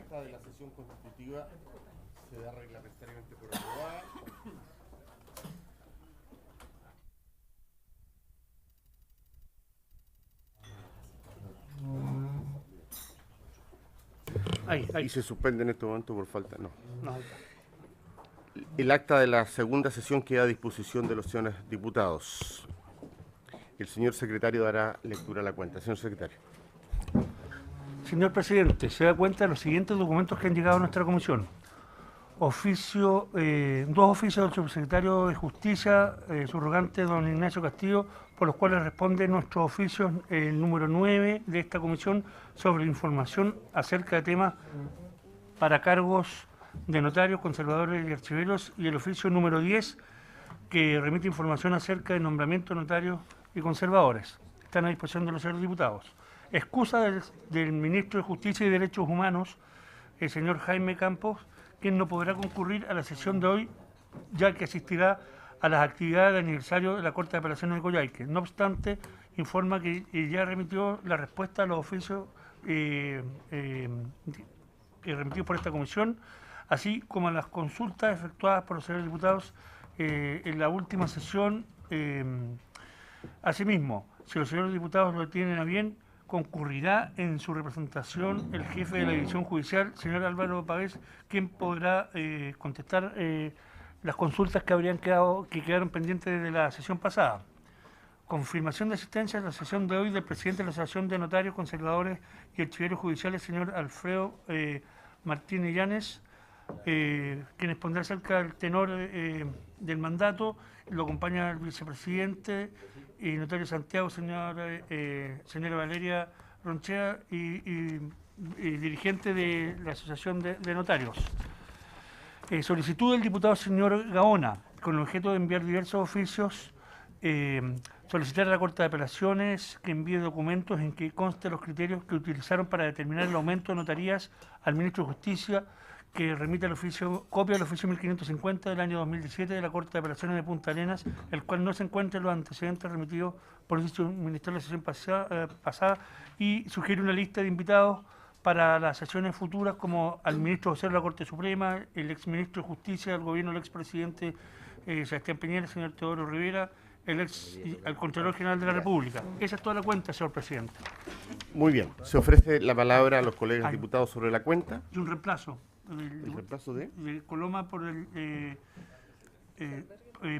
acta de la sesión constitutiva se da reglamentariamente por aprobada. Y se suspende en este momento por falta. No. El acta de la segunda sesión queda a disposición de los señores diputados. El señor secretario dará lectura a la cuenta. Señor secretario. Señor presidente, se da cuenta de los siguientes documentos que han llegado a nuestra comisión. Dos oficios del subsecretario de Justicia, subrogante don Ignacio Castillo, por los cuales responde nuestros oficios el número 9 de esta comisión sobre información acerca de temas para cargos de notarios, conservadores y archiveros, y el oficio número 10 que remite información acerca de nombramiento de notarios y conservadores. Están a disposición de los señores diputados. Excusa del ministro de Justicia y Derechos Humanos, el señor Jaime Campos, quien no podrá concurrir a la sesión de hoy, ya que asistirá a las actividades de aniversario de la Corte de Apelaciones de Coyhaique. No obstante, informa que ya remitió la respuesta a los oficios remitidos por esta comisión, así como a las consultas efectuadas por los señores diputados en la última sesión. Asimismo, si los señores diputados lo tienen a bien, concurrirá en su representación el jefe de la división judicial, señor Álvaro Pavés, quien podrá contestar las consultas que quedaron pendientes de la sesión pasada. Confirmación de asistencia a la sesión de hoy del presidente de la Asociación de Notarios, Conservadores y Archiveros Judiciales, señor Alfredo Martínez Llanes, quien expondrá acerca del tenor del mandato. Lo acompaña el vicepresidente y notario Santiago, señora Valeria Ronchea, y dirigente de la Asociación de Notarios. Solicitud del diputado señor Gaona, con el objeto de enviar diversos oficios, solicitar a la Corte de Apelaciones que envíe documentos en que conste los criterios que utilizaron para determinar el aumento de notarías al ministro de Justicia, que remite el oficio, copia del oficio 1550 del año 2017 de la Corte de Apelaciones de Punta Arenas, el cual no se encuentra en los antecedentes remitidos por el Ministerio de la sesión pasada, y sugiere una lista de invitados para las sesiones futuras, como al ministro vocero de la Corte Suprema, el exministro de Justicia del Gobierno, el expresidente Sebastián Piñera, el señor Teodoro Rivera, al Contralor General de la República. Esa es toda la cuenta, señor presidente. Muy bien. Se ofrece la palabra a los colegas diputados sobre la cuenta. Y un reemplazo. ¿El reemplazo de Coloma por el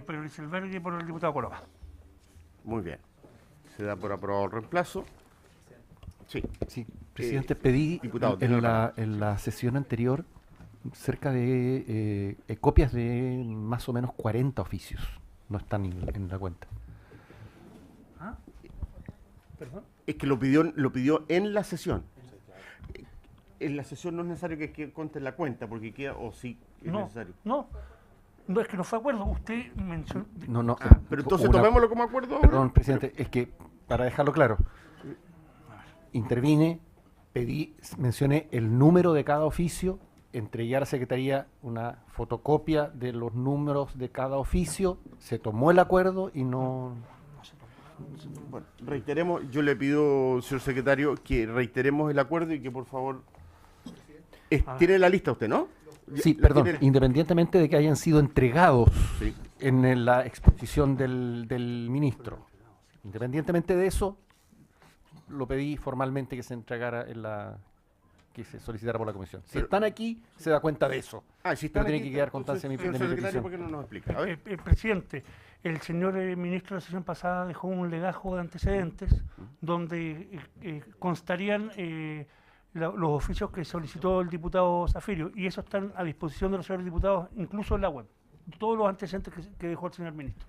Rizelberg por el diputado Coloma. Muy bien. Se da por aprobado el reemplazo. Sí. Sí, presidente, pedí en la sesión anterior cerca de copias de más o menos 40 oficios. No están en la cuenta. ¿Ah? ¿Perdón? Es que lo pidió en la sesión. En la sesión no es necesario que conte en la cuenta, porque queda, o sí es necesario. No, es que no fue acuerdo. Usted mencionó... No. Pero entonces tomémoslo como acuerdo ahora. Perdón, presidente, es que, para dejarlo claro, intervine, mencioné el número de cada oficio, entregué a la Secretaría una fotocopia de los números de cada oficio, se tomó el acuerdo y no... Bueno, reiteremos, yo le pido, señor secretario, que reiteremos el acuerdo y que por favor... ¿Tiene la lista usted, no? Sí, perdón, independientemente de que hayan sido entregados en la exposición del ministro, independientemente de eso, lo pedí formalmente que se entregara que se solicitara por la comisión. Si están aquí, se da cuenta de eso. Si están tiene aquí, que quedar constancia de mi petición. ¿Por qué no nos explica? A ver. Presidente, el señor ministro de la sesión pasada dejó un legajo de antecedentes donde constarían los oficios que solicitó el diputado Zafirio, y esos están a disposición de los señores diputados, incluso en la web. Todos los antecedentes que dejó el señor ministro.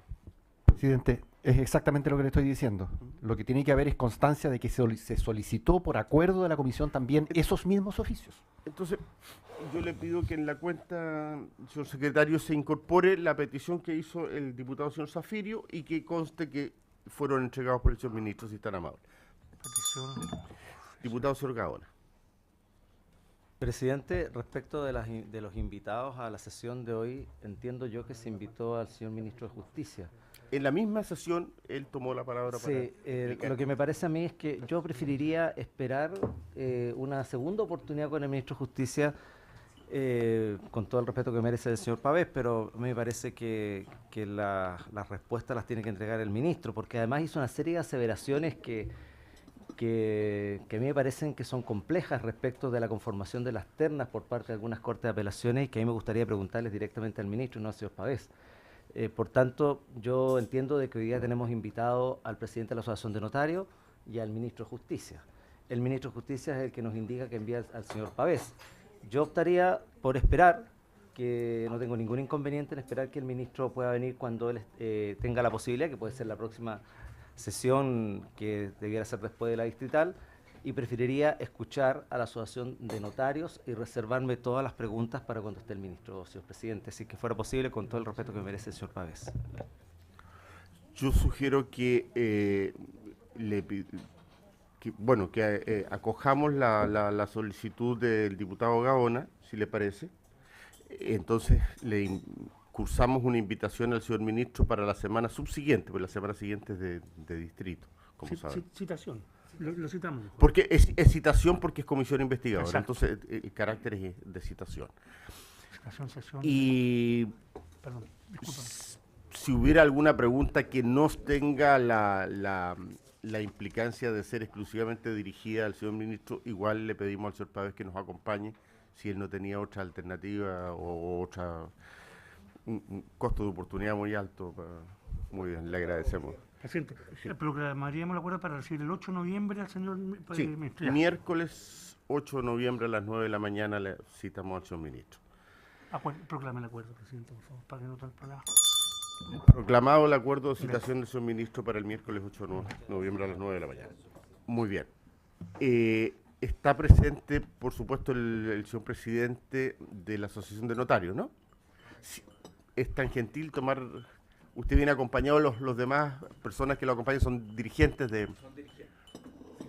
Presidente, es exactamente lo que le estoy diciendo. Lo que tiene que haber es constancia de que se solicitó por acuerdo de la comisión también esos mismos oficios. Entonces, yo le pido que en la cuenta, señor secretario, se incorpore la petición que hizo el diputado señor Zafirio y que conste que fueron entregados por el señor ministro, si están amables. Diputado señor Gaona. Presidente, respecto de los invitados a la sesión de hoy, entiendo yo que se invitó al señor ministro de Justicia. en la misma sesión él tomó la palabra para Sí, explicar. lo que me parece a mí es que yo preferiría esperar una segunda oportunidad con el ministro de Justicia, con todo el respeto que merece el señor Pavés, pero me parece que las respuestas las tiene que entregar el ministro, porque además hizo una serie de aseveraciones que a mí me parecen que son complejas respecto de la conformación de las ternas por parte de algunas cortes de apelaciones y que a mí me gustaría preguntarles directamente al ministro y no al señor Pavés. Por tanto, yo entiendo de que hoy día tenemos invitado al presidente de la Asociación de Notarios y al ministro de Justicia. El ministro de Justicia es el que nos indica que envía al señor Pavés. Yo optaría por esperar, que no tengo ningún inconveniente en esperar que el ministro pueda venir cuando él tenga la posibilidad, que puede ser la próxima sesión que debiera ser después de la distrital, y preferiría escuchar a la Asociación de Notarios y reservarme todas las preguntas para cuando esté el ministro, señor presidente, si que fuera posible, con todo el respeto que merece el señor Pavés. Yo sugiero que, acojamos la solicitud del diputado Gaona, si le parece. Entonces cursamos una invitación al señor ministro para la semana subsiguiente, porque la semana siguiente es de distrito, como saben. Citación. Lo citamos. Porque es citación porque es comisión investigadora, Exacto. entonces el carácter es de citación. Citación, sesión. Y Perdón, disculpa. si hubiera alguna pregunta que no tenga la implicancia de ser exclusivamente dirigida al señor ministro, igual le pedimos al señor Pavés que nos acompañe si él no tenía otra alternativa o un costo de oportunidad muy alto. Muy bien, le agradecemos. Presidente, programaríamos el acuerdo para recibir el 8 de noviembre al señor Sí, ministro. Ya. miércoles 8 de noviembre a las 9 de la mañana le citamos al señor ministro. Proclame el acuerdo, presidente, por favor, para que no todo el programa. Proclamado el acuerdo de citación del señor ministro para el miércoles 8 de noviembre a las 9 de la mañana. Muy bien. Está presente, por supuesto, el señor presidente de la Asociación de Notarios, ¿no? Si es tan gentil tomar... Usted viene acompañado, los demás personas que lo acompañan son dirigentes de... Son dirigentes.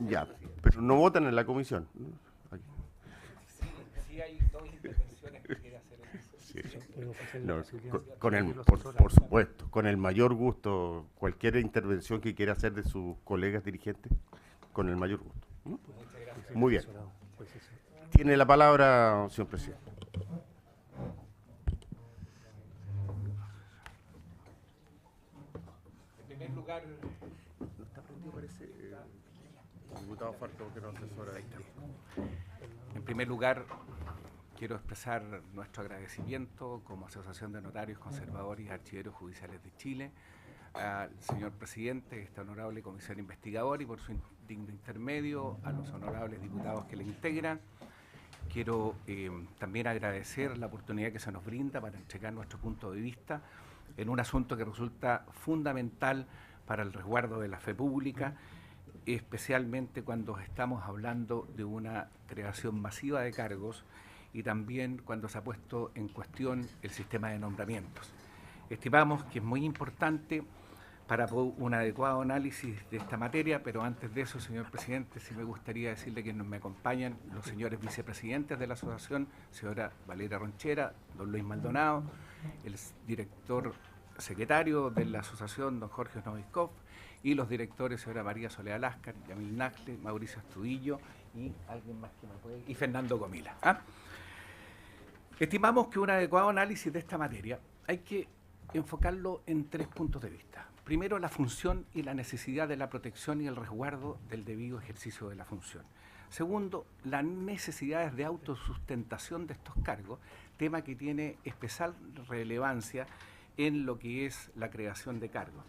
Ya, pero no votan en la comisión, ¿no? Sí hay dos intervenciones que quiere hacer en eso. Sí. No, por supuesto, con el mayor gusto, cualquier intervención que quiera hacer de sus colegas dirigentes, con el mayor gusto. ¿Mm? Muchas gracias. Muy bien. Tiene la palabra, señor presidente. En primer lugar, No está prendido, parece. El diputado Farca, porque no asesora. en primer lugar, quiero expresar nuestro agradecimiento como Asociación de Notarios Conservadores y Archiveros Judiciales de Chile al señor presidente de esta honorable comisión investigadora y por su digno intermedio a los honorables diputados que le integran. Quiero también agradecer la oportunidad que se nos brinda para entregar nuestro punto de vista en un asunto que resulta fundamental para el resguardo de la fe pública, especialmente cuando estamos hablando de una creación masiva de cargos y también cuando se ha puesto en cuestión el sistema de nombramientos. Estimamos que es muy importante para un adecuado análisis de esta materia, pero antes de eso, señor presidente, sí me gustaría decirle que me acompañan los señores vicepresidentes de la asociación, señora Valeria Ronchera, don Luis Maldonado, el director secretario de la asociación, don Jorge Noviskov, y los directores, señora María Soledad Láscar, Yamil Nagle, Mauricio Astudillo y alguien más que me puede... y Fernando Comila. Estimamos que un adecuado análisis de esta materia hay que enfocarlo en 3 puntos de vista. Primero, la función y la necesidad de la protección y el resguardo del debido ejercicio de la función. Segundo, las necesidades de autosustentación de estos cargos, tema que tiene especial relevancia en lo que es la creación de cargos.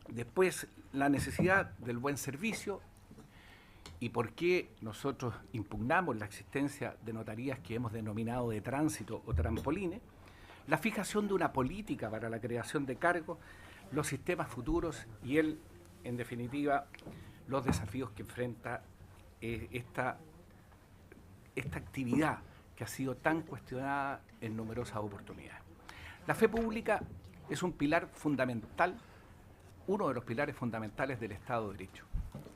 Después, la necesidad del buen servicio y por qué nosotros impugnamos la existencia de notarías que hemos denominado de tránsito o trampolines, la fijación de una política para la creación de cargos, los sistemas futuros y en definitiva, los desafíos que enfrenta esta actividad que ha sido tan cuestionada en numerosas oportunidades. La fe pública es un pilar fundamental, uno de los pilares fundamentales del Estado de Derecho.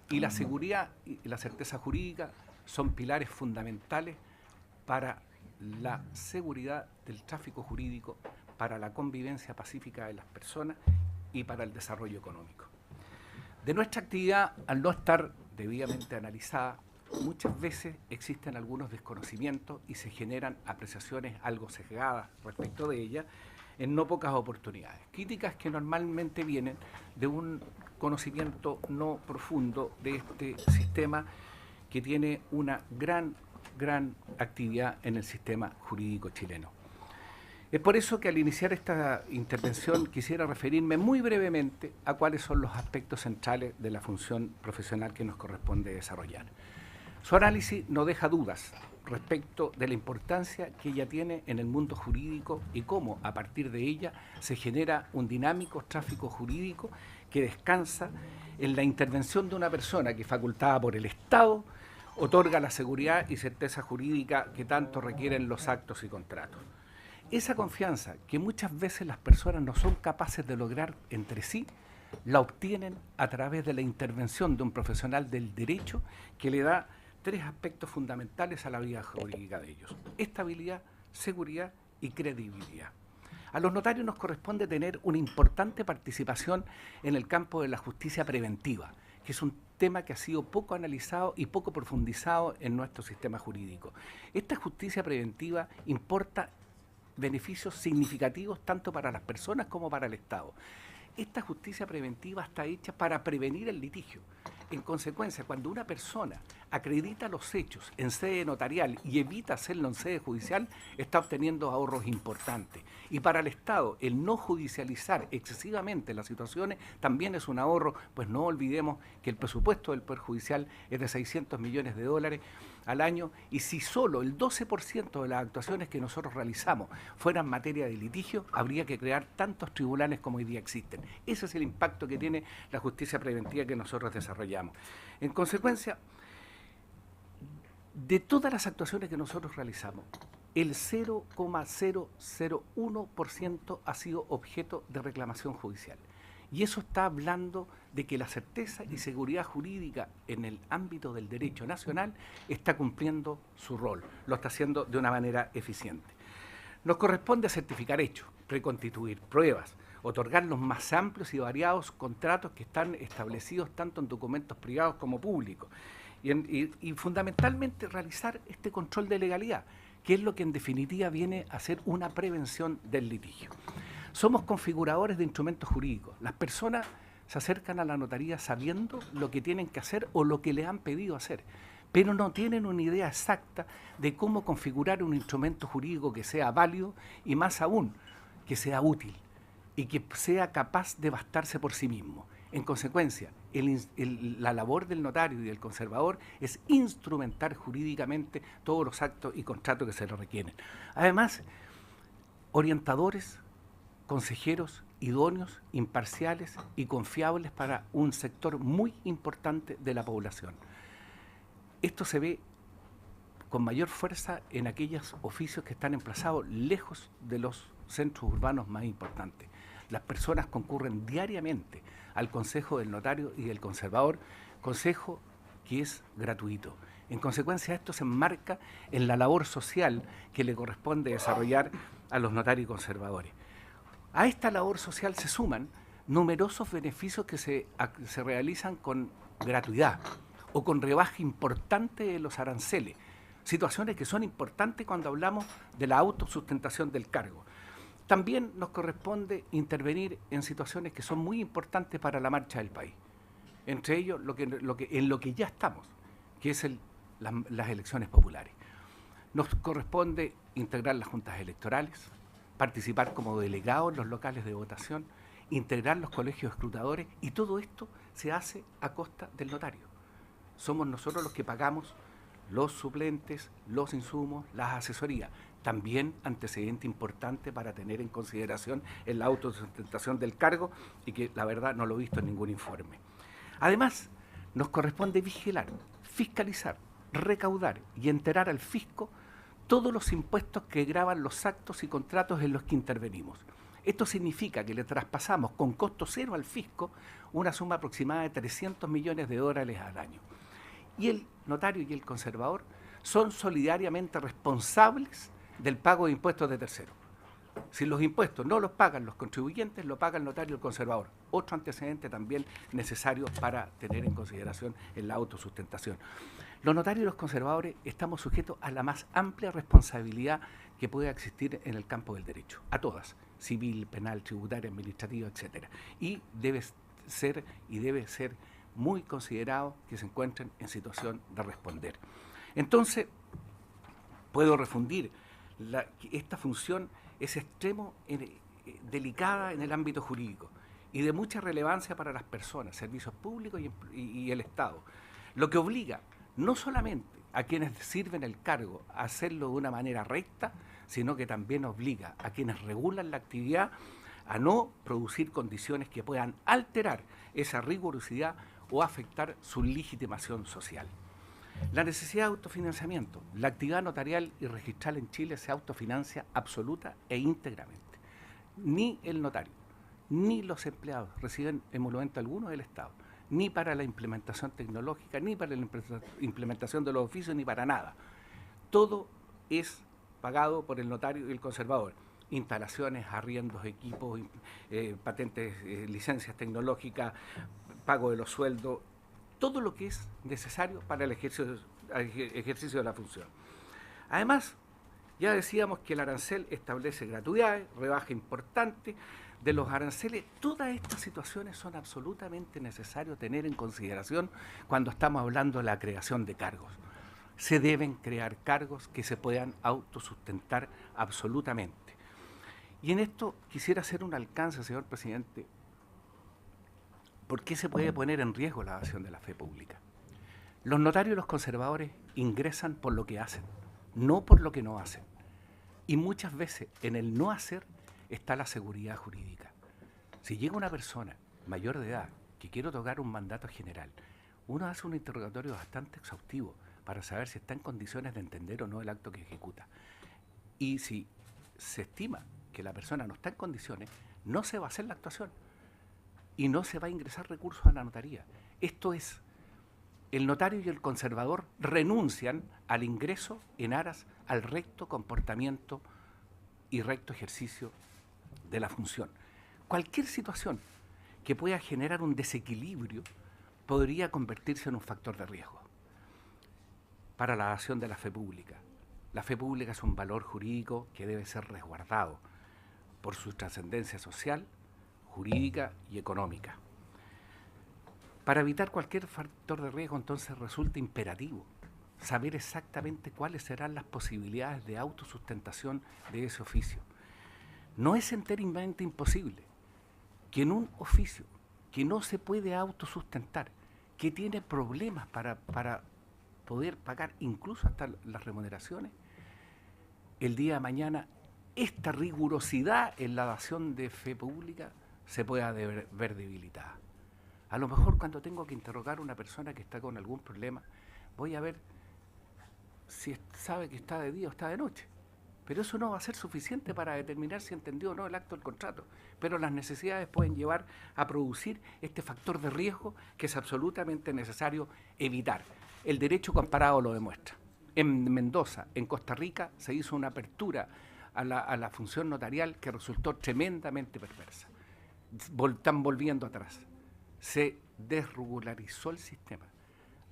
Y la seguridad y la certeza jurídica son pilares fundamentales para la seguridad del tráfico jurídico, para la convivencia pacífica de las personas y para el desarrollo económico. De nuestra actividad, al no estar debidamente analizada, muchas veces existen algunos desconocimientos y se generan apreciaciones algo sesgadas respecto de ella en no pocas oportunidades. Críticas que normalmente vienen de un conocimiento no profundo de este sistema que tiene una gran actividad en el sistema jurídico chileno. Es por eso que al iniciar esta intervención quisiera referirme muy brevemente a cuáles son los aspectos centrales de la función profesional que nos corresponde desarrollar. Su análisis no deja dudas respecto de la importancia que ella tiene en el mundo jurídico y cómo a partir de ella se genera un dinámico tráfico jurídico que descansa en la intervención de una persona que, facultada por el Estado, otorga la seguridad y certeza jurídica que tanto requieren los actos y contratos. Esa confianza que muchas veces las personas no son capaces de lograr entre sí, la obtienen a través de la intervención de un profesional del derecho que le da tres aspectos fundamentales a la vida jurídica de ellos: estabilidad, seguridad y credibilidad. A los notarios nos corresponde tener una importante participación en el campo de la justicia preventiva, que es un tema que ha sido poco analizado y poco profundizado en nuestro sistema jurídico. Esta justicia preventiva importa beneficios significativos tanto para las personas como para el Estado. Esta justicia preventiva está hecha para prevenir el litigio. En consecuencia, cuando una persona acredita los hechos en sede notarial y evita hacerlo en sede judicial, está obteniendo ahorros importantes. Y para el Estado, el no judicializar excesivamente las situaciones también es un ahorro, pues no olvidemos que el presupuesto del Poder Judicial es de 600 millones de dólares al año, y si solo el 12% de las actuaciones que nosotros realizamos fueran materia de litigio, habría que crear tantos tribunales como hoy día existen. Ese es el impacto que tiene la justicia preventiva que nosotros desarrollamos. En consecuencia, de todas las actuaciones que nosotros realizamos, el 0,001% ha sido objeto de reclamación judicial. Y eso está hablando de que la certeza y seguridad jurídica en el ámbito del derecho nacional está cumpliendo su rol, lo está haciendo de una manera eficiente. Nos corresponde certificar hechos, reconstituir pruebas, otorgar los más amplios y variados contratos que están establecidos tanto en documentos privados como públicos y fundamentalmente realizar este control de legalidad, que es lo que en definitiva viene a ser una prevención del litigio. Somos configuradores de instrumentos jurídicos. Las personas se acercan a la notaría sabiendo lo que tienen que hacer o lo que le han pedido hacer, pero no tienen una idea exacta de cómo configurar un instrumento jurídico que sea válido y, más aún, que sea útil y que sea capaz de bastarse por sí mismo. En consecuencia, la labor del notario y del conservador es instrumentar jurídicamente todos los actos y contratos que se le requieren. Además, orientadores, consejeros idóneos, imparciales y confiables para un sector muy importante de la población. Esto se ve con mayor fuerza en aquellos oficios que están emplazados lejos de los centros urbanos más importantes. Las personas concurren diariamente al consejo del notario y del conservador, consejo que es gratuito. En consecuencia, esto se enmarca en la labor social que le corresponde desarrollar a los notarios y conservadores. A esta labor social se suman numerosos beneficios que se realizan con gratuidad o con rebaja importante de los aranceles, situaciones que son importantes cuando hablamos de la autosustentación del cargo. También nos corresponde intervenir en situaciones que son muy importantes para la marcha del país, entre ellos en lo que ya estamos, que es las elecciones populares. Nos corresponde integrar las juntas electorales, participar como delegados en los locales de votación, integrar los colegios escrutadores, y todo esto se hace a costa del notario. Somos nosotros los que pagamos los suplentes, los insumos, las asesorías. También antecedente importante para tener en consideración en la autosustentación del cargo, y que la verdad no lo he visto en ningún informe. Además, nos corresponde vigilar, fiscalizar, recaudar y enterar al fisco todos los impuestos que gravan los actos y contratos en los que intervenimos. Esto significa que le traspasamos con costo cero al fisco una suma aproximada de 300 millones de dólares al año. Y el notario y el conservador son solidariamente responsables del pago de impuestos de terceros. Si los impuestos no los pagan los contribuyentes, lo paga el notario y el conservador. Otro antecedente también necesario para tener en consideración en la autosustentación. Los notarios y los conservadores estamos sujetos a la más amplia responsabilidad que pueda existir en el campo del derecho, a todas, civil, penal, tributaria, administrativa, etcétera. Y debe ser muy considerado que se encuentren en situación de responder. Entonces, puedo refundir, esta función es extremo delicada en el ámbito jurídico y de mucha relevancia para las personas, servicios públicos y el Estado, lo que obliga no solamente a quienes sirven el cargo a hacerlo de una manera recta, sino que también obliga a quienes regulan la actividad a no producir condiciones que puedan alterar esa rigurosidad o afectar su legitimación social. La necesidad de autofinanciamiento. La actividad notarial y registral en Chile se autofinancia absoluta e íntegramente. Ni el notario, ni los empleados reciben emolumento alguno del Estado, ni para la implementación tecnológica, ni para la implementación de los oficios, ni para nada. Todo es pagado por el notario y el conservador. Instalaciones, arriendos, equipos, patentes, licencias tecnológicas, pago de los sueldos, todo lo que es necesario para el ejercicio de la función. Además, ya decíamos que el arancel establece gratuidades, rebaja importante de los aranceles. Todas estas situaciones son absolutamente necesarias tener en consideración cuando estamos hablando de la creación de cargos. Se deben crear cargos que se puedan autosustentar absolutamente. Y en esto quisiera hacer un alcance, señor presidente. ¿Por qué se puede poner en riesgo la evasión de la fe pública? Los notarios y los conservadores ingresan por lo que hacen, no por lo que no hacen. Y muchas veces en el no hacer está la seguridad jurídica. Si llega una persona mayor de edad que quiere otorgar un mandato general, uno hace un interrogatorio bastante exhaustivo para saber si está en condiciones de entender o no el acto que ejecuta. Y si se estima que la persona no está en condiciones, no se va a hacer la actuación y no se va a ingresar recursos a la notaría. Esto es, el notario y el conservador renuncian al ingreso en aras al recto comportamiento y recto ejercicio de la función. Cualquier situación que pueda generar un desequilibrio podría convertirse en un factor de riesgo para la evasión de la fe pública. La fe pública es un valor jurídico que debe ser resguardado por su trascendencia social, jurídica y económica. Para evitar cualquier factor de riesgo, entonces, resulta imperativo saber exactamente cuáles serán las posibilidades de autosustentación de ese oficio. No es enteramente imposible que en un oficio que no se puede autosustentar, que tiene problemas para poder pagar incluso hasta las remuneraciones, el día de mañana esta rigurosidad en la evasión de fe pública se pueda ver debilitada. A lo mejor cuando tengo que interrogar a una persona que está con algún problema, voy a ver si sabe que está de día o está de noche. Pero eso no va a ser suficiente para determinar si entendió o no el acto del contrato. Pero las necesidades pueden llevar a producir este factor de riesgo que es absolutamente necesario evitar. El derecho comparado lo demuestra. En Mendoza, en Costa Rica, se hizo una apertura a la función notarial que resultó tremendamente perversa. Están volviendo atrás. Se desregularizó el sistema.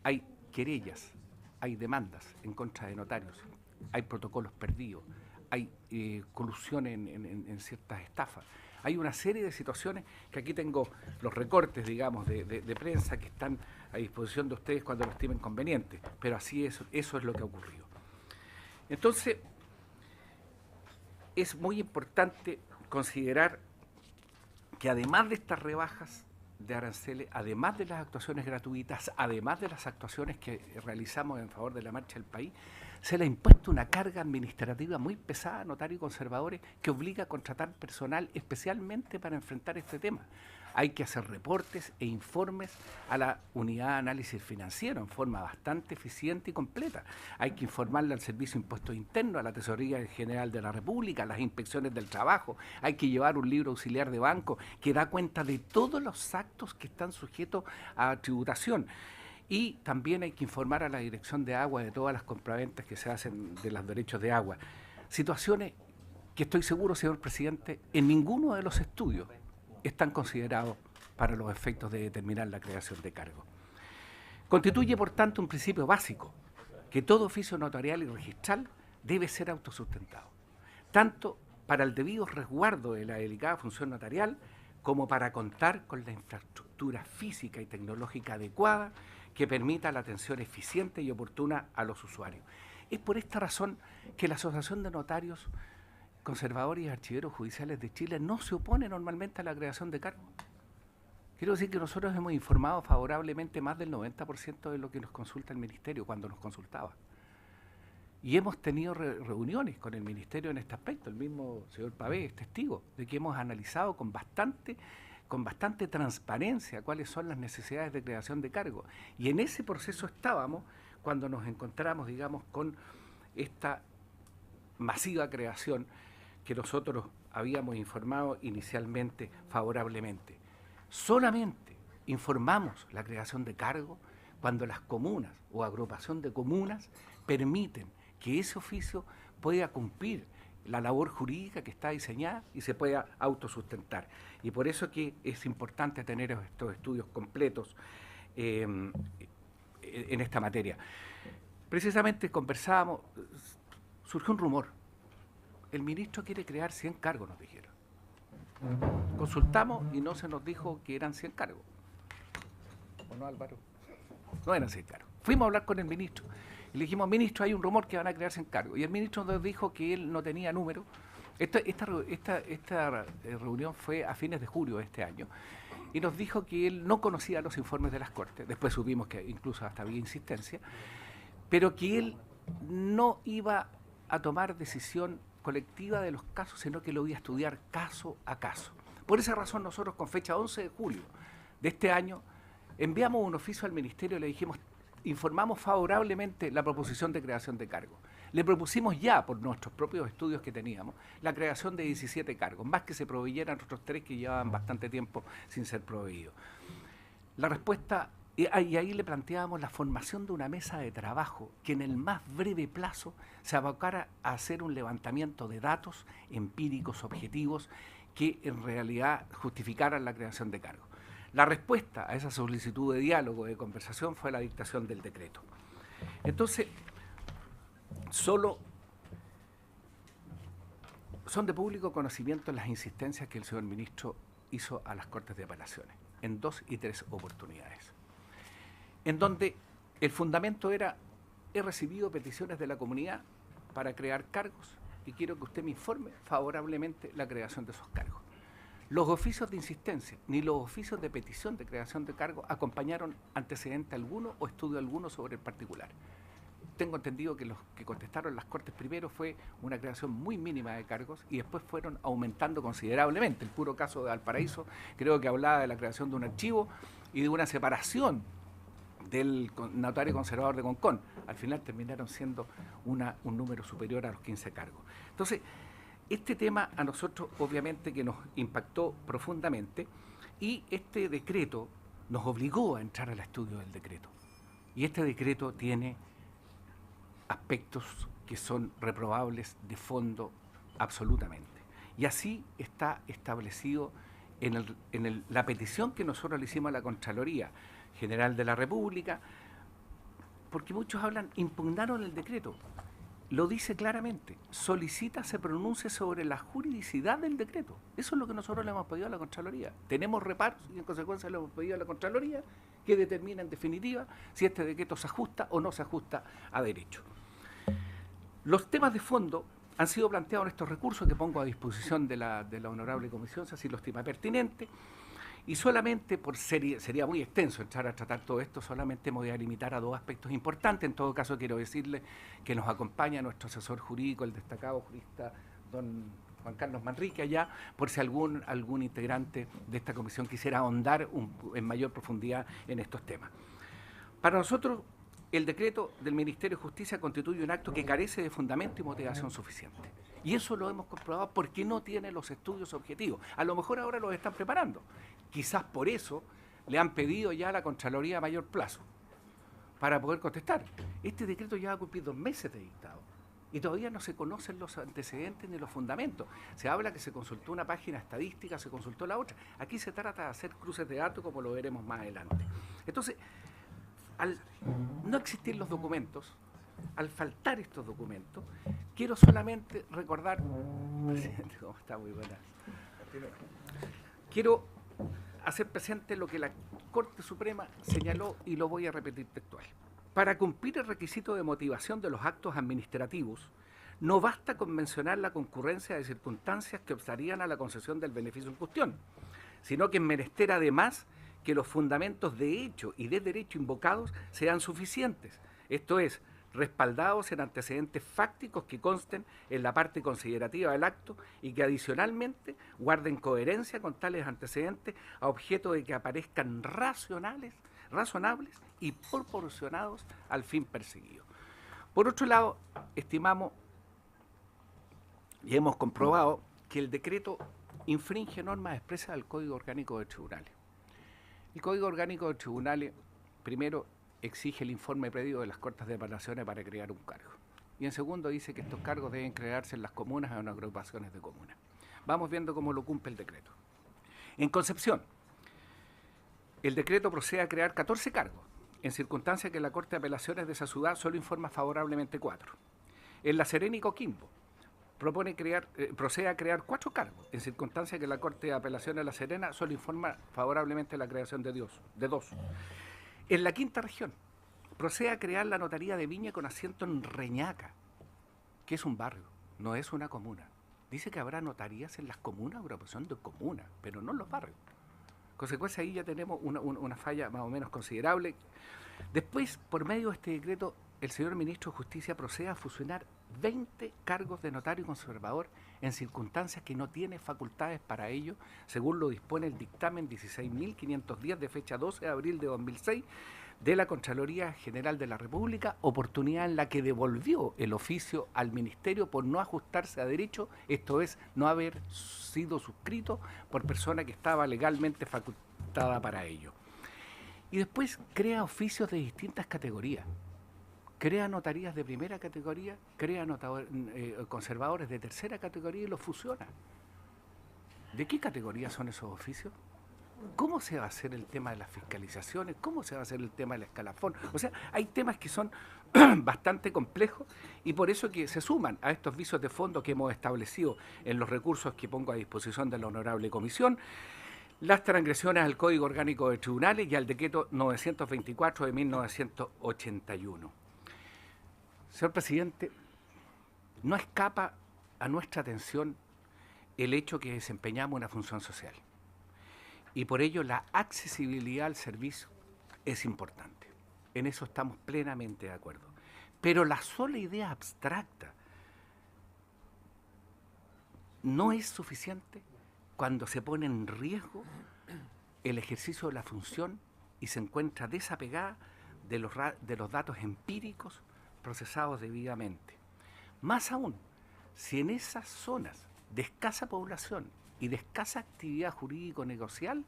Hay querellas, hay demandas en contra de notarios, hay protocolos perdidos, hay colusión en ciertas estafas. Hay una serie de situaciones que aquí tengo los recortes, digamos, de prensa que están a disposición de ustedes cuando lo estimen conveniente, pero así es, eso es lo que ha ocurrido. Entonces, es muy importante considerar que además de estas rebajas de aranceles, además de las actuaciones gratuitas, además de las actuaciones que realizamos en favor de la marcha del país, se le ha impuesto una carga administrativa muy pesada a notarios y conservadores que obliga a contratar personal especialmente para enfrentar este tema. Hay que hacer reportes e informes a la unidad de análisis financiero en forma bastante eficiente y completa. Hay que informarle al Servicio de Impuestos Internos, a la Tesorería General de la República, a las inspecciones del trabajo. Hay que llevar un libro auxiliar de banco que da cuenta de todos los actos que están sujetos a tributación. Y también hay que informar a la Dirección de Agua de todas las compraventas que se hacen de los derechos de agua. Situaciones que estoy seguro, señor presidente, en ninguno de los estudios están considerados para los efectos de determinar la creación de cargos. Constituye, por tanto, un principio básico, que todo oficio notarial y registral debe ser autosustentado, tanto para el debido resguardo de la delicada función notarial, como para contar con la infraestructura física y tecnológica adecuada que permita la atención eficiente y oportuna a los usuarios. Es por esta razón que la Asociación de Notarios, Conservadores y Archiveros Judiciales de Chile no se opone normalmente a la creación de cargos. Quiero decir que nosotros hemos informado favorablemente más del 90% de lo que nos consulta el Ministerio cuando nos consultaba. Y hemos tenido reuniones con el Ministerio en este aspecto. El mismo señor Pavé es testigo de que hemos analizado con bastante transparencia cuáles son las necesidades de creación de cargos. Y en ese proceso estábamos cuando nos encontramos, digamos, con esta masiva creación que nosotros habíamos informado inicialmente favorablemente. Solamente informamos la creación de cargos cuando las comunas o agrupación de comunas permiten que ese oficio pueda cumplir la labor jurídica que está diseñada y se pueda autosustentar. Y por eso que es importante tener estos estudios completos en esta materia. Precisamente conversábamos, surgió un rumor. El ministro quiere crear 100 cargos, nos dijeron. Consultamos y no se nos dijo que eran 100 cargos. ¿O no, Álvaro? No eran 100 cargos. Fuimos a hablar con el ministro y le dijimos, ministro, hay un rumor que van a crear 100 cargos. Y el ministro nos dijo que él no tenía número. Esta reunión fue a fines de julio de este año. Y nos dijo que él no conocía los informes de las Cortes. Después supimos que incluso hasta había insistencia. Pero que él no iba a tomar decisión colectiva de los casos, sino que lo iba a estudiar caso a caso. Por esa razón nosotros con fecha 11 de julio de este año enviamos un oficio al Ministerio y le dijimos, informamos favorablemente la proposición de creación de cargos. Le propusimos ya, por nuestros propios estudios que teníamos, la creación de 17 cargos, más que se proveyeran otros 3 que llevaban bastante tiempo sin ser proveídos. La respuesta, y ahí le planteábamos la formación de una mesa de trabajo que en el más breve plazo se abocara a hacer un levantamiento de datos empíricos, objetivos, que en realidad justificaran la creación de cargos. La respuesta a esa solicitud de diálogo, de conversación, fue la dictación del decreto. Entonces, solo son de público conocimiento las insistencias que el señor ministro hizo a las Cortes de Apelaciones, en 2 y 3 oportunidades, en donde el fundamento era, he recibido peticiones de la comunidad para crear cargos y quiero que usted me informe favorablemente la creación de esos cargos. Los oficios de insistencia ni los oficios de petición de creación de cargos acompañaron antecedente alguno o estudio alguno sobre el particular. Tengo entendido que los que contestaron las Cortes primero fue una creación muy mínima de cargos y después fueron aumentando considerablemente. El puro caso de Valparaíso creo que hablaba de la creación de un archivo y de una separación del notario conservador de Concón. Al final terminaron siendo un número superior a los 15 cargos. Entonces, este tema a nosotros obviamente que nos impactó profundamente y este decreto nos obligó a entrar al estudio del decreto. Y este decreto tiene aspectos que son reprobables de fondo absolutamente. Y así está establecido en la petición que nosotros le hicimos a la Contraloría General de la República, porque muchos hablan, impugnaron el decreto. Lo dice claramente, solicita se pronuncie sobre la juridicidad del decreto. Eso es lo que nosotros le hemos pedido a la Contraloría. Tenemos reparos y en consecuencia le hemos pedido a la Contraloría que determine en definitiva si este decreto se ajusta o no se ajusta a derecho. Los temas de fondo han sido planteados en estos recursos que pongo a disposición de la honorable comisión, si así lo estima pertinente. Y solamente, sería muy extenso entrar a tratar todo esto, solamente me voy a limitar a 2 aspectos importantes. En todo caso, quiero decirle que nos acompaña nuestro asesor jurídico, el destacado jurista don Juan Carlos Manrique, allá, por si algún integrante de esta comisión quisiera ahondar en mayor profundidad en estos temas. Para nosotros, el decreto del Ministerio de Justicia constituye un acto que carece de fundamento y motivación suficiente. Y eso lo hemos comprobado porque no tiene los estudios objetivos. A lo mejor ahora los están preparando. Quizás por eso le han pedido ya a la Contraloría mayor plazo para poder contestar. Este decreto ya va a cumplir 2 meses de dictado. y todavía no se conocen los antecedentes ni los fundamentos. Se habla que se consultó una página estadística, se consultó la otra. Aquí se trata de hacer cruces de datos, como lo veremos más adelante. Entonces, al no existir los documentos, al faltar estos documentos, quiero solamente recordar, presidente, ¿cómo está? Muy buena. Quiero hacer presente lo que la Corte Suprema señaló y lo voy a repetir textual. Para cumplir el requisito de motivación de los actos administrativos, no basta con mencionar la concurrencia de circunstancias que obstarían a la concesión del beneficio en cuestión, sino que es menester además que los fundamentos de hecho y de derecho invocados sean suficientes, esto es, respaldados en antecedentes fácticos que consten en la parte considerativa del acto y que adicionalmente guarden coherencia con tales antecedentes a objeto de que aparezcan razonables y proporcionados al fin perseguido. Por otro lado, estimamos y hemos comprobado que el decreto infringe normas expresas del Código Orgánico de Tribunales. El Código Orgánico de Tribunales, primero, exige el informe previo de las Cortes de Apelaciones para crear un cargo. Y en segundo, dice que estos cargos deben crearse en las comunas o en agrupaciones de comunas. Vamos viendo cómo lo cumple el decreto. En Concepción, el decreto procede a crear 14 cargos, en circunstancia que la Corte de Apelaciones de esa ciudad solo informa favorablemente 4. En La Serena y Coquimbo, procede a crear 4 cargos, en circunstancia que la Corte de Apelaciones de La Serena solo informa favorablemente la creación de 2. En la quinta región, procede a crear la notaría de Viña con asiento en Reñaca, que es un barrio, no es una comuna. Dice que habrá notarías en las comunas, agrupación de comunas, pero no en los barrios. En consecuencia, ahí ya tenemos una falla más o menos considerable. Después, por medio de este decreto, el señor Ministro de Justicia procede a fusionar 20 cargos de notario conservador en circunstancias que no tiene facultades para ello, según lo dispone el dictamen 16.510 de fecha 12 de abril de 2006 de la Contraloría General de la República, oportunidad en la que devolvió el oficio al Ministerio por no ajustarse a derecho, esto es, no haber sido suscrito por persona que estaba legalmente facultada para ello. Y después crea oficios de distintas categorías. Crea notarías de primera categoría, crea conservadores de tercera categoría y los fusiona. ¿De qué categoría son esos oficios? ¿Cómo se va a hacer el tema de las fiscalizaciones? ¿Cómo se va a hacer el tema del escalafón? O sea, hay temas que son bastante complejos y por eso que se suman a estos vicios de fondo que hemos establecido en los recursos que pongo a disposición de la Honorable Comisión, las transgresiones al Código Orgánico de Tribunales y al Decreto 924 de 1981. Señor Presidente, no escapa a nuestra atención el hecho que desempeñamos una función social y por ello la accesibilidad al servicio es importante. En eso estamos plenamente de acuerdo. Pero la sola idea abstracta no es suficiente cuando se pone en riesgo el ejercicio de la función y se encuentra desapegada de los datos empíricos procesados debidamente. Más aún, si en esas zonas de escasa población y de escasa actividad jurídico-negocial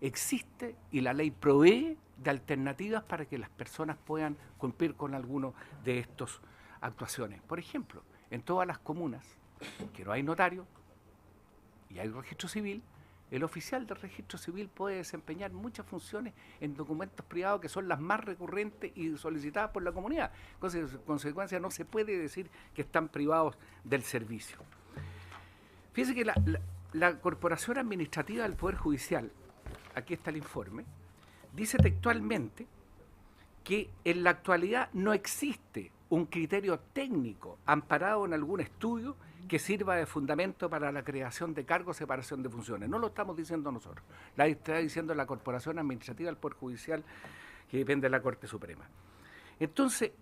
existe y la ley provee de alternativas para que las personas puedan cumplir con alguno de estas actuaciones. Por ejemplo, en todas las comunas que no hay notario y hay registro civil, el oficial del registro civil puede desempeñar muchas funciones en documentos privados que son las más recurrentes y solicitadas por la comunidad. En consecuencia, no se puede decir que están privados del servicio. Fíjense que la Corporación Administrativa del Poder Judicial, aquí está el informe, dice textualmente que en la actualidad no existe un criterio técnico amparado en algún estudio que sirva de fundamento para la creación de cargos, separación de funciones. No lo estamos diciendo nosotros, la está diciendo la Corporación Administrativa del Poder Judicial, que depende de la Corte Suprema. Entonces,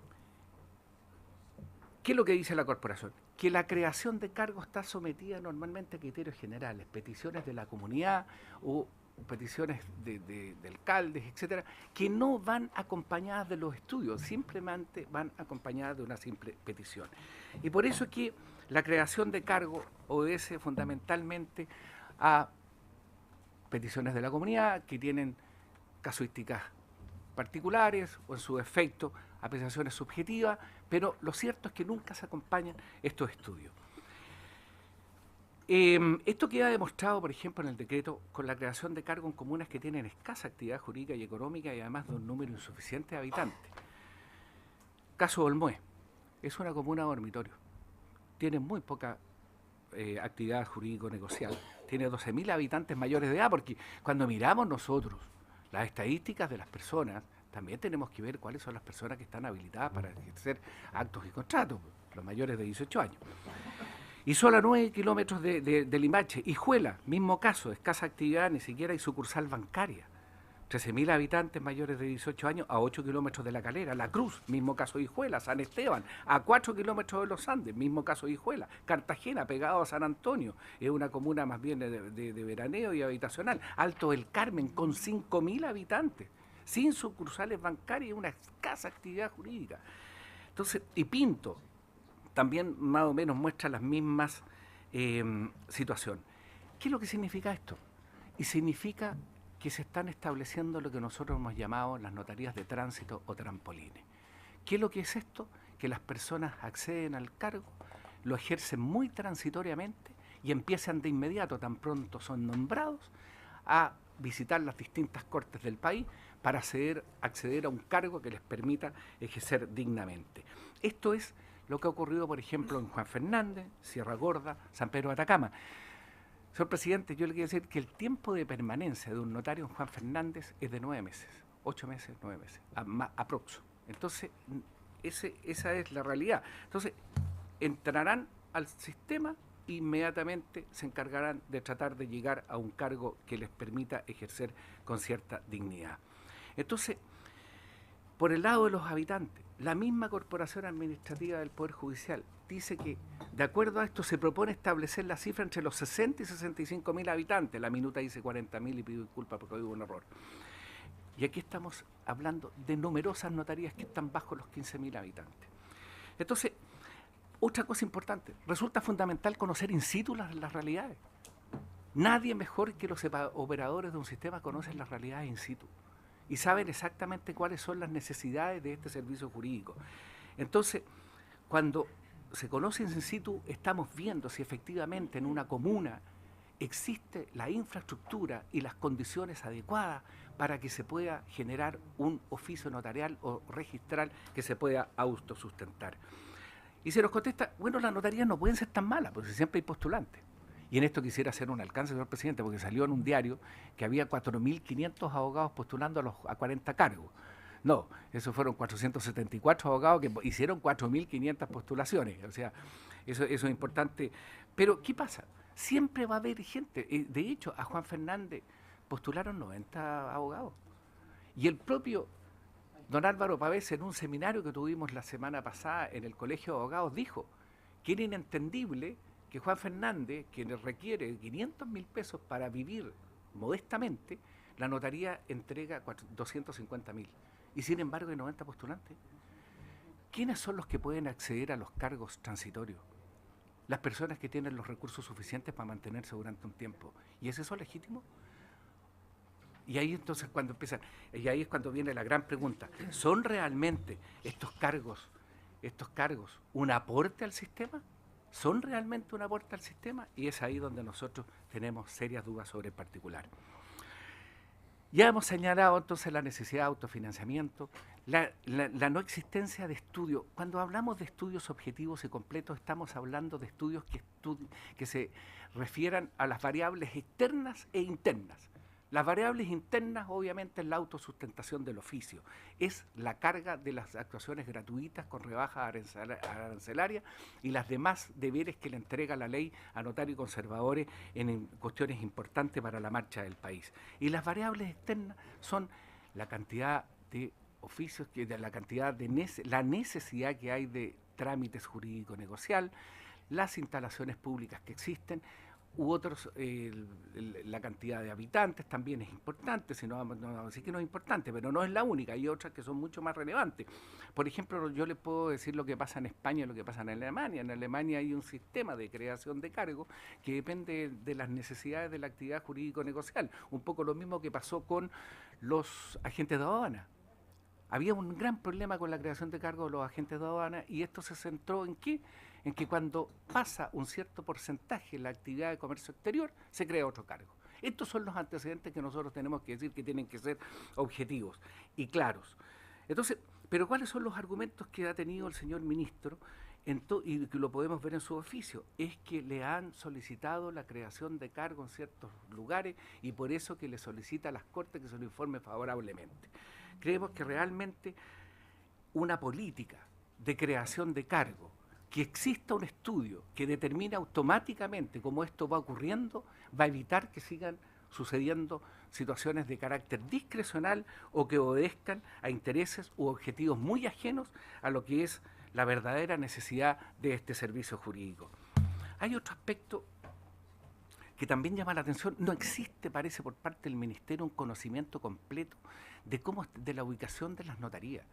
¿qué es lo que dice la Corporación? Que la creación de cargos está sometida normalmente a criterios generales, peticiones de la comunidad o peticiones de alcaldes, etcétera, que no van acompañadas de los estudios, simplemente van acompañadas de una simple petición. Y por eso es que la creación de cargos obedece fundamentalmente a peticiones de la comunidad que tienen casuísticas particulares o en su efecto apreciaciones subjetivas, pero lo cierto es que nunca se acompañan estos estudios. Esto queda demostrado, por ejemplo, en el decreto con la creación de cargos en comunas que tienen escasa actividad jurídica y económica y además de un número insuficiente de habitantes. Caso Olmué, es una comuna dormitorio, tiene muy poca actividad jurídico-negocial, tiene 12.000 habitantes mayores de edad, porque cuando miramos nosotros las estadísticas de las personas, también tenemos que ver cuáles son las personas que están habilitadas para ejercer actos y contratos, los mayores de 18 años. Y solo a 9 kilómetros de Limache. Hijuela, mismo caso, escasa actividad, ni siquiera hay sucursal bancaria. 13.000 habitantes mayores de 18 años a 8 kilómetros de La Calera. La Cruz, mismo caso de Hijuela. San Esteban, a 4 kilómetros de Los Andes, mismo caso de Hijuela. Cartagena, pegado a San Antonio, es una comuna más bien de veraneo y habitacional. Alto del Carmen, con 5.000 habitantes, sin sucursales bancarias y una escasa actividad jurídica. Entonces, y Pinto, también más o menos muestra las mismas situaciones. ¿Qué es lo que significa esto? Y significa que se están estableciendo lo que nosotros hemos llamado las notarías de tránsito o trampolines. ¿Qué es lo que es esto? Que las personas acceden al cargo, lo ejercen muy transitoriamente y empiezan de inmediato, tan pronto son nombrados, a visitar las distintas cortes del país para acceder a un cargo que les permita ejercer dignamente. Esto es lo que ha ocurrido, por ejemplo, en Juan Fernández, Sierra Gorda, San Pedro de Atacama. Señor presidente, yo le quiero decir que el tiempo de permanencia de un notario en Juan Fernández es de 9 meses, 8 meses, 9 meses, aprox. Entonces, esa es la realidad. Entonces, entrarán al sistema e inmediatamente se encargarán de tratar de llegar a un cargo que les permita ejercer con cierta dignidad. Entonces, por el lado de los habitantes, la misma Corporación Administrativa del Poder Judicial dice que, de acuerdo a esto, se propone establecer la cifra entre los 60 y 65.000 habitantes. La minuta dice 40.000 y pido disculpas porque hubo un error. Y aquí estamos hablando de numerosas notarías que están bajo los 15.000 habitantes. Entonces, otra cosa importante, resulta fundamental conocer in situ las realidades. Nadie mejor que los operadores de un sistema conocen las realidades in situ y saben exactamente cuáles son las necesidades de este servicio jurídico. Entonces, cuando se conoce in situ, estamos viendo si efectivamente en una comuna existe la infraestructura y las condiciones adecuadas para que se pueda generar un oficio notarial o registral que se pueda autosustentar. Y se nos contesta, bueno, las notarías no pueden ser tan malas, porque siempre hay postulantes. Y en esto quisiera hacer un alcance, señor presidente, porque salió en un diario que había 4.500 abogados postulando a 40 cargos. No, esos fueron 474 abogados que hicieron 4.500 postulaciones. O sea, eso es importante. Pero, ¿qué pasa? Siempre va a haber gente. De hecho, a Juan Fernández postularon 90 abogados. Y el propio don Álvaro Pavés, en un seminario que tuvimos la semana pasada en el Colegio de Abogados, dijo que era inentendible que Juan Fernández, que le requiere 500.000 pesos para vivir modestamente, la notaría entrega 250.000. Y sin embargo hay 90 postulantes. ¿Quiénes son los que pueden acceder a los cargos transitorios? Las personas que tienen los recursos suficientes para mantenerse durante un tiempo. ¿Y es eso legítimo? Y ahí entonces y ahí es cuando viene la gran pregunta. ¿Son realmente estos cargos un aporte al sistema? ¿Son realmente un aporte al sistema? Y es ahí donde nosotros tenemos serias dudas sobre el particular. Ya hemos señalado entonces la necesidad de autofinanciamiento, la no existencia de estudios. Cuando hablamos de estudios objetivos y completos, estamos hablando de estudios que se refieran a las variables externas e internas. Las variables internas, obviamente, es la autosustentación del oficio, es la carga de las actuaciones gratuitas con rebajas arancelarias y las demás deberes que le entrega la ley a notarios y conservadores en cuestiones importantes para la marcha del país. Y las variables externas son la cantidad de oficios, la necesidad que hay de trámites jurídico-negocial, las instalaciones públicas que existen, u otros, la cantidad de habitantes también es importante, si no vamos a decir que no es importante, pero no es la única, hay otras que son mucho más relevantes. Por ejemplo, yo les puedo decir lo que pasa en España y lo que pasa en Alemania. En Alemania hay un sistema de creación de cargos que depende de las necesidades de la actividad jurídico-negocial, un poco lo mismo que pasó con los agentes de aduana. había un gran problema con la creación de cargos de los agentes de aduana, y esto se centró en ¿qué? En que cuando pasa un cierto porcentaje en la actividad de comercio exterior, se crea otro cargo. Estos son los antecedentes que nosotros tenemos que decir que tienen que ser objetivos y claros. Entonces, pero ¿cuáles son los argumentos que ha tenido el señor ministro? Y que lo podemos ver en su oficio, es que le han solicitado la creación de cargos en ciertos lugares y por eso que le solicita a las Cortes que se lo informe favorablemente. Creemos que realmente una política de creación de cargos, que exista un estudio que determine automáticamente cómo esto va ocurriendo, va a evitar que sigan sucediendo situaciones de carácter discrecional o que obedezcan a intereses u objetivos muy ajenos a lo que es la verdadera necesidad de este servicio jurídico. Hay otro aspecto que también llama la atención. No existe, parece, por parte del Ministerio un conocimiento completo de la ubicación de las notarías.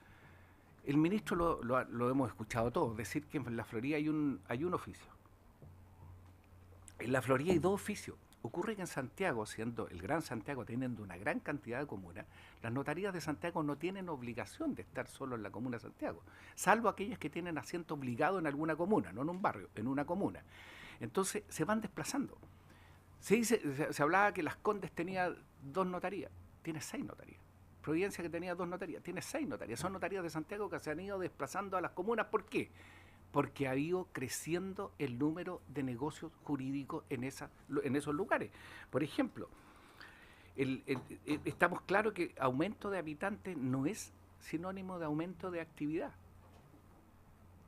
El ministro lo hemos escuchado todos, decir que en la Florida hay un oficio. En la Florida hay 2 oficios. Ocurre que en Santiago, siendo el Gran Santiago, teniendo una gran cantidad de comunas, las notarías de Santiago no tienen obligación de estar solo en la comuna de Santiago, salvo aquellas que tienen asiento obligado en alguna comuna, no en un barrio, en una comuna. Entonces se van desplazando. Se hablaba que Las Condes tenía 2 notarías, tiene 6 notarías. Providencia, que tenía 2 notarías, tiene 6 notarías. Son notarías de Santiago que se han ido desplazando a las comunas. ¿Por qué? Porque ha ido creciendo el número de negocios jurídicos en esos lugares. Por ejemplo, estamos claros que aumento de habitantes no es sinónimo de aumento de actividad.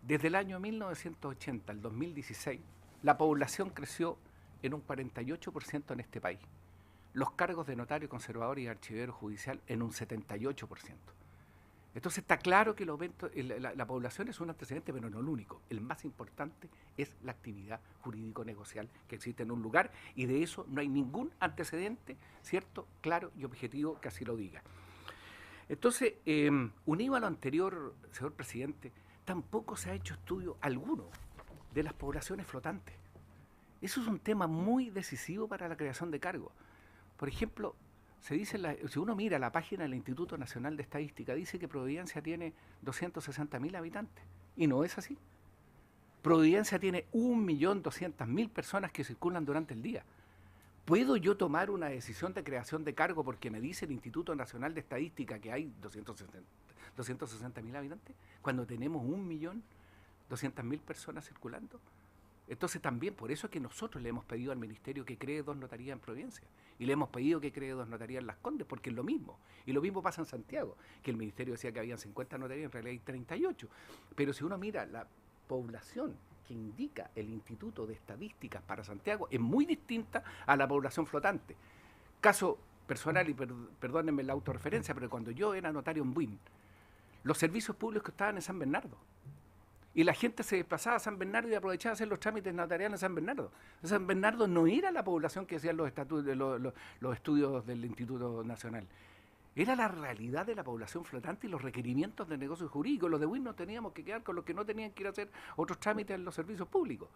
Desde el año 1980 al 2016, la población creció en un 48% en este país. Los cargos de notario, conservador y archivero judicial en un 78%. Entonces está claro que la población es un antecedente, pero no el único. El más importante es la actividad jurídico-negocial que existe en un lugar, y de eso no hay ningún antecedente, ¿cierto?, claro y objetivo que así lo diga. Entonces, unido a lo anterior, señor presidente, tampoco se ha hecho estudio alguno de las poblaciones flotantes. Eso es un tema muy decisivo para la creación de cargos. Por ejemplo, se dice, si uno mira la página del Instituto Nacional de Estadística, dice que Providencia tiene 260.000 habitantes, y no es así. Providencia tiene 1.200.000 personas que circulan durante el día. ¿Puedo yo tomar una decisión de creación de cargo porque me dice el Instituto Nacional de Estadística que hay 260.000 habitantes, cuando tenemos 1.200.000 personas circulando? Entonces también por eso es que nosotros le hemos pedido al Ministerio que cree 2 notarías en Providencia, y le hemos pedido que cree 2 notarías en Las Condes, porque es lo mismo. Y lo mismo pasa en Santiago, que el Ministerio decía que habían 50 notarías, en realidad hay 38. Pero si uno mira la población que indica el Instituto de Estadísticas para Santiago, es muy distinta a la población flotante. Caso personal, y perdónenme la autorreferencia, pero cuando yo era notario en Buin, los servicios públicos estaban en San Bernardo. Y la gente se desplazaba a San Bernardo y aprovechaba a hacer los trámites notariales en San Bernardo. San Bernardo no era la población que hacían los estudios del Instituto Nacional. Era la realidad de la población flotante y los requerimientos de negocios jurídicos. Los de WIN nos teníamos que quedar con los que no tenían que ir a hacer otros trámites en los servicios públicos.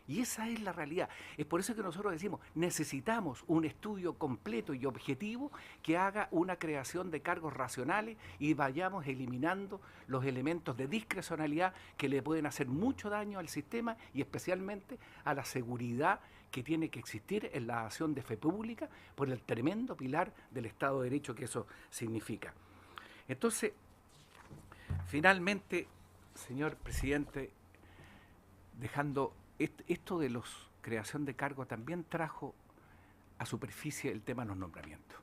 Y esa es la realidad. Es por eso que nosotros decimos, necesitamos un estudio completo y objetivo que haga una creación de cargos racionales y vayamos eliminando los elementos de discrecionalidad que le pueden hacer mucho daño al sistema y especialmente a la seguridad que tiene que existir en la acción de fe pública por el tremendo pilar del Estado de Derecho que eso significa. Entonces, finalmente, señor presidente, dejando esto de la creación de cargos, también trajo a superficie el tema de los nombramientos,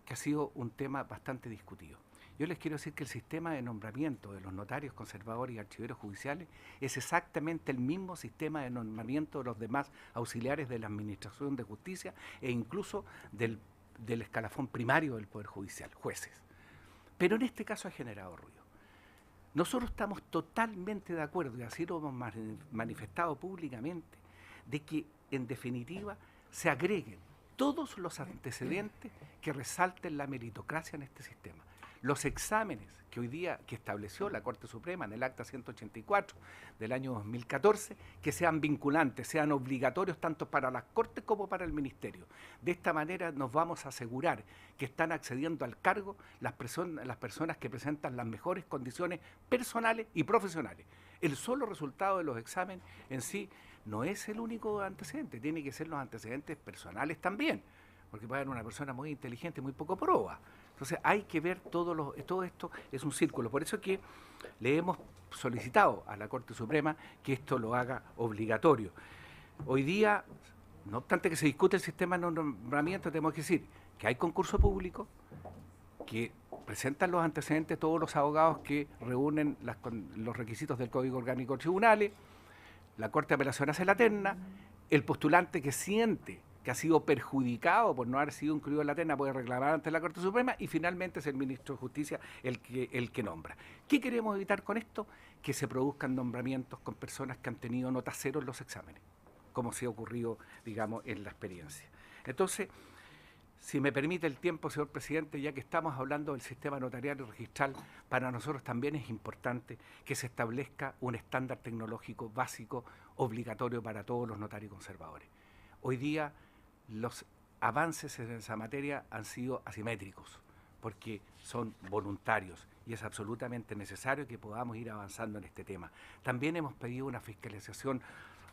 que ha sido un tema bastante discutido. Yo les quiero decir que el sistema de nombramiento de los notarios, conservadores y archiveros judiciales es exactamente el mismo sistema de nombramiento de los demás auxiliares de la Administración de Justicia e incluso del escalafón primario del Poder Judicial, jueces. Pero en este caso ha generado ruido. Nosotros estamos totalmente de acuerdo, y así lo hemos manifestado públicamente, de que en definitiva se agreguen todos los antecedentes que resalten la meritocracia en este sistema. Los exámenes que hoy día que estableció la Corte Suprema en el acta 184 del año 2014, que sean vinculantes, sean obligatorios tanto para las Cortes como para el Ministerio. De esta manera nos vamos a asegurar que están accediendo al cargo las personas que presentan las mejores condiciones personales y profesionales. El solo resultado de los exámenes en sí no es el único antecedente, tiene que ser los antecedentes personales también, porque puede haber una persona muy inteligente y muy poco proba. Entonces hay que ver todo esto es un círculo. Por eso que le hemos solicitado a la Corte Suprema que esto lo haga obligatorio. Hoy día, no obstante que se discute el sistema de nombramiento, tenemos que decir que hay concurso público, que presentan los antecedentes todos los abogados que reúnen los requisitos del Código Orgánico de Tribunales, la Corte de Apelación hace la terna, el postulante que siente que ha sido perjudicado por no haber sido incluido en la terna puede reclamar ante la Corte Suprema y finalmente es el Ministro de Justicia el que nombra. ¿Qué queremos evitar con esto? Que se produzcan nombramientos con personas que han tenido nota cero en los exámenes, como se ha ocurrido, digamos, en la experiencia. Entonces, si me permite el tiempo, señor presidente, ya que estamos hablando del sistema notarial y registral, para nosotros también es importante que se establezca un estándar tecnológico básico obligatorio para todos los notarios conservadores. Hoy día los avances en esa materia han sido asimétricos, porque son voluntarios y es absolutamente necesario que podamos ir avanzando en este tema. También hemos pedido una fiscalización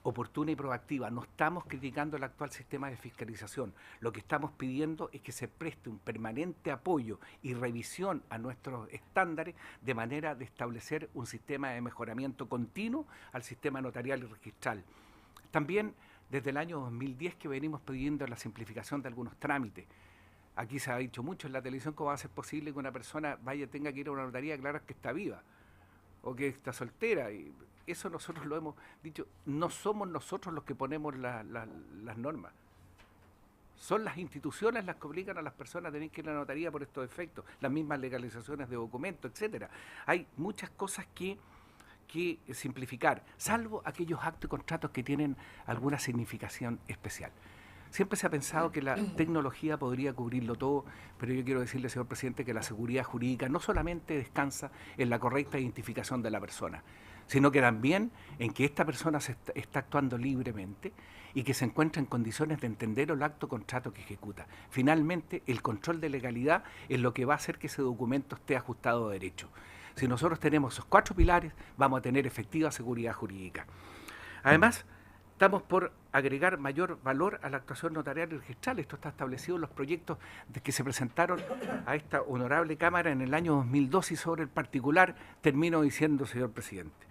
oportuna y proactiva. No estamos criticando el actual sistema de fiscalización. Lo que estamos pidiendo es que se preste un permanente apoyo y revisión a nuestros estándares de manera de establecer un sistema de mejoramiento continuo al sistema notarial y registral. También desde el año 2010 que venimos pidiendo la simplificación de algunos trámites. Aquí se ha dicho mucho en la televisión cómo va a ser posible que una persona tenga que ir a una notaría a aclarar que está viva o que está soltera. Y eso nosotros lo hemos dicho, no somos nosotros los que ponemos las normas. Son las instituciones las que obligan a las personas a tener que ir a la notaría por estos efectos, las mismas legalizaciones de documentos, etcétera. Hay muchas cosas que simplificar, salvo aquellos actos y contratos que tienen alguna significación especial. Siempre se ha pensado que la tecnología podría cubrirlo todo, pero yo quiero decirle, señor presidente, que la seguridad jurídica no solamente descansa en la correcta identificación de la persona, sino que también en que esta persona está actuando libremente y que se encuentra en condiciones de entender el acto contrato que ejecuta. Finalmente, el control de legalidad es lo que va a hacer que ese documento esté ajustado a derecho. Si nosotros tenemos esos 4 pilares, vamos a tener efectiva seguridad jurídica. Además, estamos por agregar mayor valor a la actuación notarial y registral. Esto está establecido en los proyectos que se presentaron a esta honorable Cámara en el año 2002 y sobre el particular termino diciendo, señor presidente,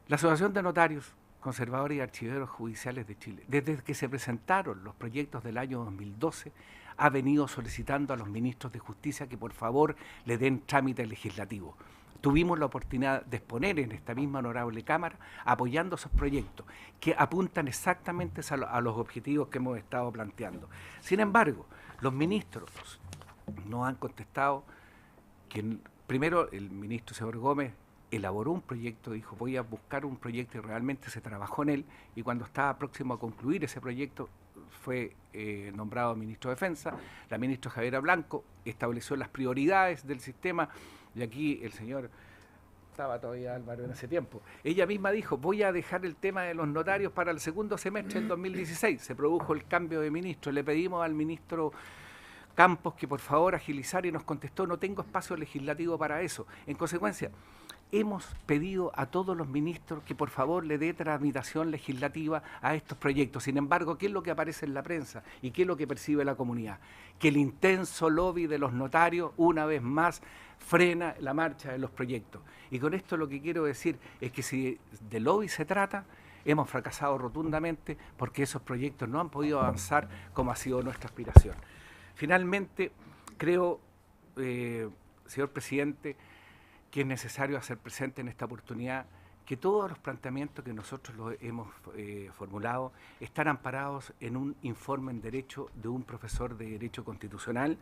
la Asociación de Notarios, Conservadores y Archiveros Judiciales de Chile, desde que se presentaron los proyectos del año 2012, ha venido solicitando a los ministros de Justicia que por favor le den trámite legislativo. Tuvimos la oportunidad de exponer en esta misma honorable Cámara apoyando esos proyectos que apuntan exactamente a los objetivos que hemos estado planteando. Sin embargo, los ministros nos han contestado que primero el ministro señor Gómez elaboró un proyecto, dijo voy a buscar un proyecto y realmente se trabajó en él y cuando estaba próximo a concluir ese proyecto fue nombrado ministro de Defensa, la ministra Javiera Blanco estableció las prioridades del sistema y aquí el señor, estaba todavía Álvaro en ese tiempo, ella misma dijo voy a dejar el tema de los notarios para el segundo semestre del 2016, se produjo el cambio de ministro, le pedimos al ministro Campos que por favor agilizara y nos contestó no tengo espacio legislativo para eso, en consecuencia hemos pedido a todos los ministros que por favor le dé tramitación legislativa a estos proyectos. Sin embargo, ¿qué es lo que aparece en la prensa y qué es lo que percibe la comunidad? Que el intenso lobby de los notarios, una vez más, frena la marcha de los proyectos. Y con esto lo que quiero decir es que si de lobby se trata, hemos fracasado rotundamente porque esos proyectos no han podido avanzar como ha sido nuestra aspiración. Finalmente, creo, señor presidente, que es necesario hacer presente en esta oportunidad que todos los planteamientos que nosotros hemos formulado están amparados en un informe en derecho de un profesor de Derecho Constitucional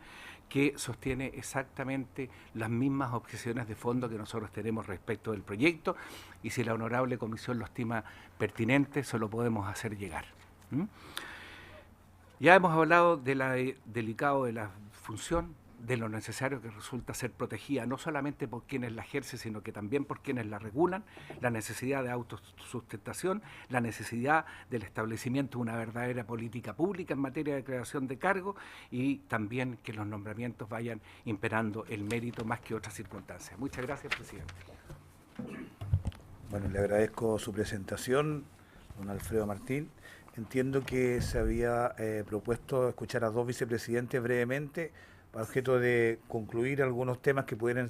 que sostiene exactamente las mismas objeciones de fondo que nosotros tenemos respecto del proyecto y si la honorable comisión lo estima pertinente, se lo podemos hacer llegar. Ya hemos hablado de delicado de la función de lo necesario que resulta ser protegida, no solamente por quienes la ejercen, sino que también por quienes la regulan, la necesidad de autosustentación, la necesidad del establecimiento de una verdadera política pública en materia de creación de cargos y también que los nombramientos vayan imperando el mérito más que otras circunstancias. Muchas gracias, presidente. Bueno, le agradezco su presentación, don Alfredo Martín. Entiendo que se había propuesto escuchar a dos vicepresidentes brevemente para objeto de concluir algunos temas que pudieran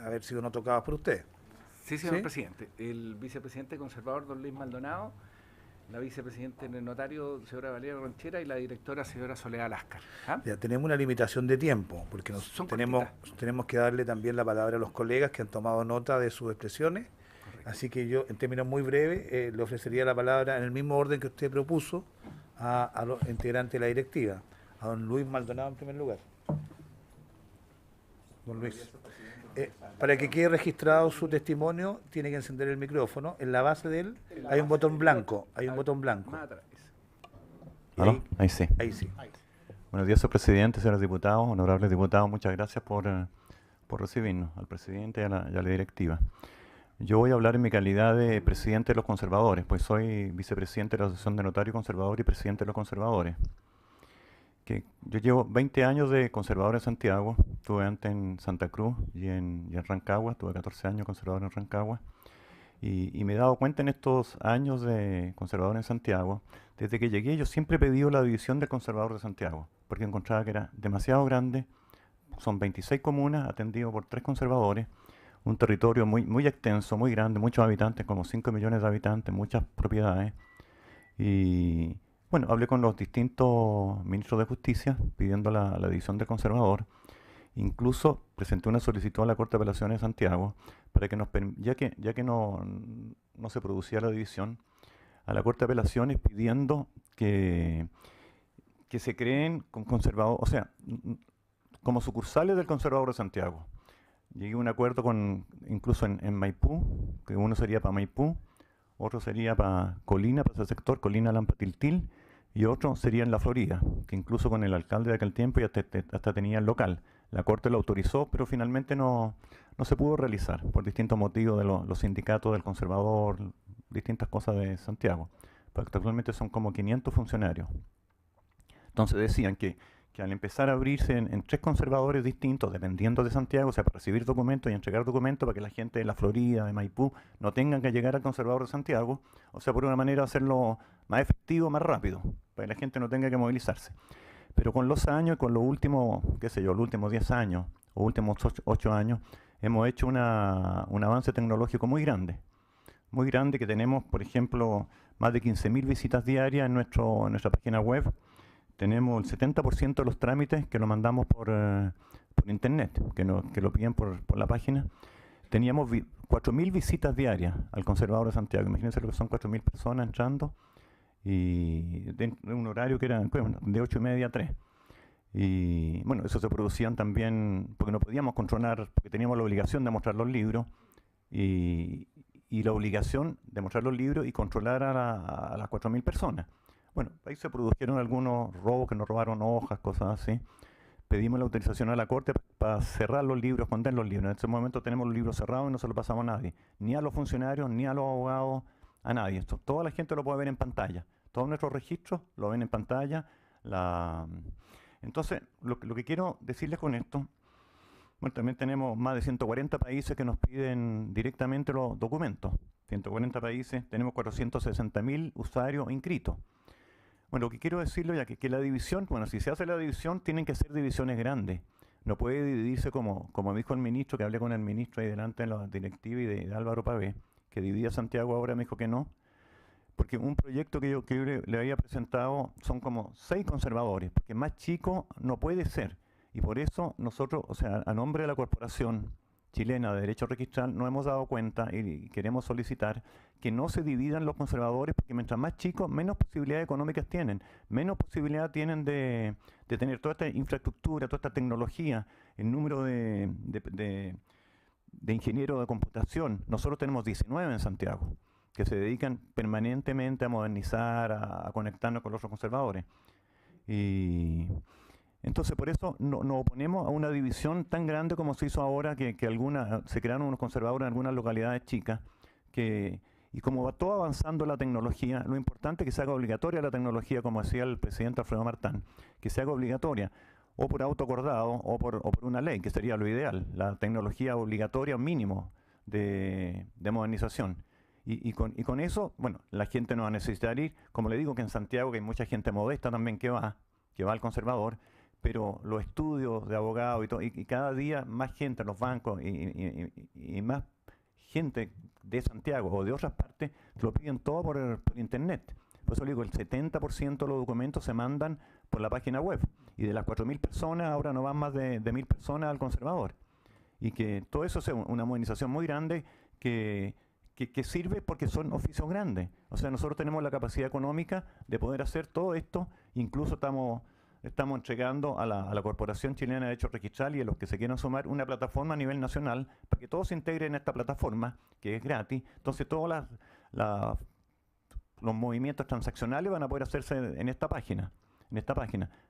haber sido no tocados por usted. Sí, señor presidente. El vicepresidente conservador, don Luis Maldonado, la vicepresidenta en el notario, señora Valeria Ronchera, y la directora, señora Soledad Láscar. ¿Ah? Ya tenemos una limitación de tiempo, porque tenemos que darle también la palabra a los colegas que han tomado nota de sus expresiones. Correcto. Así que yo, en términos muy breves, le ofrecería la palabra en el mismo orden que usted propuso a los integrantes de la directiva. A don Luis Maldonado en primer lugar. Don Luis. Para que quede registrado su testimonio, tiene que encender el micrófono. En la base de él hay un botón blanco. Hay un botón blanco. ¿Aló? Ahí sí. Ahí sí. Buenos días, señor presidente, señores diputados, honorables diputados. Muchas gracias por recibirnos, al presidente y a la directiva. Yo voy a hablar en mi calidad de presidente de los conservadores, pues soy vicepresidente de la Asociación de Notarios Conservadores y presidente de los conservadores. Yo llevo 20 años de conservador en Santiago, estuve antes en Santa Cruz y en Rancagua, tuve 14 años conservador en Rancagua, y me he dado cuenta en estos años de conservador en Santiago, desde que llegué yo siempre he pedido la división del conservador de Santiago, porque encontraba que era demasiado grande, son 26 comunas atendidas por 3 conservadores, un territorio muy extenso, muy grande, muchos habitantes, como 5 millones de habitantes, muchas propiedades, y bueno, hablé con los distintos ministros de Justicia pidiendo la división del conservador. Incluso presenté una solicitud a la Corte de Apelaciones de Santiago para que ya que no se producía la división, a la Corte de Apelaciones pidiendo que se creen con conservadores, o sea, como sucursales del conservador de Santiago. Llegué a un acuerdo incluso en Maipú, que uno sería para Maipú, otro sería para Colina, para ese sector, Colina Lampa-Tiltil, y otro sería en la Florida, que incluso con el alcalde de aquel tiempo ya hasta tenía el local. La Corte lo autorizó, pero finalmente no se pudo realizar por distintos motivos de los sindicatos del conservador, distintas cosas de Santiago, porque actualmente son como 500 funcionarios. Entonces decían que al empezar a abrirse en 3 conservadores distintos, dependiendo de Santiago, o sea, para recibir documentos y entregar documentos para que la gente de la Florida, de Maipú, no tengan que llegar al conservador de Santiago, o sea, por una manera hacerlo más efectivo, más rápido, para que la gente no tenga que movilizarse. Pero con los años, con los últimos, los últimos 10 años, o últimos 8 años, hemos hecho un avance tecnológico muy grande que tenemos, por ejemplo, más de 15.000 visitas diarias en nuestra página web. Tenemos el 70% de los trámites que lo mandamos por internet, que lo piden por la página. Teníamos 4.000 visitas diarias al conservador de Santiago. Imagínense lo que son 4.000 personas entrando y dentro de un horario que era de 8:30 a 3. Y bueno, eso se producían también porque no podíamos controlar, porque teníamos la obligación de mostrar los libros y la obligación de mostrar los libros y controlar a las 4.000 personas. Bueno, ahí se produjeron algunos robos, que nos robaron hojas, cosas así. Pedimos la autorización a la Corte para cerrar los libros, esconder los libros. En ese momento tenemos los libros cerrados y no se los pasamos a nadie. Ni a los funcionarios, ni a los abogados, a nadie. Toda la gente lo puede ver en pantalla. Todos nuestros registros lo ven en pantalla. Entonces, lo que quiero decirles con esto, bueno, también tenemos más de 140 países que nos piden directamente los documentos. 140 países, tenemos 460.000 usuarios inscritos. Bueno, lo que quiero decirlo ya que la división, bueno, si se hace la división, tienen que ser divisiones grandes. No puede dividirse como dijo el ministro, que hablé con el ministro ahí delante en la directiva y de Álvaro Pavés, que dividía Santiago, ahora me dijo que no. Porque un proyecto que yo le había presentado son como 6 conservadores, porque más chico no puede ser. Y por eso nosotros, o sea, a nombre de la Corporación Chilena de Derecho Registral, nos hemos dado cuenta y queremos solicitar que no se dividan los conservadores, porque mientras más chicos, menos posibilidades económicas tienen, menos posibilidad tienen de tener toda esta infraestructura, toda esta tecnología, el número de ingenieros de computación. Nosotros tenemos 19 en Santiago, que se dedican permanentemente a modernizar, a conectarnos con los otros conservadores. Y Entonces, por eso nos oponemos a una división tan grande como se hizo ahora, que se crearon unos conservadores en algunas localidades chicas, y como va todo avanzando la tecnología, lo importante es que se haga obligatoria la tecnología, como decía el presidente Alfredo Martán, que se haga obligatoria, o por auto acordado, o por una ley, que sería lo ideal, la tecnología obligatoria mínimo de modernización. Y con eso, bueno, la gente no va a necesitar ir, como le digo, que en Santiago, que hay mucha gente modesta también que va al conservador, pero los estudios de abogados y todo, y cada día más gente en los bancos y más gente de Santiago o de otras partes lo piden todo por internet. Por eso le digo, el 70% de los documentos se mandan por la página web, y de las 4.000 personas ahora no van más de 1.000 personas al conservador, y que todo eso es una modernización muy grande que sirve porque son oficios grandes. O sea, nosotros tenemos la capacidad económica de poder hacer todo esto. Incluso estamos entregando a la Corporación Chilena de Derecho Registral y a los que se quieran sumar una plataforma a nivel nacional para que todos se integren en esta plataforma, que es gratis. Entonces todos los movimientos transaccionales van a poder hacerse en esta página.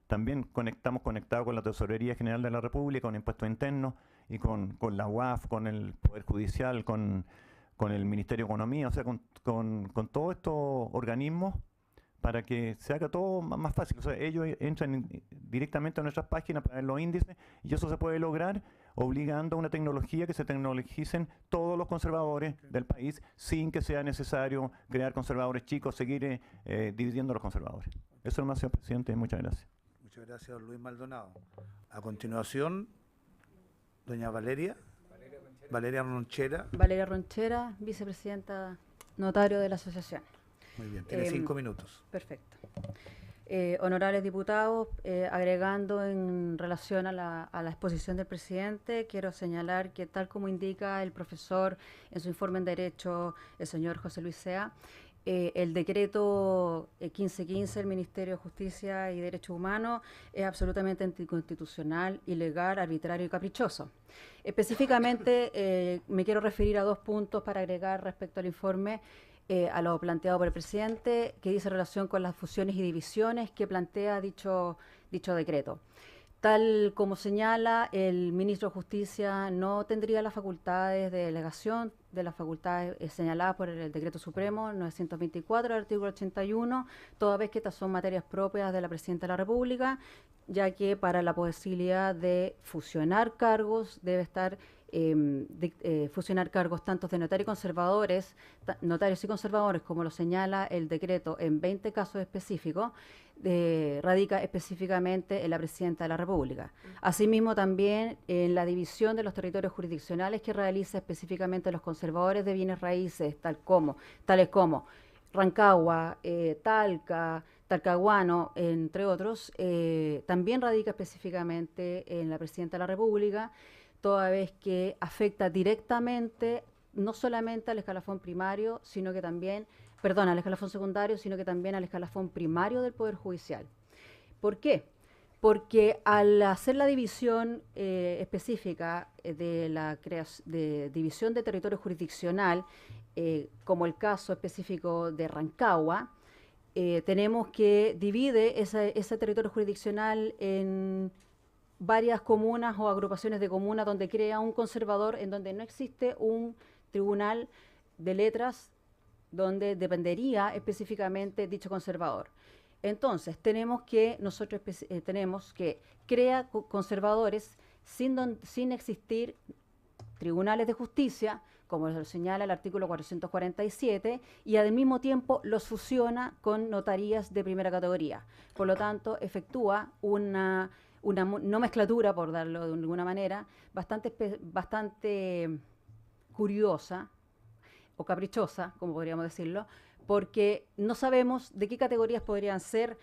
También estamos conectados con la Tesorería General de la República, con Impuestos Internos, y con la UAF, con el Poder Judicial, con el Ministerio de Economía, o sea, con todos estos organismos, para que se haga todo más fácil. O sea, ellos entran directamente a nuestras páginas para ver los índices, y eso se puede lograr obligando a una tecnología que se tecnologicen todos los conservadores del país, sin que sea necesario crear conservadores chicos, seguir dividiendo los conservadores. Eso es más, señor presidente. Muchas gracias. Muchas gracias, don Luis Maldonado. A continuación, doña Valeria Ronchera. Valeria Ronchera, vicepresidenta notario de la asociación. Muy bien, tiene 5 minutos. Perfecto. Honorables diputados, agregando en relación a la exposición del presidente, quiero señalar que, tal como indica el profesor en su informe en Derecho, el señor José Luis Sea, el decreto 1515 del Ministerio de Justicia y Derechos Humanos es absolutamente anticonstitucional, ilegal, arbitrario y caprichoso. Específicamente, me quiero referir a 2 puntos para agregar respecto al informe, a lo planteado por el presidente, que dice relación con las fusiones y divisiones que plantea dicho decreto. Tal como señala, el ministro de Justicia no tendría las facultades de delegación de las facultades señaladas por el Decreto Supremo 924, artículo 81, toda vez que estas son materias propias de la Presidenta de la República, ya que para la posibilidad de fusionar cargos debe estar fusionar cargos tanto de notarios y conservadores, como lo señala el decreto en 20 casos específicos, radica específicamente en la Presidenta de la República. Asimismo, también en la división de los territorios jurisdiccionales que realiza específicamente los conservadores de bienes raíces, tales como Rancagua, Talca, Talcahuano, entre otros, también radica específicamente en la Presidenta de la República, toda vez que afecta directamente no solamente al escalafón primario, sino que también, al escalafón secundario, sino que también al escalafón primario del Poder Judicial. ¿Por qué? Porque al hacer la división específica de división de territorio jurisdiccional, como el caso específico de Rancagua, tenemos que divide ese territorio jurisdiccional en varias comunas o agrupaciones de comunas, donde crea un conservador, en donde no existe un tribunal de letras donde dependería específicamente dicho conservador. Entonces, tenemos que crear conservadores sin existir tribunales de justicia, como lo señala el artículo 447, y al mismo tiempo los fusiona con notarías de primera categoría. Por lo tanto, efectúa una nomenclatura, por darlo de alguna manera, bastante curiosa o caprichosa, como podríamos decirlo, porque no sabemos de qué categorías podrían ser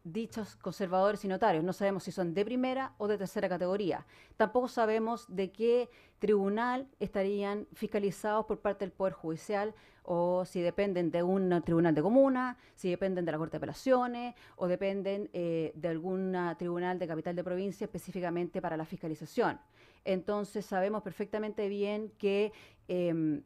dichos conservadores y notarios. No sabemos si son de primera o de tercera categoría. Tampoco sabemos de qué tribunal estarían fiscalizados por parte del Poder Judicial, o si dependen de un tribunal de comuna, si dependen de la Corte de Apelaciones, o dependen de algún tribunal de capital de provincia específicamente para la fiscalización. Entonces sabemos perfectamente bien que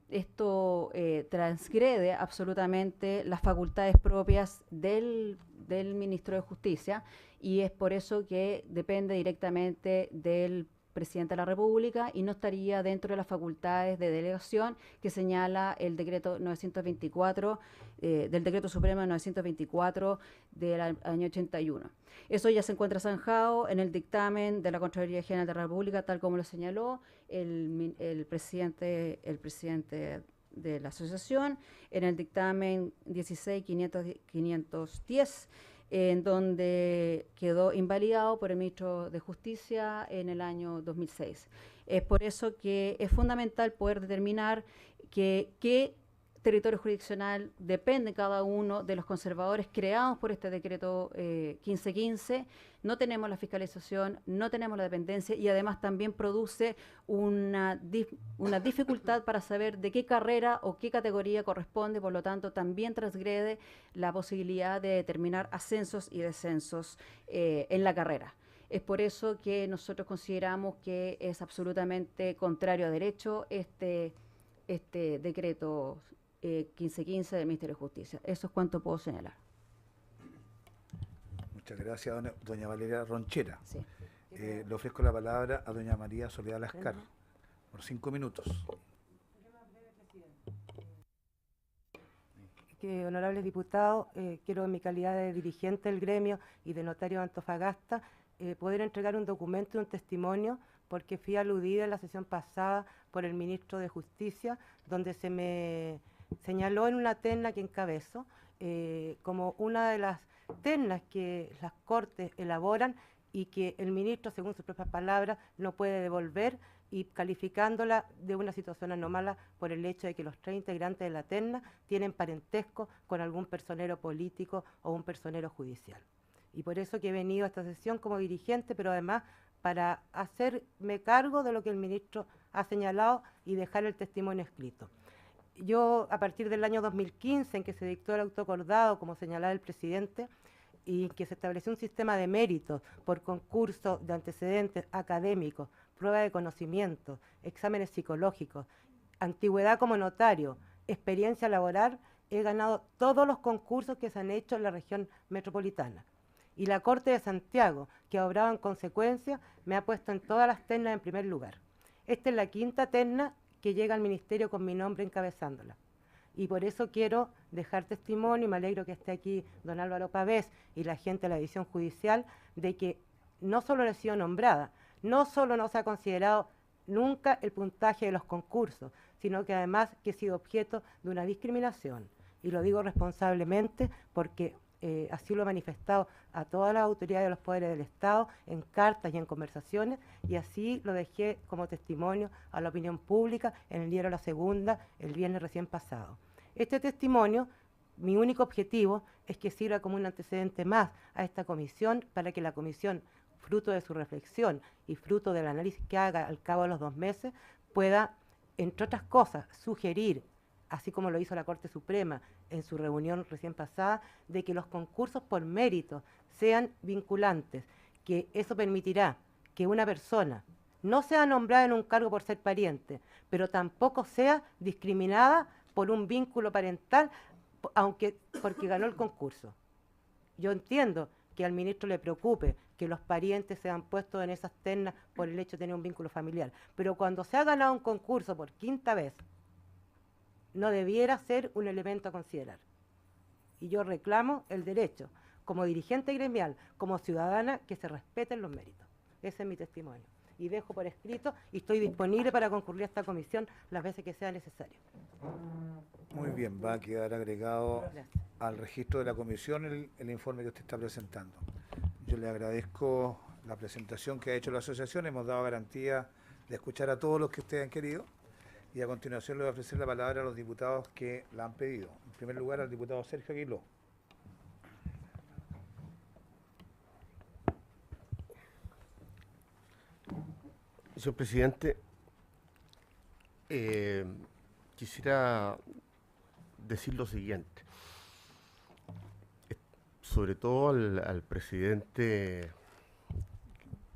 esto transgrede absolutamente las facultades propias del del ministro de Justicia, y es por eso que depende directamente del presidente de la República y no estaría dentro de las facultades de delegación que señala el decreto 924, del decreto supremo 924 del año 81. Eso ya se encuentra zanjado en el dictamen de la Contraloría General de la República, tal como lo señaló el presidente de la asociación, en el dictamen 16.510, en donde quedó invalidado por el ministro de Justicia en el año 2006. Es por eso que es fundamental poder determinar qué territorio jurisdiccional depende cada uno de los conservadores creados por este decreto 1515. No tenemos la fiscalización, no tenemos la dependencia y además también produce una dificultad para saber de qué carrera o qué categoría corresponde, por lo tanto también transgrede la posibilidad de determinar ascensos y descensos en la carrera. Es por eso que nosotros consideramos que es absolutamente contrario a derecho este decreto 1515 del Ministerio de Justicia. Eso es cuanto puedo señalar. Muchas gracias, doña Valeria Ronchera. Sí. Le ofrezco la palabra a doña María Soledad Lascar, por 5 minutos. Honorables diputados, quiero en mi calidad de dirigente del gremio y de notario de Antofagasta poder entregar un documento y un testimonio porque fui aludida en la sesión pasada por el ministro de Justicia, donde se me señaló en una terna que encabezo como una de las ternas que las Cortes elaboran y que el ministro, según sus propias palabras, no puede devolver, y calificándola de una situación anómala por el hecho de que los 3 integrantes de la terna tienen parentesco con algún personero político o un personero judicial. Y por eso que he venido a esta sesión como dirigente, pero además para hacerme cargo de lo que el ministro ha señalado y dejar el testimonio escrito. Yo, a partir del año 2015, en que se dictó el autoacordado, como señalaba el presidente, y que se estableció un sistema de méritos por concurso de antecedentes académicos, prueba de conocimiento, exámenes psicológicos, antigüedad como notario, experiencia laboral, he ganado todos los concursos que se han hecho en la región metropolitana. Y la Corte de Santiago, que ha obrado en consecuencia, me ha puesto en todas las ternas en primer lugar. Esta es la 5ª terna que llega al ministerio con mi nombre encabezándola. Y por eso quiero dejar testimonio, y me alegro que esté aquí don Álvaro Pavés y la gente de la división judicial, de que no solo no he sido nombrada, no solo no se ha considerado nunca el puntaje de los concursos, sino que además que he sido objeto de una discriminación. Y lo digo responsablemente porque así lo he manifestado a todas las autoridades de los poderes del Estado en cartas y en conversaciones, y así lo dejé como testimonio a la opinión pública en el diario La Segunda el viernes recién pasado. Este testimonio, mi único objetivo es que sirva como un antecedente más a esta comisión para que la comisión, fruto de su reflexión y fruto del análisis que haga al cabo de los 2 meses, pueda, entre otras cosas, sugerir, así como lo hizo la Corte Suprema en su reunión recién pasada, de que los concursos por mérito sean vinculantes, que eso permitirá que una persona no sea nombrada en un cargo por ser pariente, pero tampoco sea discriminada por un vínculo parental, porque ganó el concurso. Yo entiendo que al ministro le preocupe que los parientes sean puestos en esas ternas por el hecho de tener un vínculo familiar, pero cuando se ha ganado un concurso por 5ª vez, no debiera ser un elemento a considerar. Y yo reclamo el derecho, como dirigente gremial, como ciudadana, que se respeten los méritos. Ese es mi testimonio. Y dejo por escrito y estoy disponible para concurrir a esta comisión las veces que sea necesario. Muy bien, va a quedar agregado al registro de la comisión el informe que usted está presentando. Yo le agradezco la presentación que ha hecho la asociación, hemos dado garantía de escuchar a todos los que ustedes han querido, y a continuación le voy a ofrecer la palabra a los diputados que la han pedido. En primer lugar, al diputado Sergio Aguiló. Señor presidente, quisiera decir lo siguiente, sobre todo al presidente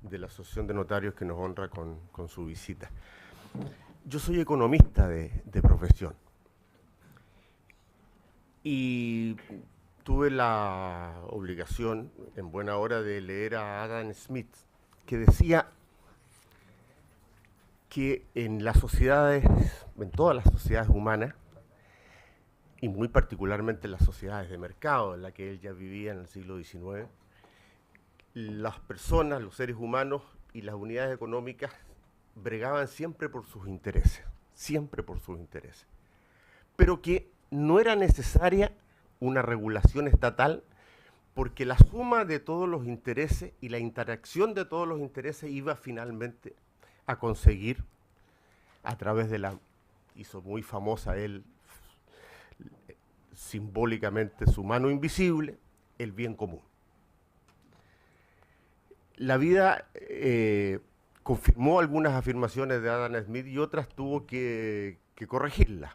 de la Asociación de Notarios que nos honra con su visita. Yo soy economista de profesión y tuve la obligación, en buena hora, de leer a Adam Smith, que decía que en las sociedades, en todas las sociedades humanas, y muy particularmente en las sociedades de mercado, en las que él ya vivía en el siglo XIX, las personas, los seres humanos y las unidades económicas bregaban siempre por sus intereses, pero que no era necesaria una regulación estatal, porque la suma de todos los intereses y la interacción de todos los intereses iba finalmente a conseguir, a través de la, hizo muy famosa él, simbólicamente su mano invisible, el bien común. La vida confirmó algunas afirmaciones de Adam Smith y otras tuvo que corregirlas.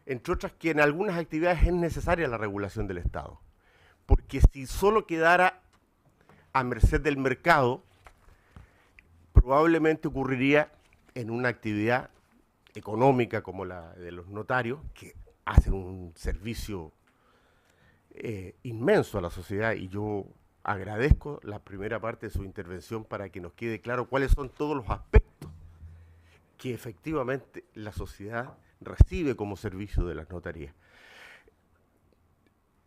Entre otras, que en algunas actividades es necesaria la regulación del Estado, porque si solo quedara a merced del mercado, probablemente ocurriría en una actividad económica como la de los notarios, que hacen un servicio inmenso a la sociedad, y yo agradezco la primera parte de su intervención para que nos quede claro cuáles son todos los aspectos que efectivamente la sociedad recibe como servicio de las notarías.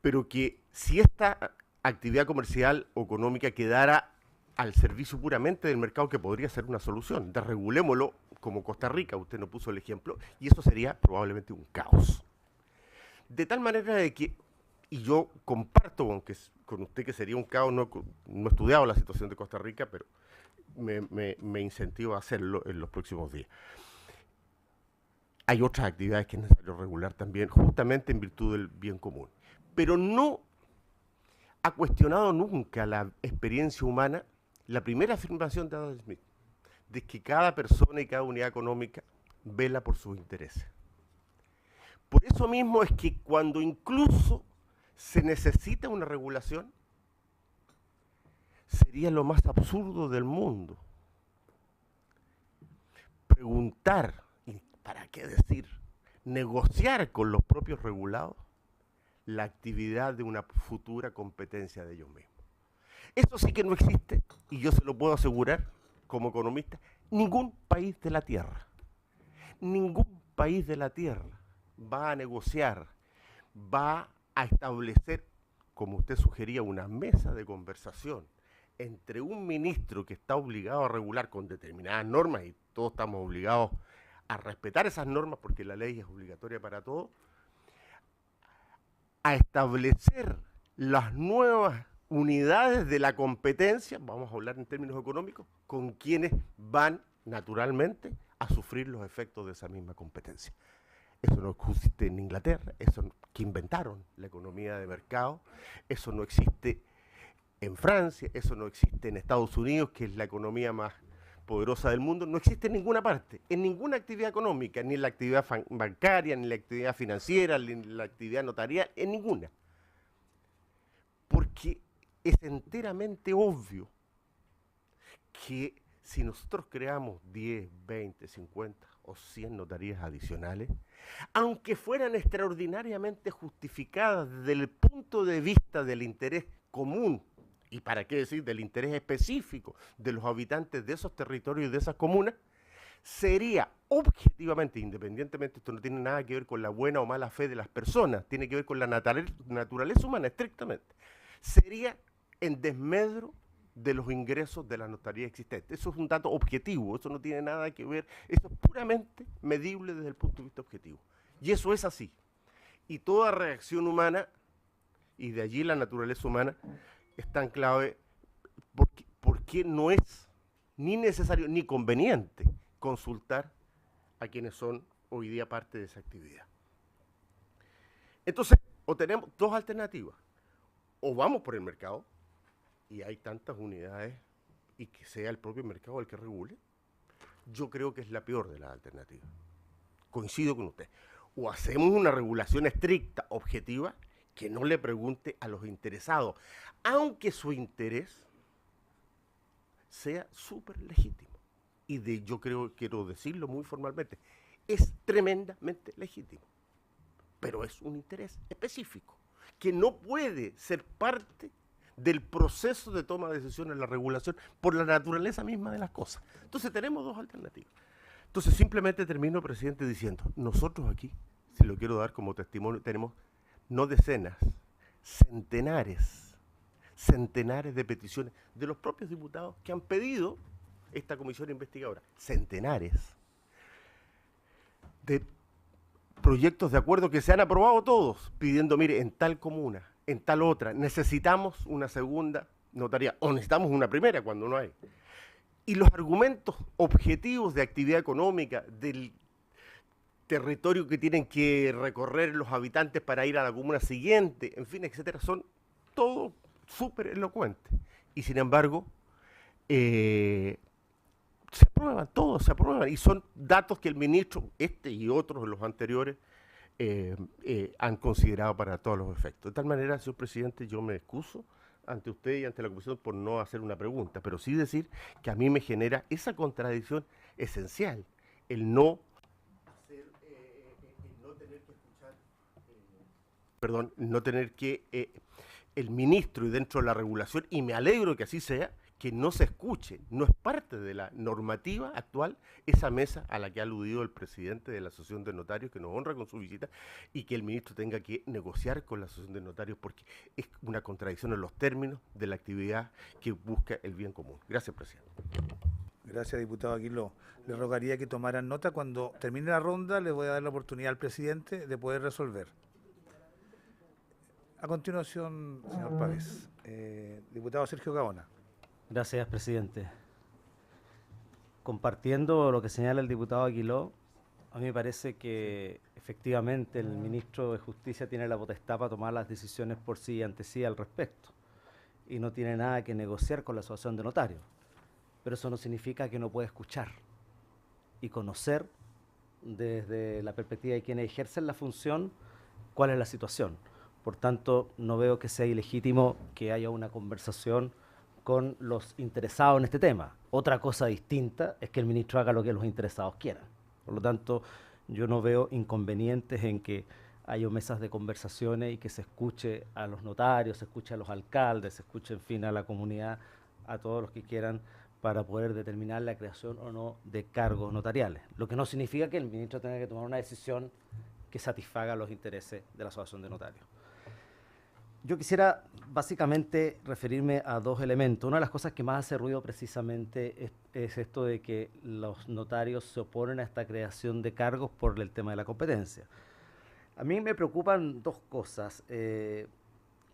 Pero que si esta actividad comercial o económica quedara al servicio puramente del mercado, que podría ser una solución, desregulémoslo como Costa Rica, usted nos puso el ejemplo, y eso sería probablemente un caos. De tal manera de que, y yo comparto con usted que sería un caos, no he estudiado la situación de Costa Rica, pero me incentivo a hacerlo en los próximos días. Hay otras actividades que es necesario regular también, justamente en virtud del bien común. Pero no ha cuestionado nunca la experiencia humana, la primera afirmación de Adam Smith, de que cada persona y cada unidad económica vela por sus intereses. Por eso mismo es que cuando incluso se necesita una regulación, sería lo más absurdo del mundo preguntar, y para qué decir, negociar con los propios regulados la actividad de una futura competencia de ellos mismos. Eso sí que no existe, y yo se lo puedo asegurar como economista, ningún país de la Tierra va a negociar, va a establecer, como usted sugería, una mesa de conversación entre un ministro que está obligado a regular con determinadas normas, y todos estamos obligados a respetar esas normas porque la ley es obligatoria para todos, a establecer las nuevas unidades de la competencia, vamos a hablar en términos económicos, con quienes van naturalmente a sufrir los efectos de esa misma competencia. Eso no existe en Inglaterra, que inventaron la economía de mercado, eso no existe en Francia, eso no existe en Estados Unidos, que es la economía más poderosa del mundo, no existe en ninguna parte, en ninguna actividad económica, ni en la actividad bancaria, ni en la actividad financiera, ni en la actividad notarial, en ninguna. Porque es enteramente obvio que si nosotros creamos 10, 20, 50 o 100 notarías adicionales, aunque fueran extraordinariamente justificadas desde el punto de vista del interés común, y para qué decir del interés específico de los habitantes de esos territorios y de esas comunas, sería objetivamente, independientemente, esto no tiene nada que ver con la buena o mala fe de las personas, tiene que ver con la naturaleza humana estrictamente, sería en desmedro de los ingresos de la notaría existente. Eso es un dato objetivo, eso no tiene nada que ver, eso es puramente medible desde el punto de vista objetivo. Y eso es así. Y toda reacción humana, y de allí la naturaleza humana, es tan clave porque no es ni necesario ni conveniente consultar a quienes son hoy día parte de esa actividad. Entonces, o tenemos dos alternativas, o vamos por el mercado, y hay tantas unidades, y que sea el propio mercado el que regule. Yo creo que es la peor de las alternativas. Coincido con usted. O hacemos una regulación estricta, objetiva, que no le pregunte a los interesados, aunque su interés sea súper legítimo. Y yo quiero decirlo muy formalmente, es tremendamente legítimo, pero es un interés específico, que no puede ser parte del proceso de toma de decisiones, la regulación, por la naturaleza misma de las cosas. Entonces tenemos dos alternativas. Entonces simplemente termino, presidente, diciendo, nosotros aquí, si lo quiero dar como testimonio, tenemos no decenas, centenares de peticiones de los propios diputados que han pedido esta comisión investigadora. Centenares de proyectos de acuerdo que se han aprobado todos, pidiendo, mire, en tal comuna, en tal otra, necesitamos una segunda notaría, o necesitamos una primera cuando no hay. Y los argumentos objetivos de actividad económica, del territorio que tienen que recorrer los habitantes para ir a la comuna siguiente, en fin, etcétera, son todo súper elocuentes. Y sin embargo, se aprueban, todos se aprueban, y son datos que el ministro, este y otros de los anteriores, han considerado para todos los efectos. De tal manera, señor presidente, yo me excuso ante usted y ante la comisión por no hacer una pregunta, pero sí decir que a mí me genera esa contradicción esencial, el no hacer, el no tener que escuchar, no tener que el ministro y dentro de la regulación, y me alegro que así sea, que no se escuche, no es parte de la normativa actual, esa mesa a la que ha aludido el presidente de la Asociación de Notarios, que nos honra con su visita, y que el ministro tenga que negociar con la Asociación de Notarios, porque es una contradicción en los términos de la actividad que busca el bien común. Gracias, presidente. Gracias, diputado Aguiló. Le rogaría que tomaran nota. Cuando termine la ronda, le voy a dar la oportunidad al presidente de poder resolver. A continuación, señor Pávez. Diputado Sergio Gaona. Gracias, presidente. Compartiendo lo que señala el diputado Aguiló, a mí me parece que efectivamente el ministro de Justicia tiene la potestad para tomar las decisiones por sí y ante sí al respecto, y no tiene nada que negociar con la Asociación de Notarios. Pero eso no significa que no pueda escuchar y conocer desde la perspectiva de quienes ejercen la función cuál es la situación. Por tanto, no veo que sea ilegítimo que haya una conversación con los interesados en este tema. Otra cosa distinta es que el ministro haga lo que los interesados quieran. Por lo tanto, yo no veo inconvenientes en que haya mesas de conversaciones y que se escuche a los notarios, se escuche a los alcaldes, se escuche, en fin, a la comunidad, a todos los que quieran, para poder determinar la creación o no de cargos notariales. Lo que no significa que el ministro tenga que tomar una decisión que satisfaga los intereses de la Asociación de Notarios. Yo quisiera básicamente referirme a dos elementos. Una de las cosas que más hace ruido precisamente es esto de que los notarios se oponen a esta creación de cargos por el tema de la competencia. A mí me preocupan dos cosas.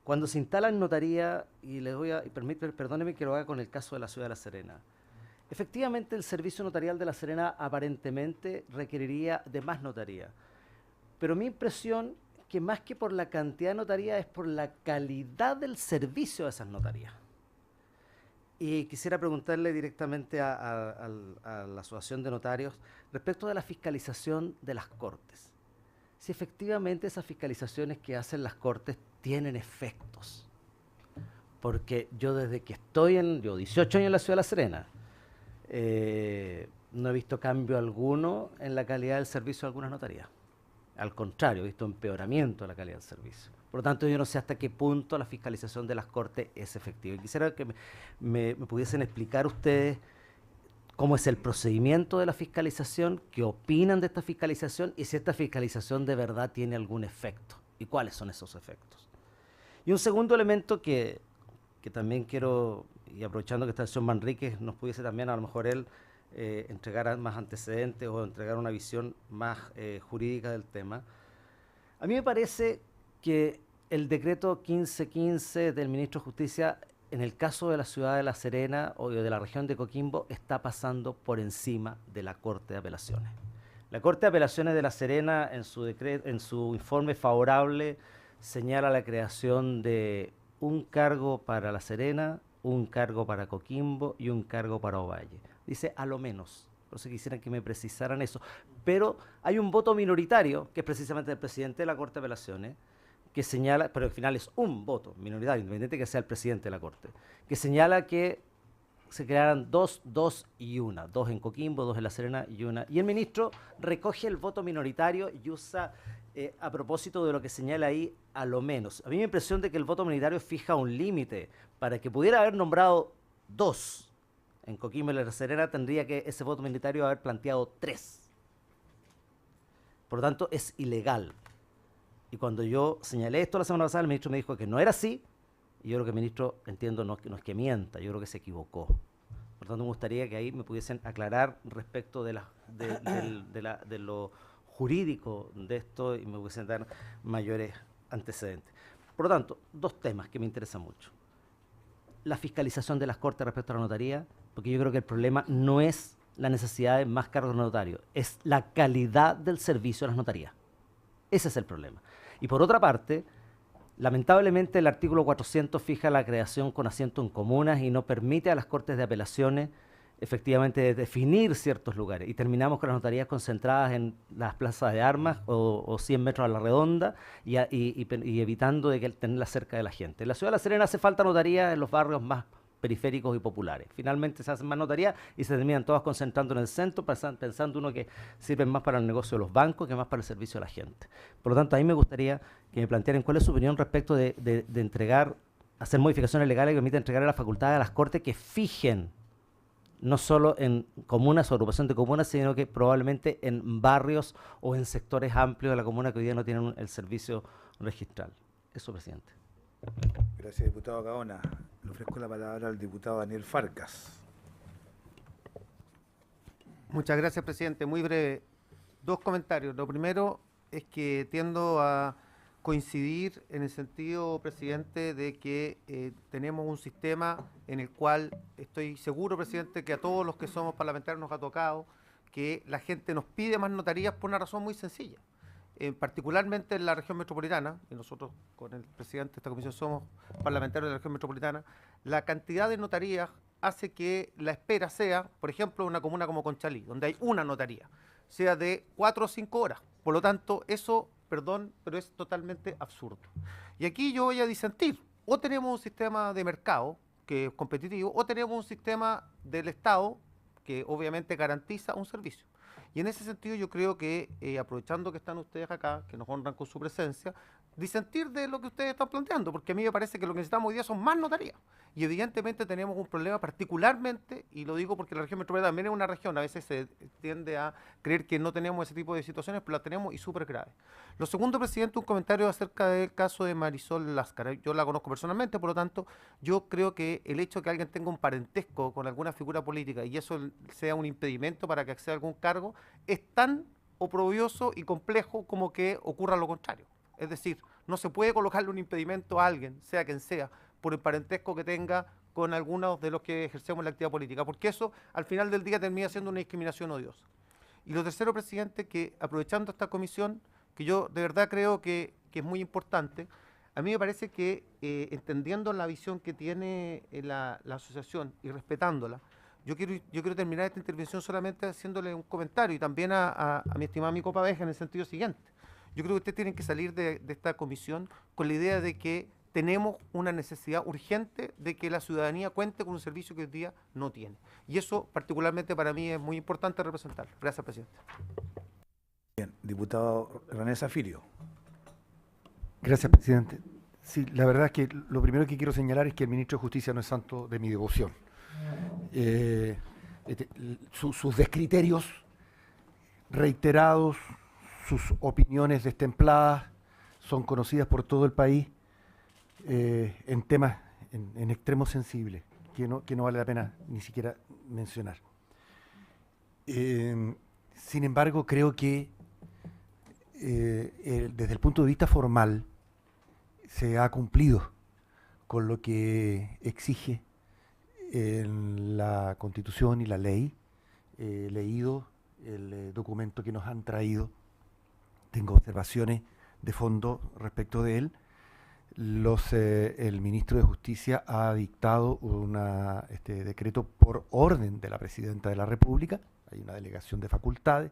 Cuando se instala en notaría, y les voy a perdóneme que lo haga con el caso de la ciudad de La Serena. Efectivamente, el servicio notarial de La Serena aparentemente requeriría de más notaría. Pero mi impresión que más que por la cantidad de notarías es por la calidad del servicio de esas notarías. Y quisiera preguntarle directamente a la Asociación de Notarios respecto de la fiscalización de las Cortes. Si efectivamente esas fiscalizaciones que hacen las Cortes tienen efectos. Porque yo desde que yo 18 años en la ciudad de La Serena, no he visto cambio alguno en la calidad del servicio de algunas notarías. Al contrario, he visto empeoramiento de la calidad del servicio. Por lo tanto, yo no sé hasta qué punto la fiscalización de las Cortes es efectiva. Y quisiera que me pudiesen explicar ustedes cómo es el procedimiento de la fiscalización, qué opinan de esta fiscalización y si esta fiscalización de verdad tiene algún efecto y cuáles son esos efectos. Y un segundo elemento que también quiero, y aprovechando que está el señor Manríquez, nos pudiese también a lo mejor él entregar más antecedentes o entregar una visión más jurídica del tema. A mí me parece que el decreto 1515 del ministro de Justicia, en el caso de la ciudad de La Serena o de la región de Coquimbo, está pasando por encima de la Corte de Apelaciones. La Corte de Apelaciones de La Serena, en su informe favorable, señala la creación de un cargo para La Serena, un cargo para Coquimbo y un cargo para Ovalle. Dice a lo menos, por eso quisieran que me precisaran eso. Pero hay un voto minoritario, que es precisamente el presidente de la Corte de Apelaciones, que señala, pero al final es un voto minoritario, independiente de que sea el presidente de la Corte, que señala que se crearan dos y una, dos en Coquimbo, dos en La Serena y una. Y el ministro recoge el voto minoritario y usa A propósito de lo que señala ahí, a lo menos. A mí me da la impresión de que el voto minoritario fija un límite. Para que pudiera haber nombrado 2 en Coquimbo y La Serena, tendría que ese voto minoritario haber planteado 3. Por lo tanto, es ilegal. Y cuando yo señalé esto la semana pasada, el ministro me dijo que no era así. Y yo creo que el ministro, entiendo, no es que mienta, yo creo que se equivocó. Por lo tanto, me gustaría que ahí me pudiesen aclarar respecto de lo jurídico de esto y me pudiesen dar mayores antecedentes. Por lo tanto, 2 temas que me interesan mucho. La fiscalización de las Cortes respecto a la notaría, porque yo creo que el problema no es la necesidad de más cargos notarios, es la calidad del servicio de las notarías. Ese es el problema. Y por otra parte, lamentablemente el artículo 400 fija la creación con asiento en comunas y no permite a las Cortes de Apelaciones efectivamente definir ciertos lugares. Y terminamos con las notarías concentradas en las plazas de armas o 100 metros a la redonda y evitando de que tenerlas cerca de la gente. En la ciudad de La Serena hace falta notarías en los barrios más periféricos y populares. Finalmente se hacen más notarías y se terminan todas concentrando en el centro, pensando uno que sirven más para el negocio de los bancos que más para el servicio a la gente. Por lo tanto, a mí me gustaría que me plantearan cuál es su opinión respecto de hacer modificaciones legales que permitan entregar a la facultad a las Cortes que fijen no solo en comunas o agrupación de comunas, sino que probablemente en barrios o en sectores amplios de la comuna que hoy día no tienen el servicio registral. Eso, presidente. Gracias, diputado Gaona. Le ofrezco la palabra al diputado Daniel Farcas. Muchas gracias, presidente. Muy breve. 2 comentarios. Lo primero es que tiendo a coincidir en el sentido, presidente, de que tenemos un sistema en el cual estoy seguro, presidente, que a todos los que somos parlamentarios nos ha tocado que la gente nos pide más notarías por una razón muy sencilla. Particularmente en la región metropolitana, y nosotros con el presidente de esta comisión somos parlamentarios de la región metropolitana, la cantidad de notarías hace que la espera sea, por ejemplo, una comuna como Conchalí, donde hay una notaría, sea de 4 o 5 horas. Por lo tanto, eso, perdón, pero es totalmente absurdo. Y aquí yo voy a disentir. O tenemos un sistema de mercado que es competitivo, o tenemos un sistema del Estado que obviamente garantiza un servicio. Y en ese sentido yo creo que, aprovechando que están ustedes acá, que nos honran con su presencia, disentir de lo que ustedes están planteando, porque a mí me parece que lo que necesitamos hoy día son más notarías. Y evidentemente tenemos un problema particularmente, y lo digo porque la región metropolitana también es una región, a veces se tiende a creer que no tenemos ese tipo de situaciones, pero las tenemos y súper graves. Lo segundo, presidente, un comentario acerca del caso de Marisol Láscara. Yo la conozco personalmente, por lo tanto, yo creo que el hecho de que alguien tenga un parentesco con alguna figura política y eso sea un impedimento para que acceda a algún cargo, es tan oprobioso y complejo como que ocurra lo contrario. Es decir, no se puede colocarle un impedimento a alguien, sea quien sea, por el parentesco que tenga con algunos de los que ejercemos la actividad política, porque eso al final del día termina siendo una discriminación odiosa. Y lo tercero, presidente, que aprovechando esta comisión, que yo de verdad creo que es muy importante, a mí me parece que entendiendo la visión que tiene la asociación y respetándola, yo quiero terminar esta intervención solamente haciéndole un comentario y también a mi estimado amigo Pavés en el sentido siguiente. Yo creo que ustedes tienen que salir de esta comisión con la idea de que tenemos una necesidad urgente de que la ciudadanía cuente con un servicio que hoy día no tiene. Y eso particularmente para mí es muy importante representarlo. Gracias, presidente. Bien, diputado René Zaffirio. Gracias, presidente. Sí, la verdad es que lo primero que quiero señalar es que el ministro de Justicia no es santo de mi devoción. Sus descriterios reiterados, sus opiniones destempladas, son conocidas por todo el país en temas en extremos sensibles, que no vale la pena ni siquiera mencionar. Sin embargo, creo que desde el punto de vista formal se ha cumplido con lo que exige en la Constitución y la ley. He leído el documento que nos han traído, tengo observaciones de fondo respecto de él. El ministro de Justicia ha dictado un decreto por orden de la Presidenta de la República, hay una delegación de facultades.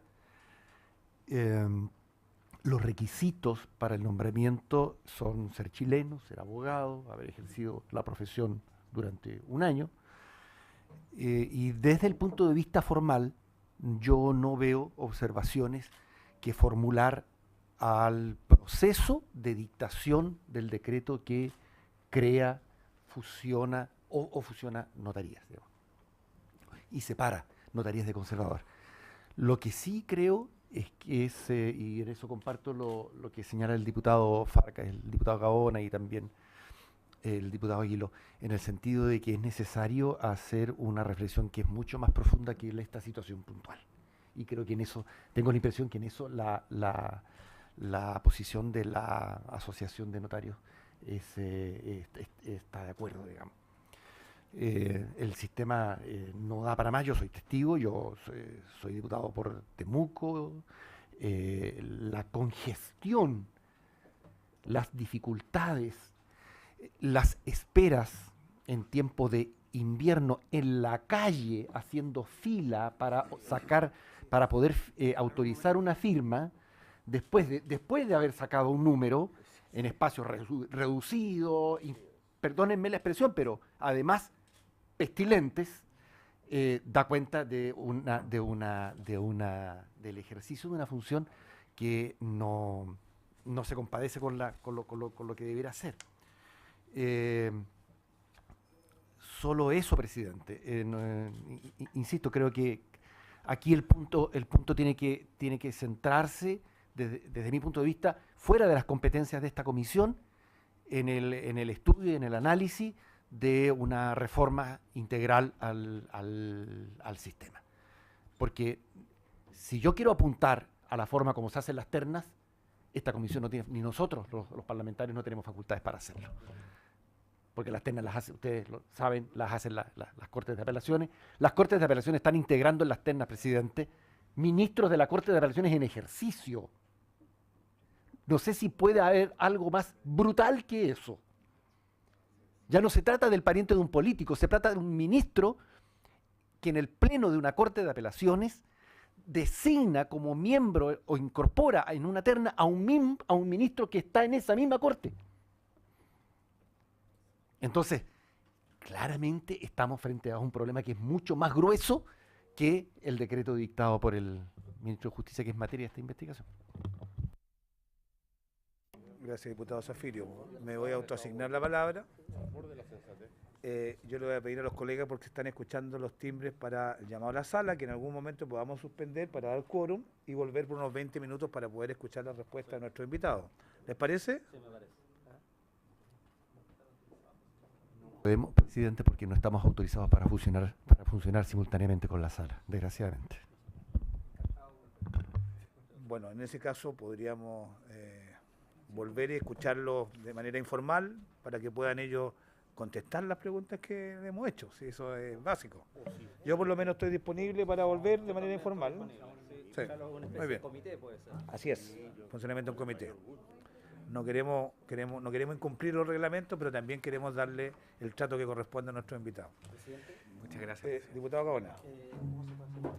Los requisitos para el nombramiento son ser chileno, ser abogado, haber ejercido la profesión durante un año. Y desde el punto de vista formal, yo no veo observaciones que formular al proceso de dictación del decreto que crea, fusiona o fusiona notarías, digamos, y separa notarías de conservador. Lo que sí creo es que y en eso comparto lo que señala el diputado Farca, el diputado Gaona y también el diputado Aguiló, en el sentido de que es necesario hacer una reflexión que es mucho más profunda que esta situación puntual. Y creo que en eso, tengo la impresión que en eso la posición de la Asociación de Notarios está de acuerdo, digamos. El sistema no da para más, yo soy testigo, yo soy diputado por Temuco, la congestión, las dificultades, las esperas en tiempo de invierno en la calle haciendo fila para poder autorizar una firma después de haber sacado un número en espacios reducidos, perdónenme la expresión, pero además pestilentes, da cuenta del ejercicio de una función que no se compadece con lo que debiera ser. Solo eso, presidente. Insisto, creo que aquí el punto tiene que centrarse, desde mi punto de vista, fuera de las competencias de esta comisión, en el estudio y en el análisis de una reforma integral al sistema. Porque si yo quiero apuntar a la forma como se hacen las ternas, esta comisión no tiene, ni nosotros, los parlamentarios, no tenemos facultades para hacerlo. Porque las ternas las hacen, ustedes lo saben, las hacen las Cortes de Apelaciones. Las Cortes de Apelaciones están integrando en las ternas, presidente, ministros de la Corte de Apelaciones en ejercicio. No sé si puede haber algo más brutal que eso. Ya no se trata del pariente de un político, se trata de un ministro que en el pleno de una Corte de Apelaciones designa como miembro o incorpora en una terna a un ministro que está en esa misma Corte. Entonces, claramente estamos frente a un problema que es mucho más grueso que el decreto dictado por el ministro de Justicia, que es materia de esta investigación. Gracias, diputado Zafirio. Me voy a autoasignar la palabra. Yo le voy a pedir a los colegas, porque están escuchando los timbres para el llamado a la sala, que en algún momento podamos suspender para dar quórum y volver por unos 20 minutos para poder escuchar la respuesta de nuestros invitados. ¿Les parece? Sí, me parece. Podemos, presidente, porque no estamos autorizados para funcionar simultáneamente con la sala, desgraciadamente. Bueno, en ese caso podríamos volver y escucharlos de manera informal para que puedan ellos contestar las preguntas que le hemos hecho, si eso es básico. Yo por lo menos estoy disponible para volver de manera informal. Sí, muy bien. Así es, funcionamiento en comité. No queremos incumplir los reglamentos, pero también queremos darle el trato que corresponde a nuestros invitados. Muchas gracias. Diputado Gaona.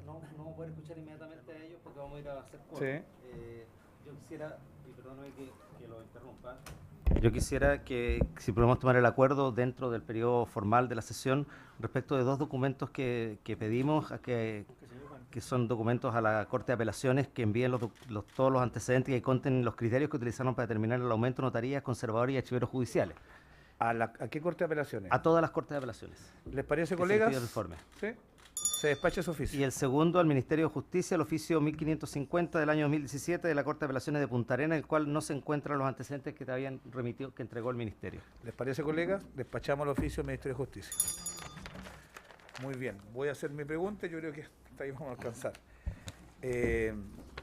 No vamos a poder escuchar inmediatamente a ellos porque vamos a ir a hacer cosas. Sí. Yo quisiera, y perdóname que lo interrumpa, yo quisiera que si podemos tomar el acuerdo dentro del periodo formal de la sesión respecto de dos documentos que pedimos, que son documentos a la Corte de Apelaciones, que envíen todos los antecedentes y que conten los criterios que utilizaron para determinar el aumento de notarías, conservadores y archiveros judiciales. ¿A qué Corte de Apelaciones? A todas las Cortes de Apelaciones. ¿Les parece, colegas? El informe. Sí. Se despacha ese oficio. Y el segundo al Ministerio de Justicia, el oficio 1550 del año 2017 de la Corte de Apelaciones de Punta Arenas, en el cual no se encuentran los antecedentes que te habían remitido, que entregó el Ministerio. ¿Les parece, colegas? Despachamos el oficio del Ministerio de Justicia. Muy bien, voy a hacer mi pregunta y yo creo que hasta ahí vamos a alcanzar.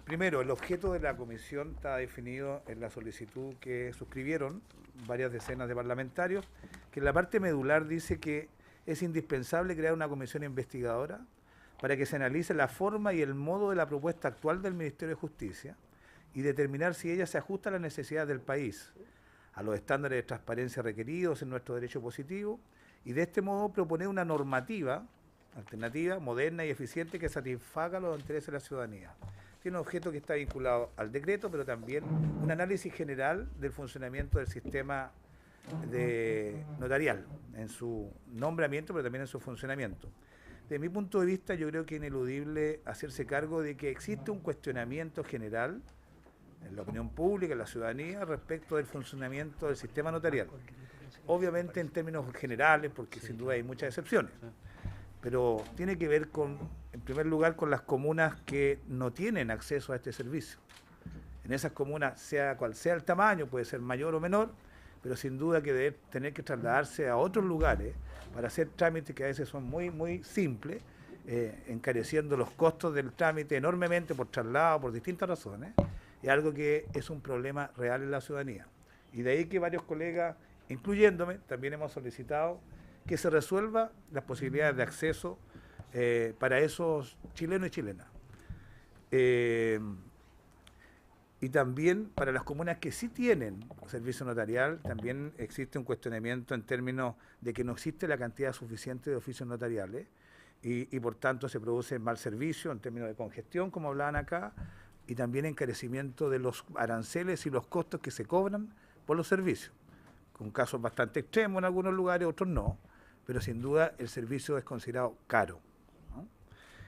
Primero, el objeto de la comisión está definido en la solicitud que suscribieron varias decenas de parlamentarios, que en la parte medular dice que es indispensable crear una comisión investigadora para que se analice la forma y el modo de la propuesta actual del Ministerio de Justicia y determinar si ella se ajusta a las necesidades del país, a los estándares de transparencia requeridos en nuestro derecho positivo, y de este modo proponer una normativa alternativa, moderna y eficiente que satisfaga los intereses de la ciudadanía. Tiene un objeto que está vinculado al decreto, pero también un análisis general del funcionamiento del sistema notarial, en su nombramiento, pero también en su funcionamiento. Desde mi punto de vista, yo creo que es ineludible hacerse cargo de que existe un cuestionamiento general en la opinión pública, en la ciudadanía, respecto del funcionamiento del sistema notarial. Obviamente en términos generales, porque sin duda hay muchas excepciones, pero tiene que ver con, en primer lugar, con las comunas que no tienen acceso a este servicio. En esas comunas, sea cual sea el tamaño, puede ser mayor o menor, pero sin duda que debe tener que trasladarse a otros lugares para hacer trámites que a veces son muy simples, encareciendo los costos del trámite enormemente por traslado, por distintas razones. Es algo que es un problema real en la ciudadanía. Y de ahí que varios colegas, incluyéndome, también hemos solicitado que se resuelva las posibilidades de acceso para esos chilenos y chilenas. Y también para las comunas que sí tienen servicio notarial, también existe un cuestionamiento en términos de que no existe la cantidad suficiente de oficios notariales y por tanto se produce mal servicio en términos de congestión, como hablaban acá, y también encarecimiento de los aranceles y los costos que se cobran por los servicios, con casos bastante extremos en algunos lugares, otros no, pero sin duda el servicio es considerado caro, ¿no?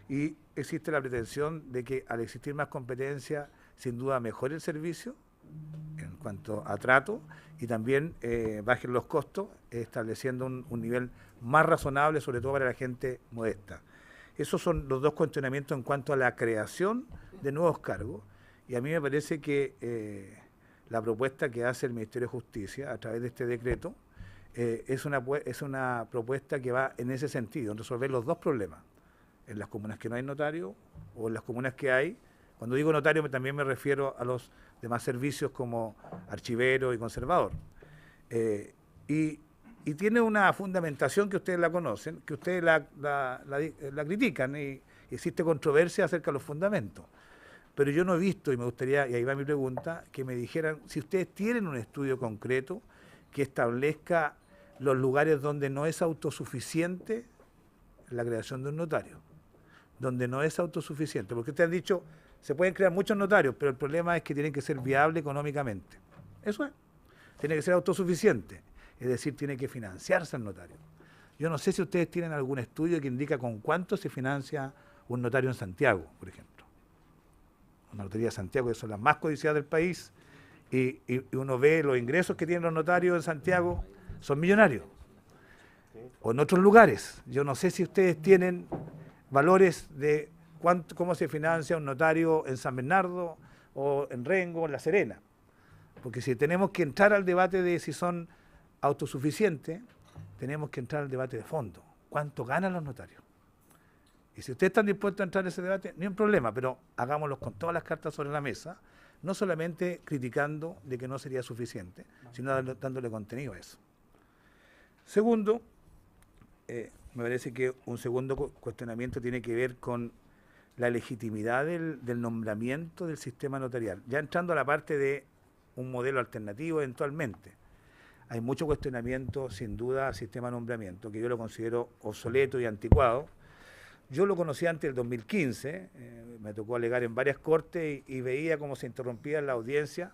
Y existe la pretensión de que al existir más competencia, sin duda mejore el servicio en cuanto a trato y también bajen los costos, estableciendo un nivel más razonable, sobre todo para la gente modesta. Esos son los dos cuestionamientos en cuanto a la creación de nuevos cargos, y a mí me parece que la propuesta que hace el Ministerio de Justicia a través de este decreto es una propuesta que va en ese sentido, en resolver los dos problemas, en las comunas que no hay notario o en las comunas que hay. Cuando digo notario también me refiero a los demás servicios como archivero y conservador. Y tiene una fundamentación que ustedes la conocen, que ustedes la critican y existe controversia acerca de los fundamentos. Pero yo no he visto, y me gustaría, y ahí va mi pregunta, que me dijeran si ustedes tienen un estudio concreto que establezca los lugares donde no es autosuficiente la creación de un notario, donde no es autosuficiente, porque ustedes han dicho, se pueden crear muchos notarios, pero el problema es que tienen que ser viables económicamente. Eso es, tiene que ser autosuficiente, es decir, tiene que financiarse el notario. Yo no sé si ustedes tienen algún estudio que indica con cuánto se financia un notario en Santiago, por ejemplo. Una notaría de Santiago, que son las más codiciadas del país, y uno ve los ingresos que tienen los notarios en Santiago, son millonarios. O en otros lugares. Yo no sé si ustedes tienen valores de cómo se financia un notario en San Bernardo, o en Rengo, o en La Serena. Porque si tenemos que entrar al debate de si son autosuficientes, tenemos que entrar al debate de fondo. ¿Cuánto ganan los notarios? Y si ustedes están dispuestos a entrar en ese debate, ni un problema, pero hagámoslo con todas las cartas sobre la mesa, no solamente criticando de que no sería suficiente, sino dándole contenido a eso. Segundo, me parece que un segundo cuestionamiento tiene que ver con la legitimidad del nombramiento del sistema notarial. Ya entrando a la parte de un modelo alternativo eventualmente, hay mucho cuestionamiento, sin duda, al sistema de nombramiento, que yo lo considero obsoleto y anticuado. Yo lo conocí antes del 2015, me tocó alegar en varias cortes y veía cómo se interrumpía la audiencia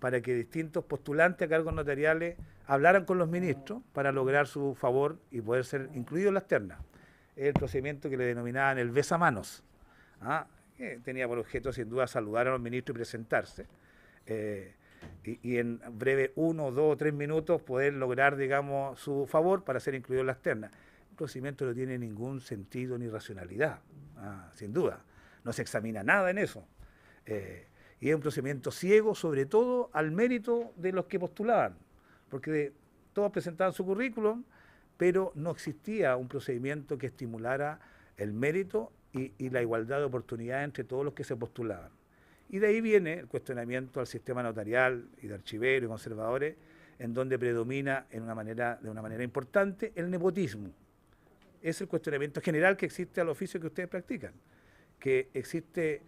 para que distintos postulantes a cargos notariales hablaran con los ministros para lograr su favor y poder ser incluidos en las ternas. Es el procedimiento que le denominaban el besamanos, que tenía por objeto sin duda saludar a los ministros y presentarse. Y en breve 1, 2 o 3 minutos poder lograr, digamos, su favor para ser incluido en las ternas. El procedimiento no tiene ningún sentido ni racionalidad, sin duda. No se examina nada en eso. Y es un procedimiento ciego, sobre todo al mérito de los que postulaban, porque todos presentaban su currículum, pero no existía un procedimiento que estimulara el mérito y la igualdad de oportunidades entre todos los que se postulaban. Y de ahí viene el cuestionamiento al sistema notarial y de archiveros y conservadores, en donde predomina de una manera importante el nepotismo. Es el cuestionamiento general que existe al oficio que ustedes practican, que existe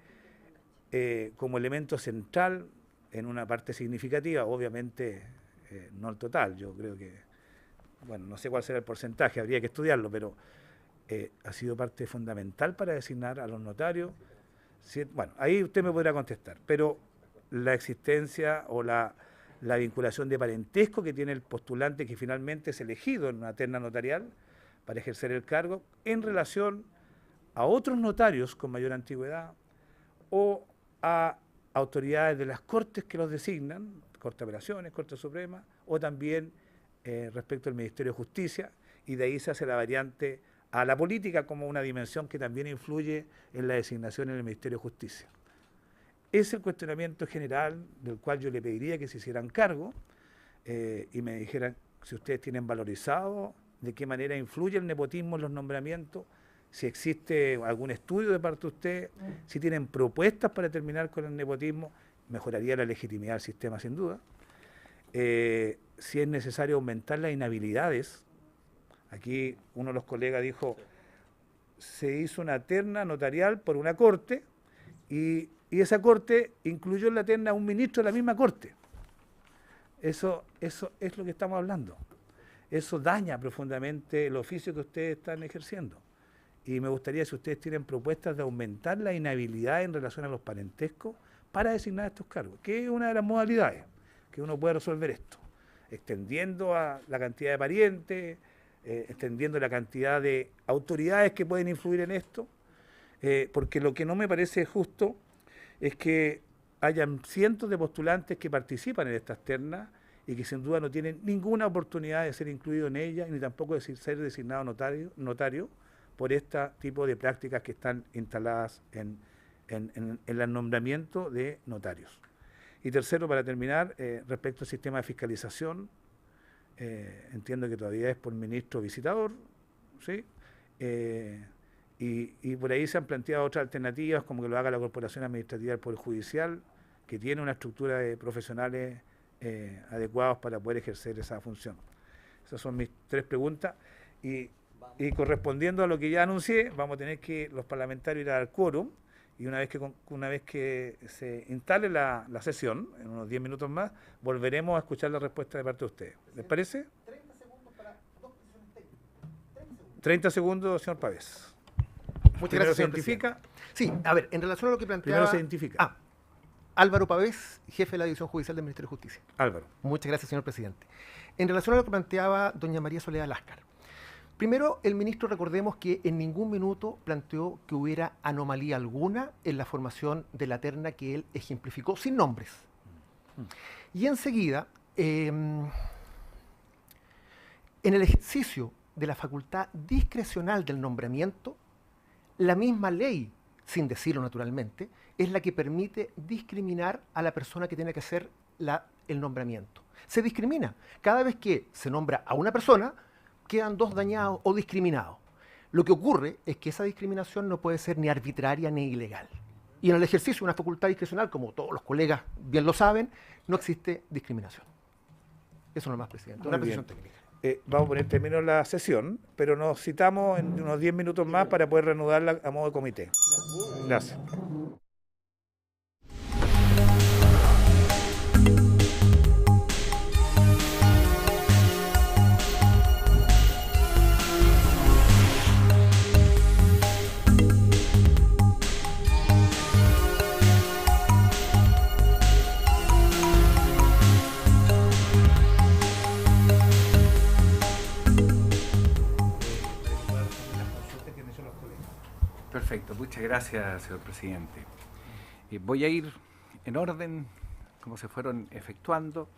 como elemento central en una parte significativa, obviamente no el total, yo creo que, bueno, no sé cuál será el porcentaje, habría que estudiarlo, pero ha sido parte fundamental para designar a los notarios. Bueno, ahí usted me podrá contestar, pero la existencia o la vinculación de parentesco que tiene el postulante que finalmente es elegido en una terna notarial para ejercer el cargo en relación a otros notarios con mayor antigüedad o a autoridades de las Cortes que los designan, Corte de Apelaciones, Corte Suprema, o también respecto al Ministerio de Justicia, y de ahí se hace la variante a la política como una dimensión que también influye en la designación en el Ministerio de Justicia. Es el cuestionamiento general del cual yo le pediría que se hicieran cargo y me dijeran si ustedes tienen valorizado de qué manera influye el nepotismo en los nombramientos, si existe algún estudio de parte de ustedes, si tienen propuestas para terminar con el nepotismo, mejoraría la legitimidad del sistema sin duda. Si es necesario aumentar las inhabilidades, aquí uno de los colegas dijo, se hizo una terna notarial por una corte y esa corte incluyó en la terna a un ministro de la misma corte. Eso es lo que estamos hablando. Eso daña profundamente el oficio que ustedes están ejerciendo. Y me gustaría, si ustedes tienen propuestas de aumentar la inhabilidad en relación a los parentescos para designar estos cargos, que es una de las modalidades que uno puede resolver esto, extendiendo a la cantidad de parientes, extendiendo la cantidad de autoridades que pueden influir en esto, porque lo que no me parece justo es que hayan cientos de postulantes que participan en estas ternas y que sin duda no tienen ninguna oportunidad de ser incluidos en ellas, ni tampoco de ser designado notario por este tipo de prácticas que están instaladas en el nombramiento de notarios. Y tercero, para terminar, respecto al sistema de fiscalización, entiendo que todavía es por ministro visitador, ¿sí? Y por ahí se han planteado otras alternativas, como que lo haga la Corporación Administrativa del Poder Judicial, que tiene una estructura de profesionales adecuados para poder ejercer esa función. Esas son mis 3 preguntas. Y correspondiendo a lo que ya anuncié, vamos a tener que los parlamentarios ir al quórum, y una vez que se instale la sesión, en unos 10 minutos más, volveremos a escuchar la respuesta de parte de ustedes. ¿Les parece? 30 segundos para 2 peticiones técnicas. 30 segundos, señor Pavés. Muchas Primero gracias, se señor identifica. presidente. Sí, a ver, en relación a lo que planteaba... Primero se identifica. Álvaro Pavés, jefe de la División Judicial del Ministerio de Justicia. Álvaro. Muchas gracias, señor presidente. En relación a lo que planteaba doña María Soledad Láscar. Primero, el ministro, recordemos que en ningún minuto planteó que hubiera anomalía alguna en la formación de la terna que él ejemplificó, sin nombres. Y enseguida, en el ejercicio de la facultad discrecional del nombramiento, la misma ley, sin decirlo naturalmente, es la que permite discriminar a la persona que tiene que hacer el nombramiento. Se discrimina. Cada vez que se nombra a una persona, quedan 2 dañados o discriminados. Lo que ocurre es que esa discriminación no puede ser ni arbitraria ni ilegal. Y en el ejercicio de una facultad discrecional, como todos los colegas bien lo saben, no existe discriminación. Eso no es más, presidente. Una precisión técnica. Vamos a poner término a la sesión, pero nos citamos en unos 10 minutos más para poder reanudarla a modo de comité. Gracias. Perfecto, muchas gracias, señor presidente. Voy a ir en orden, como se fueron efectuando.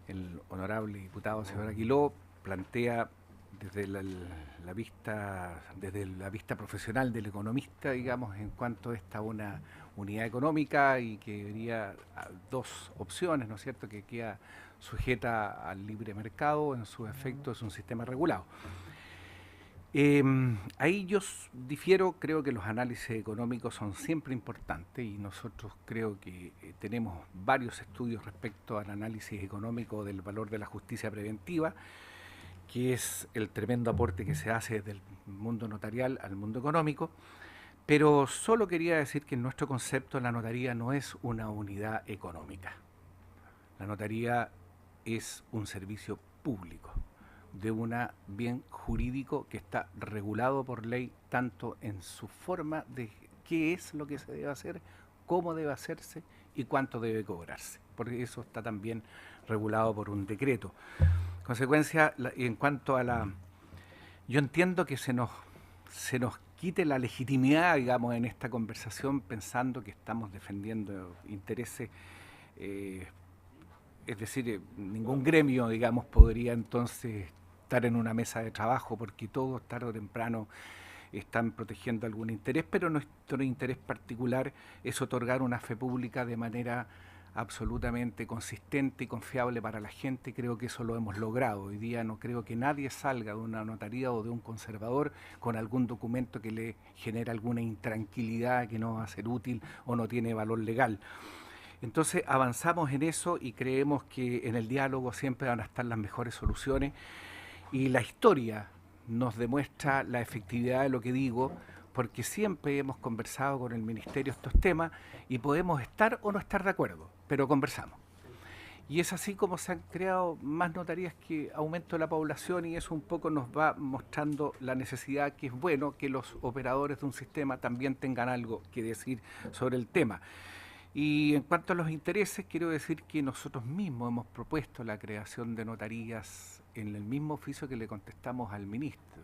El honorable diputado, señor Aguiló, plantea desde la vista profesional del economista, digamos, en cuanto a esta una unidad económica y que habría 2 opciones, ¿no es cierto?, que queda sujeta al libre mercado, en su efecto es un sistema regulado. Ahí yo difiero, creo que los análisis económicos son siempre importantes y nosotros creo que tenemos varios estudios respecto al análisis económico del valor de la justicia preventiva, que es el tremendo aporte que se hace desde el mundo notarial al mundo económico, pero solo quería decir que en nuestro concepto la notaría no es una unidad económica. La notaría es un servicio público de un bien jurídico que está regulado por ley, tanto en su forma de qué es lo que se debe hacer, cómo debe hacerse y cuánto debe cobrarse, porque eso está también regulado por un decreto. Consecuencia, en cuanto a yo entiendo que se nos quite la legitimidad, digamos, en esta conversación pensando que estamos defendiendo intereses, es decir, ningún gremio, digamos, podría entonces estar en una mesa de trabajo porque todos tarde o temprano están protegiendo algún interés, pero nuestro interés particular es otorgar una fe pública de manera absolutamente consistente y confiable para la gente. Creo que eso lo hemos logrado. Hoy día no creo que nadie salga de una notaría o de un conservador con algún documento que le genere alguna intranquilidad, que no va a ser útil o no tiene valor legal. Entonces avanzamos en eso y creemos que en el diálogo siempre van a estar las mejores soluciones, y la historia nos demuestra la efectividad de lo que digo, porque siempre hemos conversado con el Ministerio estos temas y podemos estar o no estar de acuerdo, pero conversamos. Y es así como se han creado más notarías, que aumento de la población, y eso un poco nos va mostrando la necesidad, que es bueno que los operadores de un sistema también tengan algo que decir sobre el tema. Y en cuanto a los intereses, quiero decir que nosotros mismos hemos propuesto la creación de notarías en el mismo oficio que le contestamos al ministro.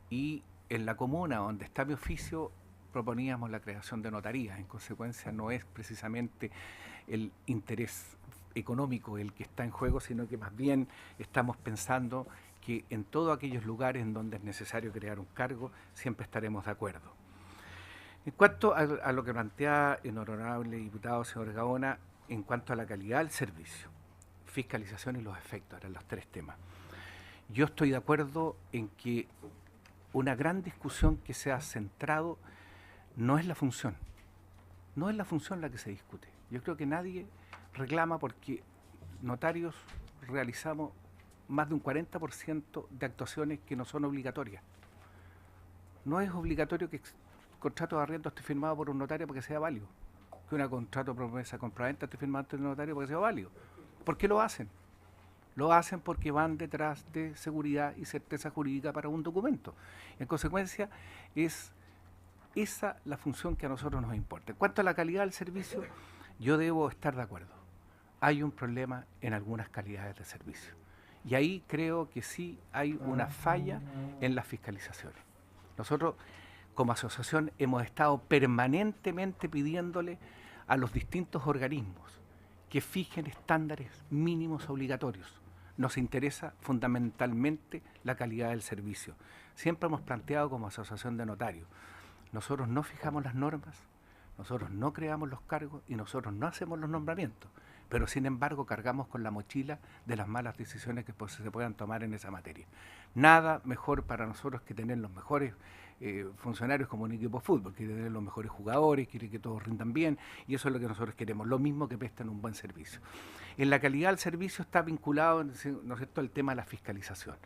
Y en la comuna donde está mi oficio proponíamos la creación de notarías. En consecuencia, no es precisamente el interés económico el que está en juego, sino que más bien estamos pensando que en todos aquellos lugares en donde es necesario crear un cargo, siempre estaremos de acuerdo. En cuanto a lo que plantea el honorable diputado señor Gaona, en cuanto a la calidad del servicio, fiscalización y los efectos, eran los tres temas. Yo estoy de acuerdo en que una gran discusión que se ha centrado no es la función, no es la función la que se discute. Yo creo que nadie reclama, porque notarios realizamos más de un 40% de actuaciones que no son obligatorias. No es obligatorio que contrato de arriendo esté firmado por un notario porque sea válido, que un contrato de promesa compraventa esté firmado por un notario porque sea válido. ¿Por qué lo hacen? Lo hacen porque van detrás de seguridad y certeza jurídica para un documento. En consecuencia, es esa la función que a nosotros nos importa. En cuanto a la calidad del servicio, yo debo estar de acuerdo. Hay un problema en algunas calidades de servicio. Y ahí creo que sí hay una falla en las fiscalizaciones. Nosotros, como asociación, hemos estado permanentemente pidiéndole a los distintos organismos que fijen estándares mínimos obligatorios. Nos interesa fundamentalmente la calidad del servicio. Siempre hemos planteado como asociación de notarios, nosotros no fijamos las normas, nosotros no creamos los cargos y nosotros no hacemos los nombramientos, pero sin embargo cargamos con la mochila de las malas decisiones que se puedan tomar en esa materia. Nada mejor para nosotros que tener los mejores funcionarios como un equipo de fútbol, quiere tener los mejores jugadores, quiere que todos rindan bien, y eso es lo que nosotros queremos, lo mismo que prestan un buen servicio. En la calidad del servicio está vinculado, ¿no es cierto?, el tema de la fiscalización.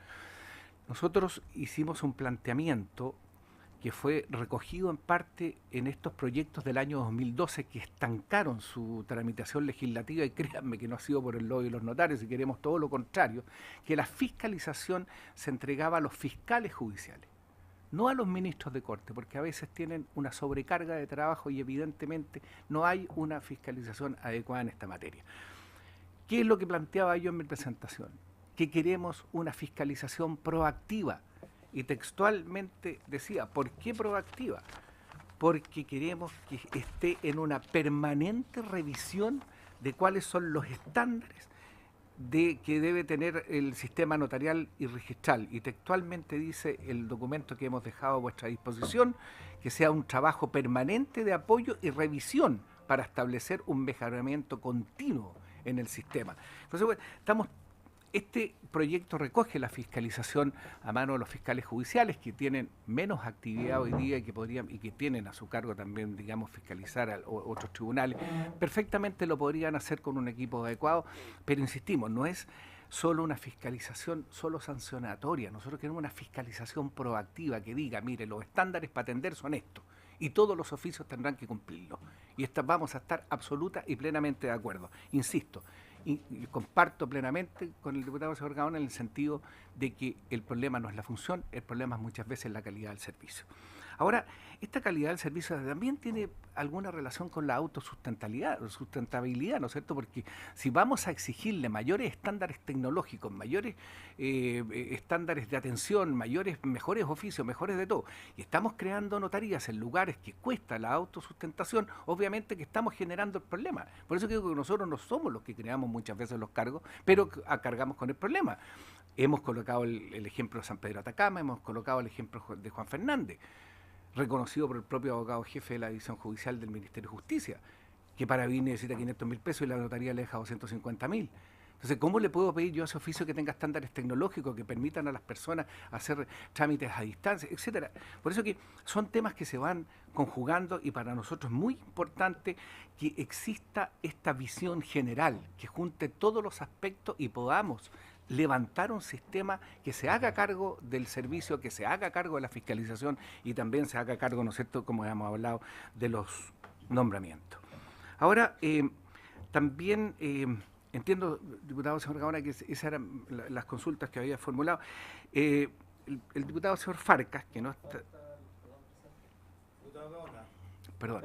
Nosotros hicimos un planteamiento que fue recogido en parte en estos proyectos del año 2012 que estancaron su tramitación legislativa, y créanme que no ha sido por el lobby de los notarios, y queremos todo lo contrario, que la fiscalización se entregaba a los fiscales judiciales, no a los ministros de corte, porque a veces tienen una sobrecarga de trabajo y evidentemente no hay una fiscalización adecuada en esta materia. ¿Qué es lo que planteaba yo en mi presentación? Que queremos una fiscalización proactiva. Y textualmente decía, ¿por qué proactiva? Porque queremos que esté en una permanente revisión de cuáles son los estándares que debe tener el sistema notarial y registral. Y textualmente dice el documento que hemos dejado a vuestra disposición, que sea un trabajo permanente de apoyo y revisión para establecer un mejoramiento continuo en el sistema. Entonces, bueno, este proyecto recoge la fiscalización a mano de los fiscales judiciales, que tienen menos actividad hoy día y que tienen a su cargo también, digamos, fiscalizar a otros tribunales. Perfectamente lo podrían hacer con un equipo adecuado, pero insistimos, no es solo una fiscalización solo sancionatoria. Nosotros queremos una fiscalización proactiva que diga, mire, los estándares para atender son estos y todos los oficios tendrán que cumplirlo. Y vamos a estar absoluta y plenamente de acuerdo. Insisto, y comparto plenamente con el diputado señor Gaona en el sentido de que el problema no es la función, el problema es muchas veces la calidad del servicio. Ahora, esta calidad del servicio también tiene alguna relación con la sustentabilidad, ¿no es cierto? Porque si vamos a exigirle mayores estándares tecnológicos, mayores estándares de atención, mejores oficios, mejores de todo, y estamos creando notarías en lugares que cuesta la autosustentación, obviamente que estamos generando el problema. Por eso digo que nosotros no somos los que creamos muchas veces los cargos, pero cargamos con el problema. Hemos colocado el ejemplo de San Pedro de Atacama, hemos colocado el ejemplo de Juan Fernández, reconocido por el propio abogado jefe de la División Judicial del Ministerio de Justicia, que para vivir necesita 500.000 pesos y la notaría le deja 250.000. Entonces, ¿cómo le puedo pedir yo a ese oficio que tenga estándares tecnológicos que permitan a las personas hacer trámites a distancia, etcétera? Por eso que son temas que se van conjugando y para nosotros es muy importante que exista esta visión general, que junte todos los aspectos y podamos levantar un sistema que se haga cargo del servicio, que se haga cargo de la fiscalización y también se haga cargo, ¿no es cierto?, como hemos hablado, de los nombramientos. Ahora, también entiendo, diputado señor Gaona, que esas eran las consultas que había formulado. El diputado señor Farcas, que no está... Perdón.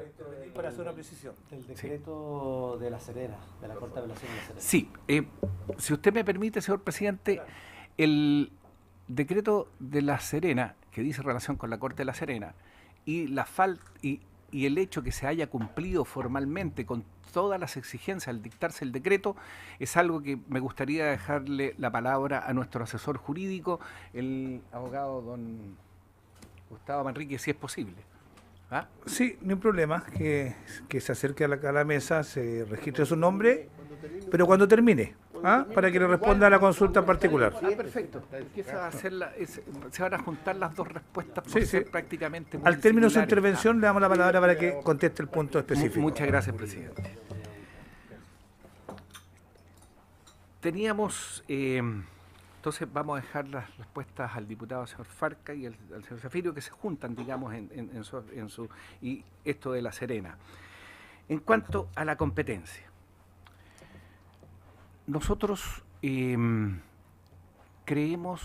Para hacer una precisión. El decreto de La Serena, de la Corte de Apelación de La Serena. Sí, si usted me permite, señor presidente, el decreto de La Serena, que dice relación con la Corte de La Serena, y el hecho que se haya cumplido formalmente con todas las exigencias al dictarse el decreto, es algo que me gustaría dejarle la palabra a nuestro asesor jurídico, el abogado don Gustavo Manrique, si es posible. ¿Ah? Sí, no hay problema, que se acerque a la mesa, se registre su nombre, pero cuando termine, para que le responda a la consulta en particular. Perfecto. Se van a juntar las dos respuestas por Sí, ser sí. prácticamente muy Al término de su similares. intervención le damos la palabra para que conteste el punto específico. Muchas gracias, presidente. Teníamos... entonces vamos a dejar las respuestas al diputado señor Farca y al señor Zafirio, que se juntan, digamos, y esto de La Serena. En cuanto a la competencia, nosotros creemos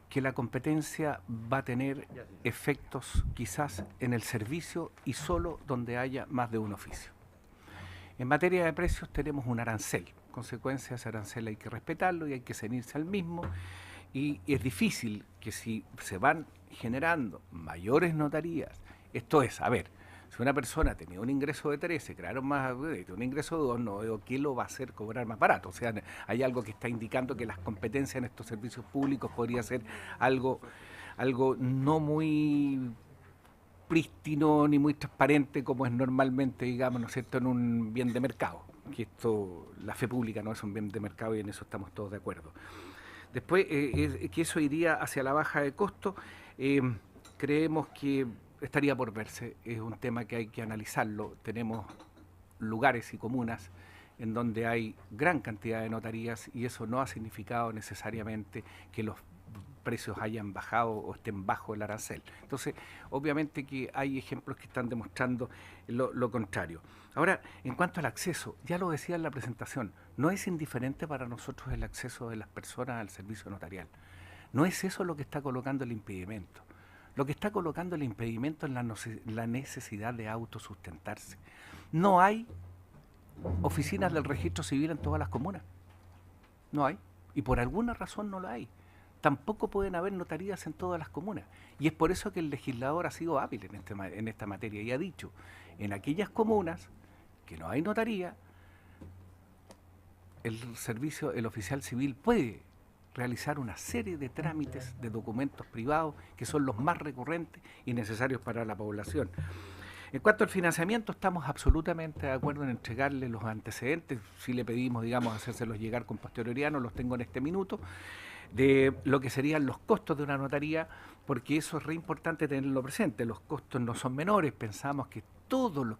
que la competencia va a tener efectos quizás en el servicio y solo donde haya más de un oficio. En materia de precios tenemos un arancel. Consecuencia de ese arancel hay que respetarlo y hay que ceñirse al mismo, y es difícil que si se van generando mayores notarías, esto es, a ver, si una persona tenía un ingreso de 13, crearon más, un ingreso de 2, no veo qué lo va a hacer cobrar más barato. O sea, hay algo que está indicando que las competencias en estos servicios públicos podría ser algo no muy prístino ni muy transparente como es normalmente, digamos, ¿no es cierto?, en un bien de mercado. Que esto, la fe pública no es un bien de mercado y en eso estamos todos de acuerdo. Después, que eso iría hacia la baja de costo, creemos que estaría por verse, es un tema que hay que analizarlo. Tenemos lugares y comunas en donde hay gran cantidad de notarías y eso no ha significado necesariamente que los precios hayan bajado o estén bajo el arancel. Entonces, obviamente que hay ejemplos que están demostrando lo contrario. Ahora, en cuanto al acceso, ya lo decía en la presentación, no es indiferente para nosotros el acceso de las personas al servicio notarial. No es eso lo que está colocando el impedimento. Lo que está colocando el impedimento es la necesidad de autosustentarse. No hay oficinas del registro civil en todas las comunas. No hay. Y por alguna razón no lo hay. Tampoco pueden haber notarías en todas las comunas. Y es por eso que el legislador ha sido hábil en esta materia y ha dicho, en aquellas comunas que no hay notaría, el oficial civil puede realizar una serie de trámites de documentos privados que son los más recurrentes y necesarios para la población. En cuanto al financiamiento, estamos absolutamente de acuerdo en entregarle los antecedentes. Si le pedimos, digamos, hacérselos llegar con posterioridad, no los tengo en este minuto, de lo que serían los costos de una notaría, porque eso es re importante tenerlo presente. Los costos no son menores. Pensamos que todo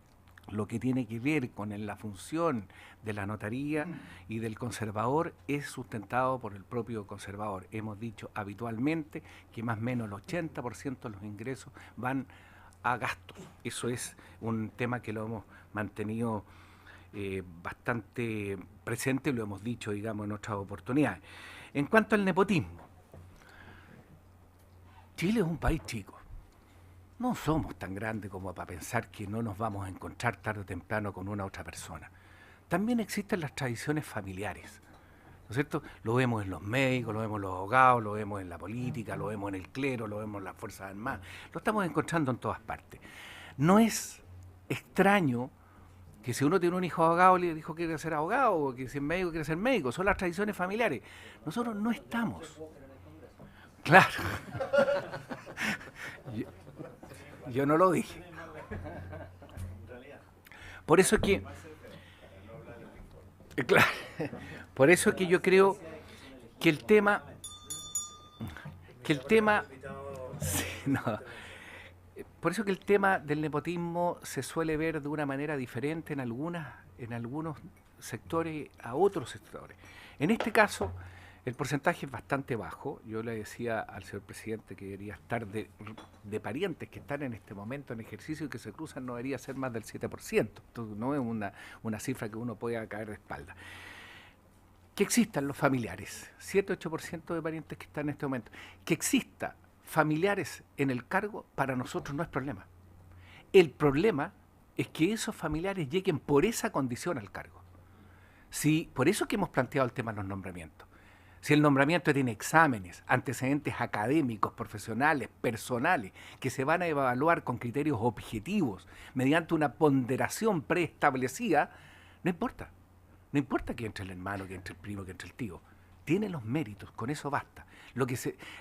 lo que tiene que ver con la función de la notaría y del conservador es sustentado por el propio conservador. Hemos dicho habitualmente que más o menos el 80% de los ingresos van a gastos. Eso es un tema que lo hemos mantenido bastante presente, lo hemos dicho, digamos, en otras oportunidades. En cuanto al nepotismo, Chile es un país chico. no somos tan grandes como para pensar que no nos vamos a encontrar tarde o temprano con una otra persona. También existen las tradiciones familiares, ¿no es cierto? Lo vemos en los médicos, lo vemos en los abogados, lo vemos en la política, lo vemos en el clero, lo vemos en las Fuerzas Armadas, lo estamos encontrando en todas partes. No es extraño que si uno tiene un hijo abogado, le dijo que quiere ser abogado, o que si es médico quiere ser médico, son las tradiciones familiares. Nosotros no estamos. Claro. Yo no lo dije. Por eso que... Claro, por eso es que yo creo que el tema... Sí, no. Por eso que el tema del nepotismo se suele ver de una manera diferente en algunos sectores a otros sectores. En este caso, el porcentaje es bastante bajo. Yo le decía al señor presidente que debería estar de parientes que están en este momento en ejercicio y que se cruzan, no debería ser más del 7%. Entonces, no es una cifra que uno pueda caer de espalda. Que existan los familiares, 7-8% de parientes que están en este momento. Que exista familiares en el cargo, para nosotros no es problema. El problema es que esos familiares lleguen por esa condición al cargo. Sí, por eso que hemos planteado el tema de los nombramientos. Si el nombramiento tiene exámenes, antecedentes académicos, profesionales, personales, que se van a evaluar con criterios objetivos, mediante una ponderación preestablecida, no importa. No importa que entre el hermano, que entre el primo, que entre el tío. Tiene los méritos, con eso basta.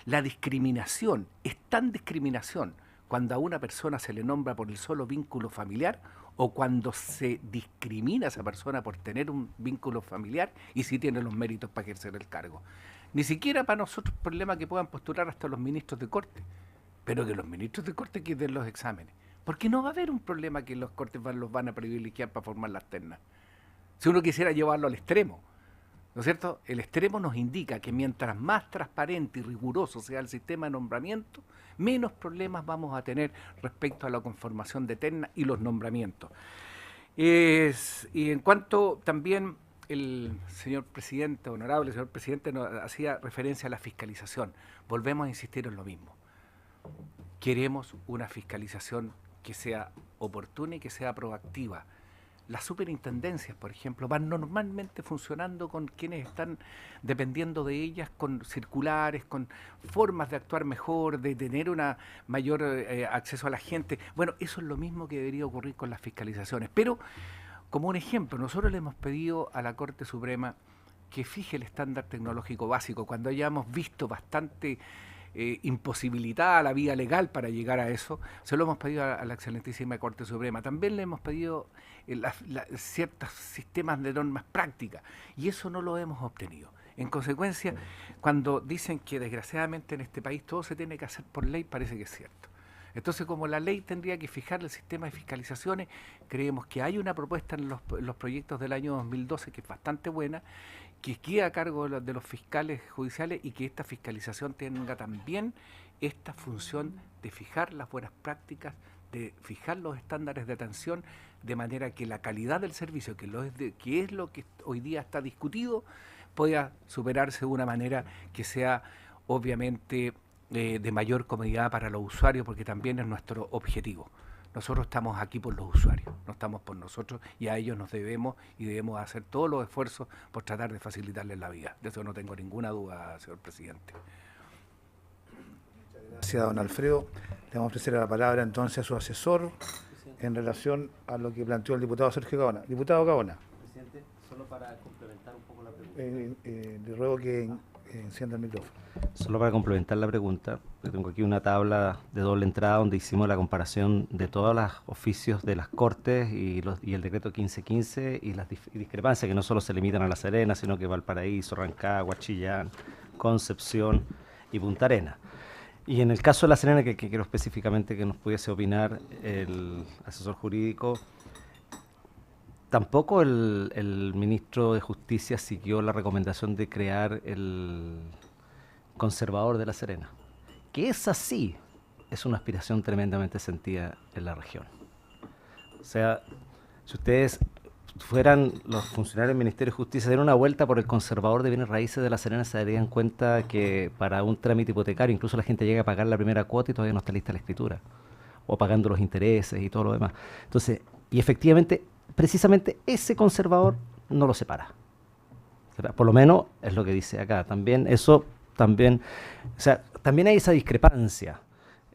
La discriminación es tan discriminación cuando a una persona se le nombra por el solo vínculo familiar o cuando se discrimina a esa persona por tener un vínculo familiar y sí tiene los méritos para ejercer el cargo. Ni siquiera para nosotros problema que puedan postular hasta los ministros de corte, pero que los ministros de corte quiten los exámenes. Porque no va a haber un problema que los cortes los van a privilegiar para formar las ternas. Si uno quisiera llevarlo al extremo, ¿no es cierto? El extremo nos indica que mientras más transparente y riguroso sea el sistema de nombramiento, menos problemas vamos a tener respecto a la conformación de terna y los nombramientos. Y en cuanto también el señor presidente, honorable señor presidente, nos hacía referencia a la fiscalización, volvemos a insistir en lo mismo. Queremos una fiscalización que sea oportuna y que sea proactiva. Las superintendencias, por ejemplo, van normalmente funcionando con quienes están dependiendo de ellas, con circulares, con formas de actuar mejor, de tener una mayor acceso a la gente. Bueno, eso es lo mismo que debería ocurrir con las fiscalizaciones. Pero, como un ejemplo, nosotros le hemos pedido a la Corte Suprema que fije el estándar tecnológico básico, cuando hayamos visto bastante imposibilitada la vía legal para llegar a eso, se lo hemos pedido a la excelentísima Corte Suprema. También le hemos pedido ciertos sistemas de normas prácticas y eso no lo hemos obtenido. En consecuencia, cuando dicen que desgraciadamente en este país todo se tiene que hacer por ley, parece que es cierto. Entonces, como la ley tendría que fijar el sistema de fiscalizaciones, creemos que hay una propuesta en los proyectos del año 2012 que es bastante buena, que queda a cargo de los fiscales judiciales y que esta fiscalización tenga también esta función de fijar las buenas prácticas, de fijar los estándares de atención, de manera que la calidad del servicio, que es lo que hoy día está discutido, pueda superarse de una manera que sea obviamente de mayor comodidad para los usuarios, porque también es nuestro objetivo. Nosotros estamos aquí por los usuarios, no estamos por nosotros y a ellos nos debemos y debemos hacer todos los esfuerzos por tratar de facilitarles la vida. De eso no tengo ninguna duda, señor presidente. Gracias, don Alfredo. Le vamos a ofrecer la palabra entonces a su asesor en relación a lo que planteó el diputado Sergio Gaona. Diputado Gaona. Presidente, solo para complementar un poco la pregunta. Le ruego que encienda el micrófono. Solo para complementar la pregunta, tengo aquí una tabla de doble entrada donde hicimos la comparación de todos los oficios de las Cortes y el decreto 1515 y las discrepancias que no solo se limitan a La Serena, sino que Valparaíso, Rancagua, Chillán, Concepción y Punta Arenas. Y en el caso de La Serena, que quiero específicamente que nos pudiese opinar el asesor jurídico, tampoco el ministro de Justicia siguió la recomendación de crear el conservador de La Serena, que esa sí es una aspiración tremendamente sentida en la región. O sea, si ustedes fueran los funcionarios del Ministerio de Justicia, dieran una vuelta por el conservador de bienes raíces de La Serena, se darían cuenta que para un trámite hipotecario incluso la gente llega a pagar la primera cuota y todavía no está lista la escritura. o pagando los intereses y todo lo demás. Entonces, y efectivamente, precisamente ese conservador no lo separa. Por lo menos es lo que dice acá. También eso, también, o sea, también hay esa discrepancia.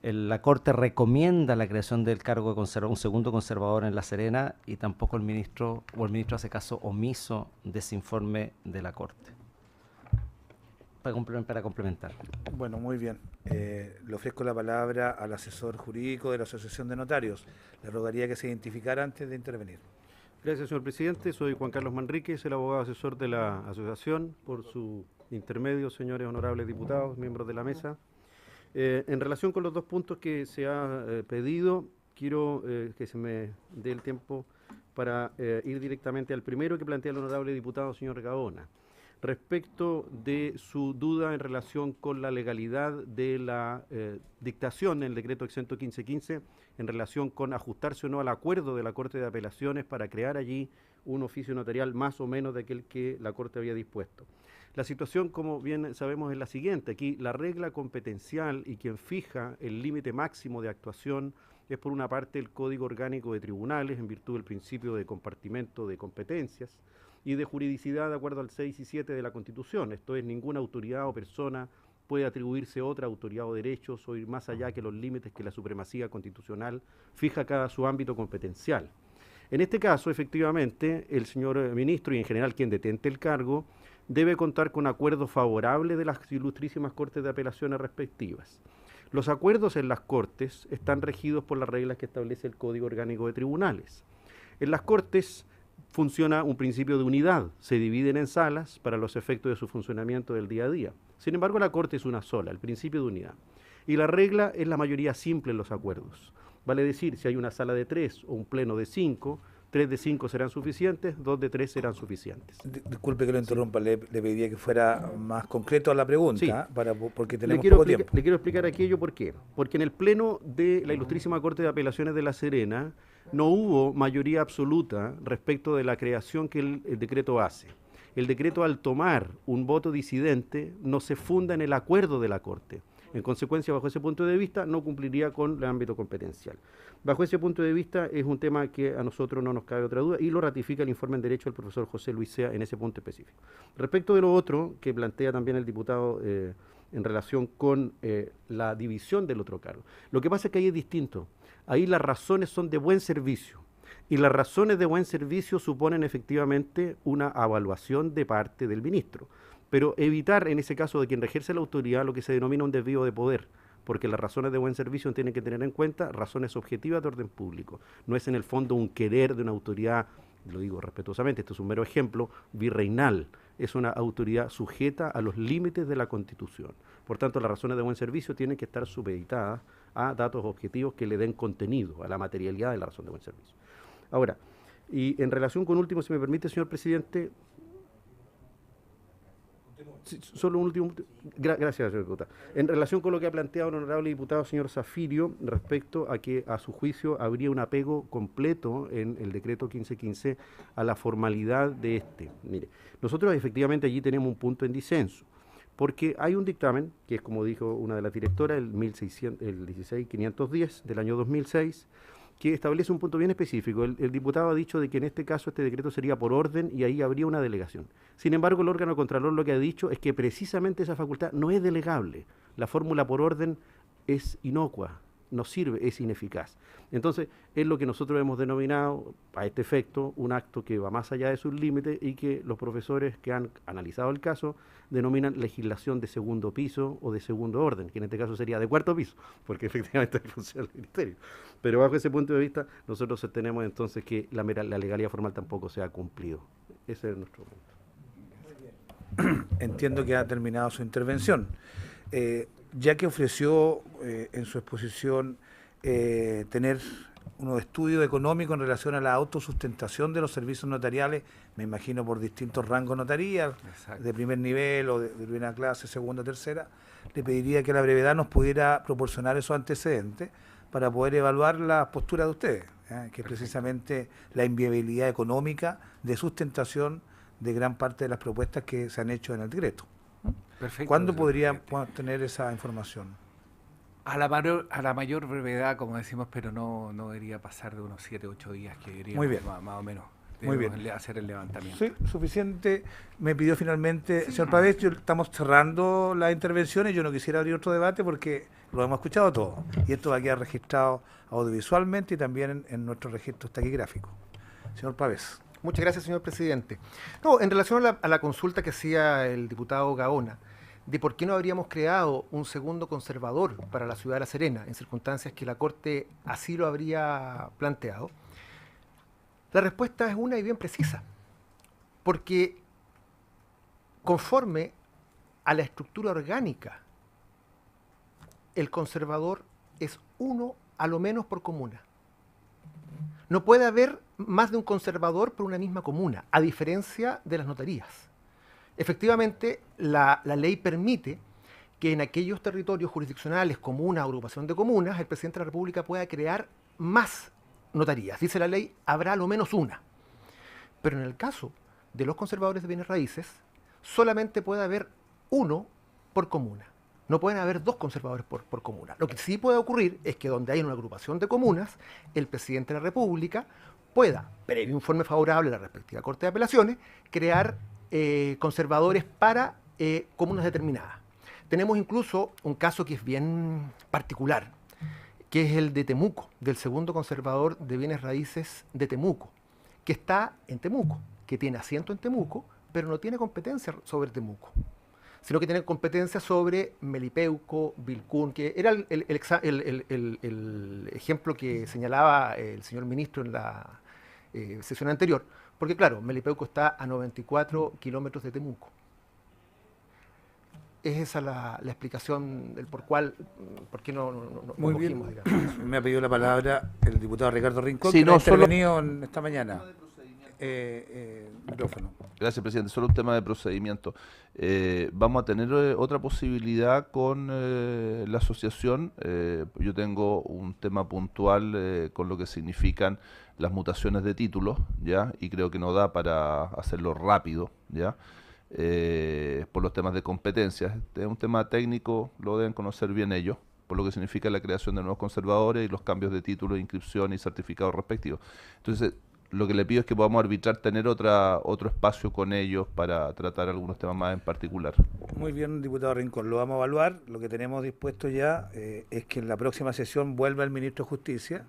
La Corte recomienda la creación del cargo de un segundo conservador en La Serena y tampoco el ministro hace caso omiso de ese informe de la Corte. Para complementar. Bueno, muy bien. Le ofrezco la palabra al asesor jurídico de la Asociación de Notarios. Le rogaría que se identificara antes de intervenir. Gracias, señor presidente. Soy Juan Carlos Manríquez, el abogado asesor de la asociación. Por su intermedio, señores honorables diputados, miembros de la mesa. En relación con los dos puntos que se ha pedido, quiero que se me dé el tiempo para ir directamente al primero que plantea el honorable diputado, señor Gaona, respecto de su duda en relación con la legalidad de la dictación en el decreto exento 1515 en relación con ajustarse o no al acuerdo de la Corte de Apelaciones para crear allí un oficio notarial más o menos de aquel que la Corte había dispuesto. La situación, como bien sabemos, es la siguiente. Aquí la regla competencial y quien fija el límite máximo de actuación es por una parte el Código Orgánico de Tribunales en virtud del principio de compartimento de competencias y de juridicidad de acuerdo al 6 y 7 de la Constitución. Esto es, ninguna autoridad o persona puede atribuirse otra autoridad o derechos o ir más allá que los límites que la supremacía constitucional fija cada su ámbito competencial. En este caso, efectivamente, el señor ministro y en general quien detente el cargo debe contar con acuerdo favorable de las ilustrísimas Cortes de Apelaciones respectivas. Los acuerdos en las Cortes están regidos por las reglas que establece el Código Orgánico de Tribunales. En las Cortes funciona un principio de unidad, se dividen en salas para los efectos de su funcionamiento del día a día. Sin embargo, la Corte es una sola, el principio de unidad. Y la regla es la mayoría simple en los acuerdos. Vale decir, si hay una sala de 3 o un pleno de 5, 3 de 5 serán suficientes, 2 de 3 serán suficientes. Disculpe que lo interrumpa, le pediría que fuera más concreto a la pregunta, sí. Porque tenemos poco tiempo. Le quiero explicar aquello por qué. Porque en el pleno de la ilustrísima Corte de Apelaciones de La Serena no hubo mayoría absoluta respecto de la creación que el decreto hace. El decreto, al tomar un voto disidente, no se funda en el acuerdo de la Corte. En consecuencia, bajo ese punto de vista, no cumpliría con el ámbito competencial. Bajo ese punto de vista, es un tema que a nosotros no nos cabe otra duda y lo ratifica el informe en Derecho del profesor José Luis Sea en ese punto específico. Respecto de lo otro que plantea también el diputado en relación con la división del otro cargo, lo que pasa es que ahí es distinto. Ahí las razones son de buen servicio y las razones de buen servicio suponen efectivamente una evaluación de parte del ministro. Pero evitar, en ese caso, de quien ejerce la autoridad, lo que se denomina un desvío de poder, porque las razones de buen servicio tienen que tener en cuenta razones objetivas de orden público. No es en el fondo un querer de una autoridad, lo digo respetuosamente, esto es un mero ejemplo, virreinal. Es una autoridad sujeta a los límites de la Constitución. Por tanto, las razones de buen servicio tienen que estar supeditadas a datos objetivos que le den contenido a la materialidad de la razón de buen servicio. Ahora, y en relación con último, si me permite, señor presidente, solo un último. Gracias, señor diputado. En relación con lo que ha planteado el honorable diputado señor Zafirio, respecto a que a su juicio habría un apego completo en el decreto 1515 a la formalidad de este. Mire, nosotros efectivamente allí tenemos un punto en disenso, porque hay un dictamen, que es como dijo una de las directoras, el 16510 del año 2006, que establece un punto bien específico. El diputado ha dicho de que en este caso este decreto sería por orden y ahí habría una delegación. Sin embargo, el órgano contralor lo que ha dicho es que precisamente esa facultad no es delegable. La fórmula por orden es inocua, no sirve, es ineficaz. Entonces, es lo que nosotros hemos denominado, a este efecto, un acto que va más allá de sus límites y que los profesores que han analizado el caso denominan legislación de segundo piso o de segundo orden, que en este caso sería de cuarto piso, porque efectivamente hay función del ministerio. Pero bajo ese punto de vista, nosotros sostenemos entonces que la legalidad formal tampoco se ha cumplido. Ese es nuestro punto. Entiendo que ha terminado su intervención. Ya que ofreció en su exposición tener unos estudios económicos en relación a la autosustentación de los servicios notariales, me imagino por distintos rangos notarías, de primer nivel o de primera clase, segunda, tercera, le pediría que a la brevedad nos pudiera proporcionar esos antecedentes para poder evaluar la postura de ustedes, que es precisamente la inviabilidad económica de sustentación de gran parte de las propuestas que se han hecho en el decreto. Perfecto. ¿Cuándo podríamos tener esa información? A la mayor brevedad, como decimos, pero no debería pasar de unos 7 u 8 días, que diríamos Muy bien. más o menos. Muy bien. Hacer el levantamiento. Sí, suficiente. Me pidió finalmente, señor Pavés, estamos cerrando las intervenciones. Yo no quisiera abrir otro debate porque lo hemos escuchado todo. Y esto va a quedar registrado audiovisualmente y también en nuestros registros taquigráficos. Señor Pavés. Muchas gracias, señor presidente. No, en relación a la consulta que hacía el diputado Gaona, de por qué no habríamos creado un segundo conservador para la ciudad de La Serena, en circunstancias que la Corte así lo habría planteado, la respuesta es una y bien precisa, porque conforme a la estructura orgánica, el conservador es uno a lo menos por comuna. No puede haber más de un conservador por una misma comuna, a diferencia de las notarías. Efectivamente, la ley permite que en aquellos territorios jurisdiccionales, comunas, agrupación de comunas, el presidente de la República pueda crear más notarías. Dice la ley, habrá lo menos una. Pero en el caso de los conservadores de bienes raíces, solamente puede haber uno por comuna. No pueden haber dos conservadores por comuna. Lo que sí puede ocurrir es que donde hay una agrupación de comunas, el presidente de la República pueda, previo informe favorable a la respectiva Corte de Apelaciones, crear conservadores para comunas determinadas. Tenemos incluso un caso que es bien particular, que es el de Temuco, del segundo conservador de bienes raíces de Temuco, que está en Temuco, que tiene asiento en Temuco, pero no tiene competencia sobre Temuco, sino que tiene competencia sobre Melipeuco, Vilcún, que era el ejemplo que señalaba el señor ministro en la sesión anterior, porque claro, Melipeuco está a 94 kilómetros de Temuco. Es esa la explicación del por qué no Muy cogimos, bien. digamos. Me ha pedido la palabra el diputado Ricardo Rincón, Sí, que no, ha intervenido esta mañana. Micrófono. Gracias, presidente. Solo un tema de procedimiento. Vamos a tener otra posibilidad con la asociación. Yo tengo un tema puntual con lo que significan las mutaciones de títulos, ¿ya? Y creo que no da para hacerlo rápido, ¿ya? Por los temas de competencias. Este es un tema técnico, lo deben conocer bien ellos, por lo que significa la creación de nuevos conservadores y los cambios de título, inscripción y certificados respectivos. Entonces, lo que le pido es que podamos arbitrar, tener otro espacio con ellos para tratar algunos temas más en particular. Muy bien, diputado Rincón, lo vamos a evaluar. Lo que tenemos dispuesto ya es que en la próxima sesión vuelva el ministro de Justicia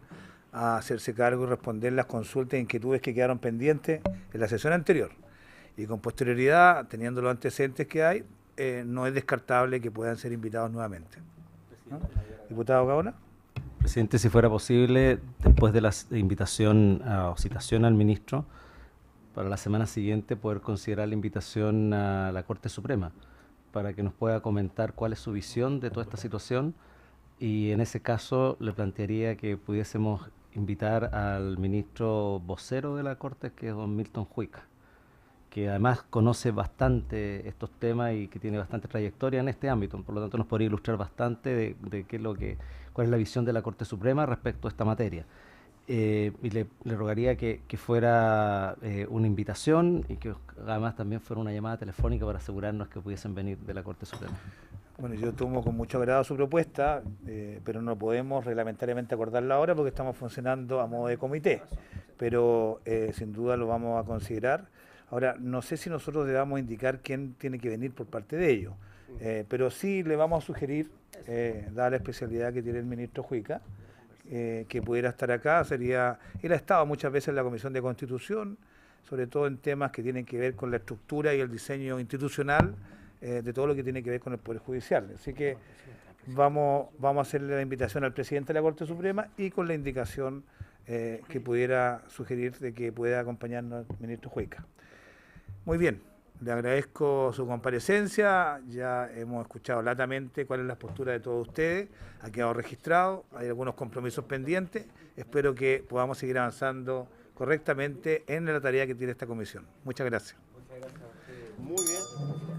a hacerse cargo y responder las consultas e inquietudes que quedaron pendientes en la sesión anterior. Y con posterioridad, teniendo los antecedentes que hay, no es descartable que puedan ser invitados nuevamente. ¿No? Diputado Gaona. Presidente, si fuera posible, después de la invitación o citación al ministro, para la semana siguiente poder considerar la invitación a la Corte Suprema, para que nos pueda comentar cuál es su visión de toda esta situación, y en ese caso le plantearía que pudiésemos invitar al ministro vocero de la Corte, que es don Milton Juica, que además conoce bastante estos temas y que tiene bastante trayectoria en este ámbito, por lo tanto nos podría ilustrar bastante de qué es cuál es la visión de la Corte Suprema respecto a esta materia. Y le rogaría que fuera una invitación y que además también fuera una llamada telefónica para asegurarnos que pudiesen venir de la Corte Suprema. Bueno, yo tomo con mucho agrado su propuesta, pero no podemos reglamentariamente acordarla ahora porque estamos funcionando a modo de comité, pero sin duda lo vamos a considerar. Ahora, no sé si nosotros debamos indicar quién tiene que venir por parte de ellos, pero sí le vamos a sugerir, dada la especialidad que tiene el ministro Juica, que pudiera estar acá. Él ha estado muchas veces en la Comisión de Constitución, sobre todo en temas que tienen que ver con la estructura y el diseño institucional de todo lo que tiene que ver con el Poder Judicial. Así que vamos a hacerle la invitación al presidente de la Corte Suprema y con la indicación que pudiera sugerir de que pueda acompañarnos el ministro Juica. Muy bien, le agradezco su comparecencia, ya hemos escuchado latamente cuál es la postura de todos ustedes, ha quedado registrado, hay algunos compromisos pendientes, espero que podamos seguir avanzando correctamente en la tarea que tiene esta comisión. Muchas gracias. Muy bien.